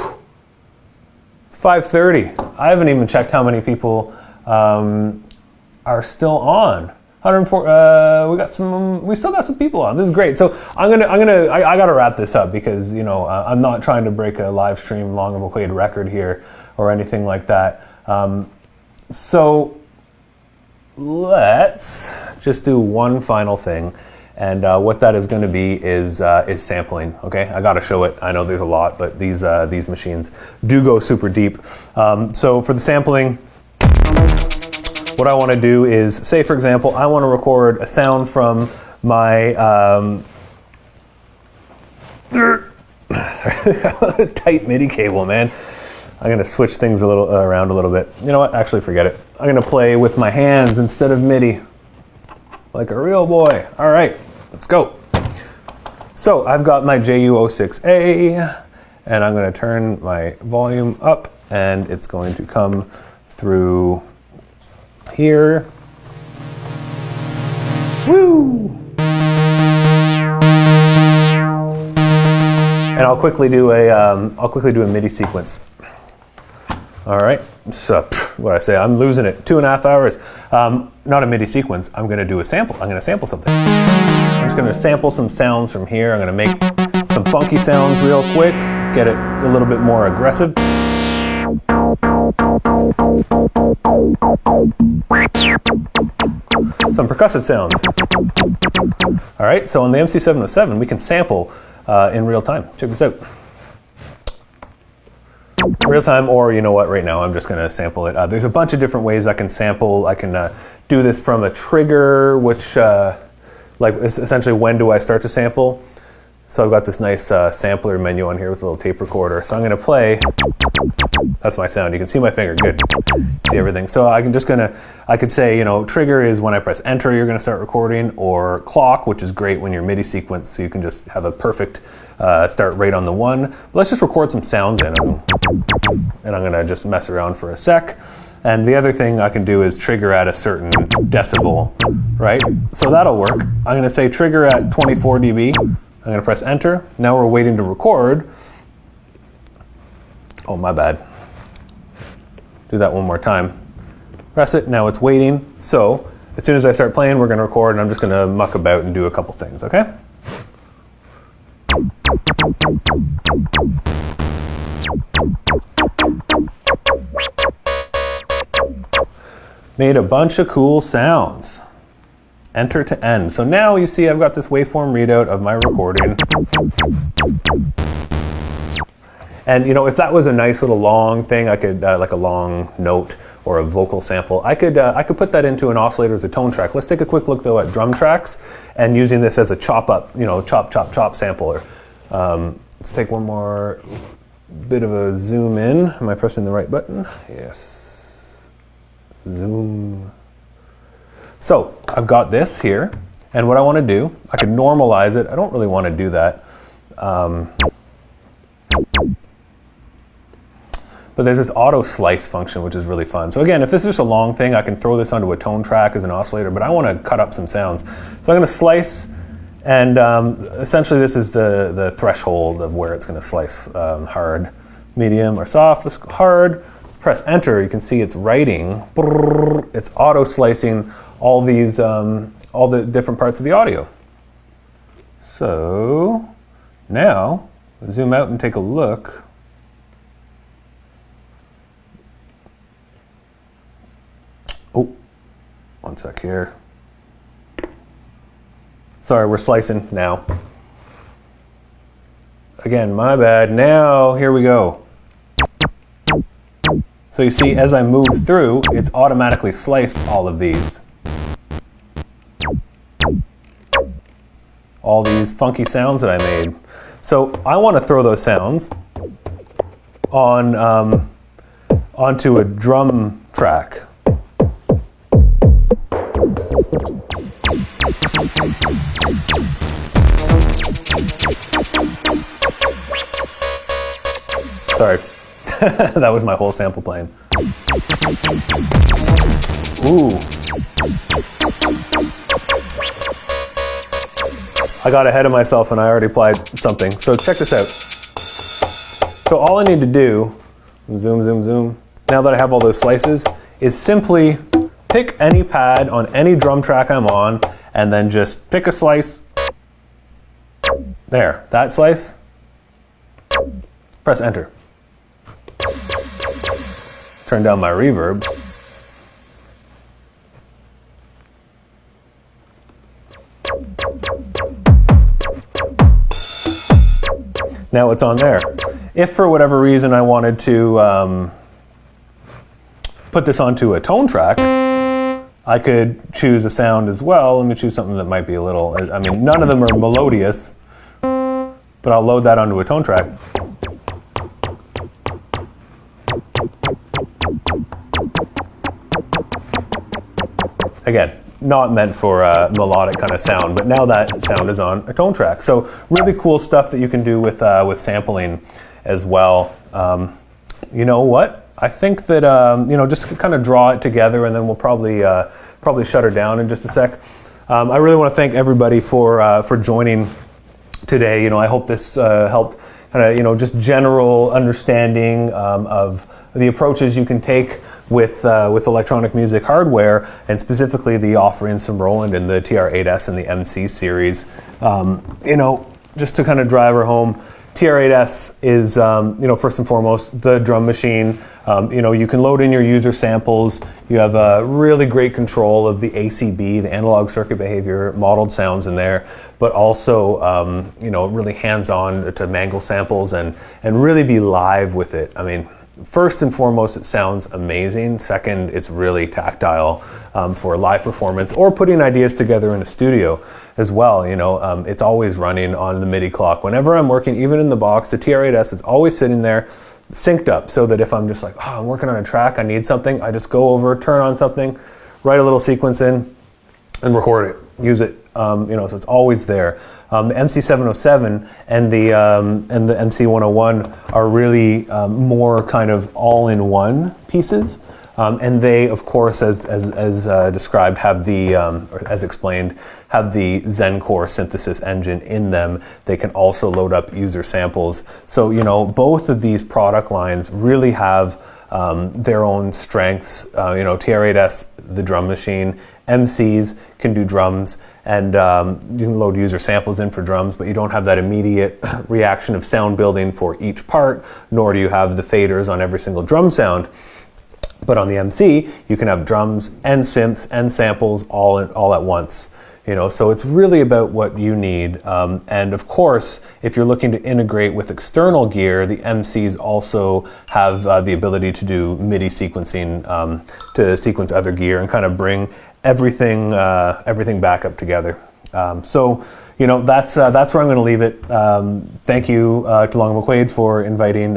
It's 5:30. I haven't even checked how many people are still on. 104. We still got some people on. This is great. So I gotta wrap this up because I'm not trying to break a live stream Long McQuade record here or anything like that. So let's just do one final thing, and what that is going to be is sampling. Okay, I gotta show it. I know there's a lot, but these machines do go super deep. So for the sampling, what I want to do is, say for example, I want to record a sound from my tight MIDI cable, man. I'm going to switch things around a little bit. You know what? Actually, forget it. I'm going to play with my hands instead of MIDI, like a real boy. All right, let's go. So I've got my JU06A, and I'm going to turn my volume up, and it's going to come through here. Woo! and I'll quickly do a MIDI sequence. All right, so what I say, I'm losing it. 2.5 hours. Not a MIDI sequence. I'm going to do a sample. I'm going to sample something. I'm just going to sample some sounds from here. I'm going to make some funky sounds real quick. Get it a little bit more aggressive. Some percussive sounds. All right, so on the MC-707, we can sample in real time. Check this out. Real time, or you know what, right now I'm just going to sample it. There's a bunch of different ways I can sample. I can do this from a trigger, which like essentially when do I start to sample. So I've got this nice sampler menu on here with a little tape recorder. So I'm going to play. That's my sound. You can see my finger. Good. See everything. So I could say, you know, trigger is when I press enter, you're going to start recording, or clock, which is great when you're MIDI sequence, so you can just have a perfect start right on the one. But let's just record some sounds in them. And I'm going to just mess around for a sec. And the other thing I can do is trigger at a certain decibel, right? So that'll work. I'm going to say trigger at 24 dB. I'm going to press enter. Now we're waiting to record. Oh, my bad. Do that one more time. Press it. Now it's waiting. So as soon as I start playing, we're going to record, and I'm just going to muck about and do a couple things, okay? Made a bunch of cool sounds. Enter to end. So now you see I've got this waveform readout of my recording. And you know, if that was a nice little long thing, I could like a long note or a vocal sample, I could put that into an oscillator as a tone track. Let's take a quick look though at drum tracks and using this as a chop up, you know, chop sampler. Let's take one more bit of a zoom in. Am I pressing the right button? Yes. Zoom. So I've got this here, and what I want to do, I could normalize it. I don't really want to do that. But there's this auto slice function, which is really fun. So again, if this is just a long thing, I can throw this onto a tone track as an oscillator, but I want to cut up some sounds. So I'm going to slice, and essentially this is the threshold of where it's going to slice. Hard, medium, or soft. Let's go hard. Let's press enter. You can see it's writing. It's auto slicing all these, all the different parts of the audio. So now, zoom out and take a look. Oh, one sec here. Sorry, we're slicing now. Again, my bad. Now, here we go. So you see, as I move through, it's automatically sliced all of these. All these funky sounds that I made. So I want to throw those sounds on onto a drum track. Sorry, that was my whole sample playing. Ooh. I got ahead of myself and I already applied something. So check this out. So all I need to do, zoom, zoom, zoom, now that I have all those slices, is simply pick any pad on any drum track I'm on, and then just pick a slice. There, that slice. Press enter. Turn down my reverb. Now it's on there. If for whatever reason I wanted to put this onto a tone track, I could choose a sound as well. Let me choose something that might be a little, I mean, none of them are melodious, but I'll load that onto a tone track. Again, not meant for a melodic kind of sound, but now that sound is on a tone track. So really cool stuff that you can do with sampling as well. You know what? I think that you know, just kind of draw it together, and then we'll probably shut her down in just a sec. I really want to thank everybody for joining today. You know, I hope this helped kind of, you know, just general understanding of the approaches you can take with electronic music hardware, and specifically the offerings from Roland in the TR-8s and the MC series. You know, just to kind of drive her home, TR-8s is, you know, first and foremost, the drum machine. You know, you can load in your user samples. You have a really great control of the ACB, the analog circuit behavior, modeled sounds in there, but also, you know, really hands-on to mangle samples and really be live with it. I mean, first and foremost, it sounds amazing. Second, it's really tactile for live performance or putting ideas together in a studio as well. You know, it's always running on the MIDI clock. Whenever I'm working, even in the box, the TR-8s is always sitting there synced up, so that if I'm just like, oh, I'm working on a track, I need something, I just go over, turn on something, write a little sequence in, and record it, use it. You know, so it's always there. The MC-707 and the MC-101 are really more kind of all-in-one pieces, and they, of course, as described, have the, or as explained, have the Zencore synthesis engine in them. They can also load up user samples. So, you know, both of these product lines really have their own strengths. You know, TR-8s, the drum machine, MCs can do drums, and you can load user samples in for drums, but you don't have that immediate reaction of sound building for each part, nor do you have the faders on every single drum sound. But on the MC, you can have drums and synths and samples all at once. You know, so it's really about what you need. And of course, if you're looking to integrate with external gear, the MCs also have the ability to do MIDI sequencing to sequence other gear and kind of bring everything back up together. So, you know, that's where I'm going to leave it. Thank you to Long McQuade for inviting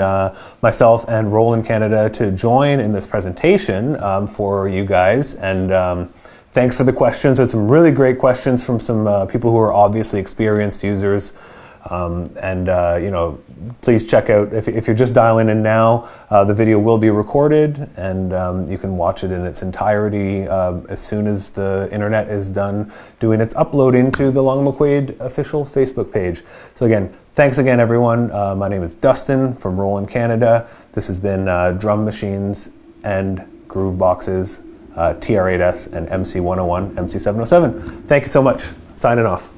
myself and Roland Canada to join in this presentation for you guys. And thanks for the questions. There's some really great questions from some people who are obviously experienced users. You know, please check out, if you're just dialing in now, the video will be recorded, and you can watch it in its entirety as soon as the internet is done doing its uploading to the Long McQuade official Facebook page. So again, thanks again, everyone. My name is Dustin from Roland Canada. This has been Drum Machines and Grooveboxes, TR-8s and MC-101, MC-707. Thank you so much. Signing off.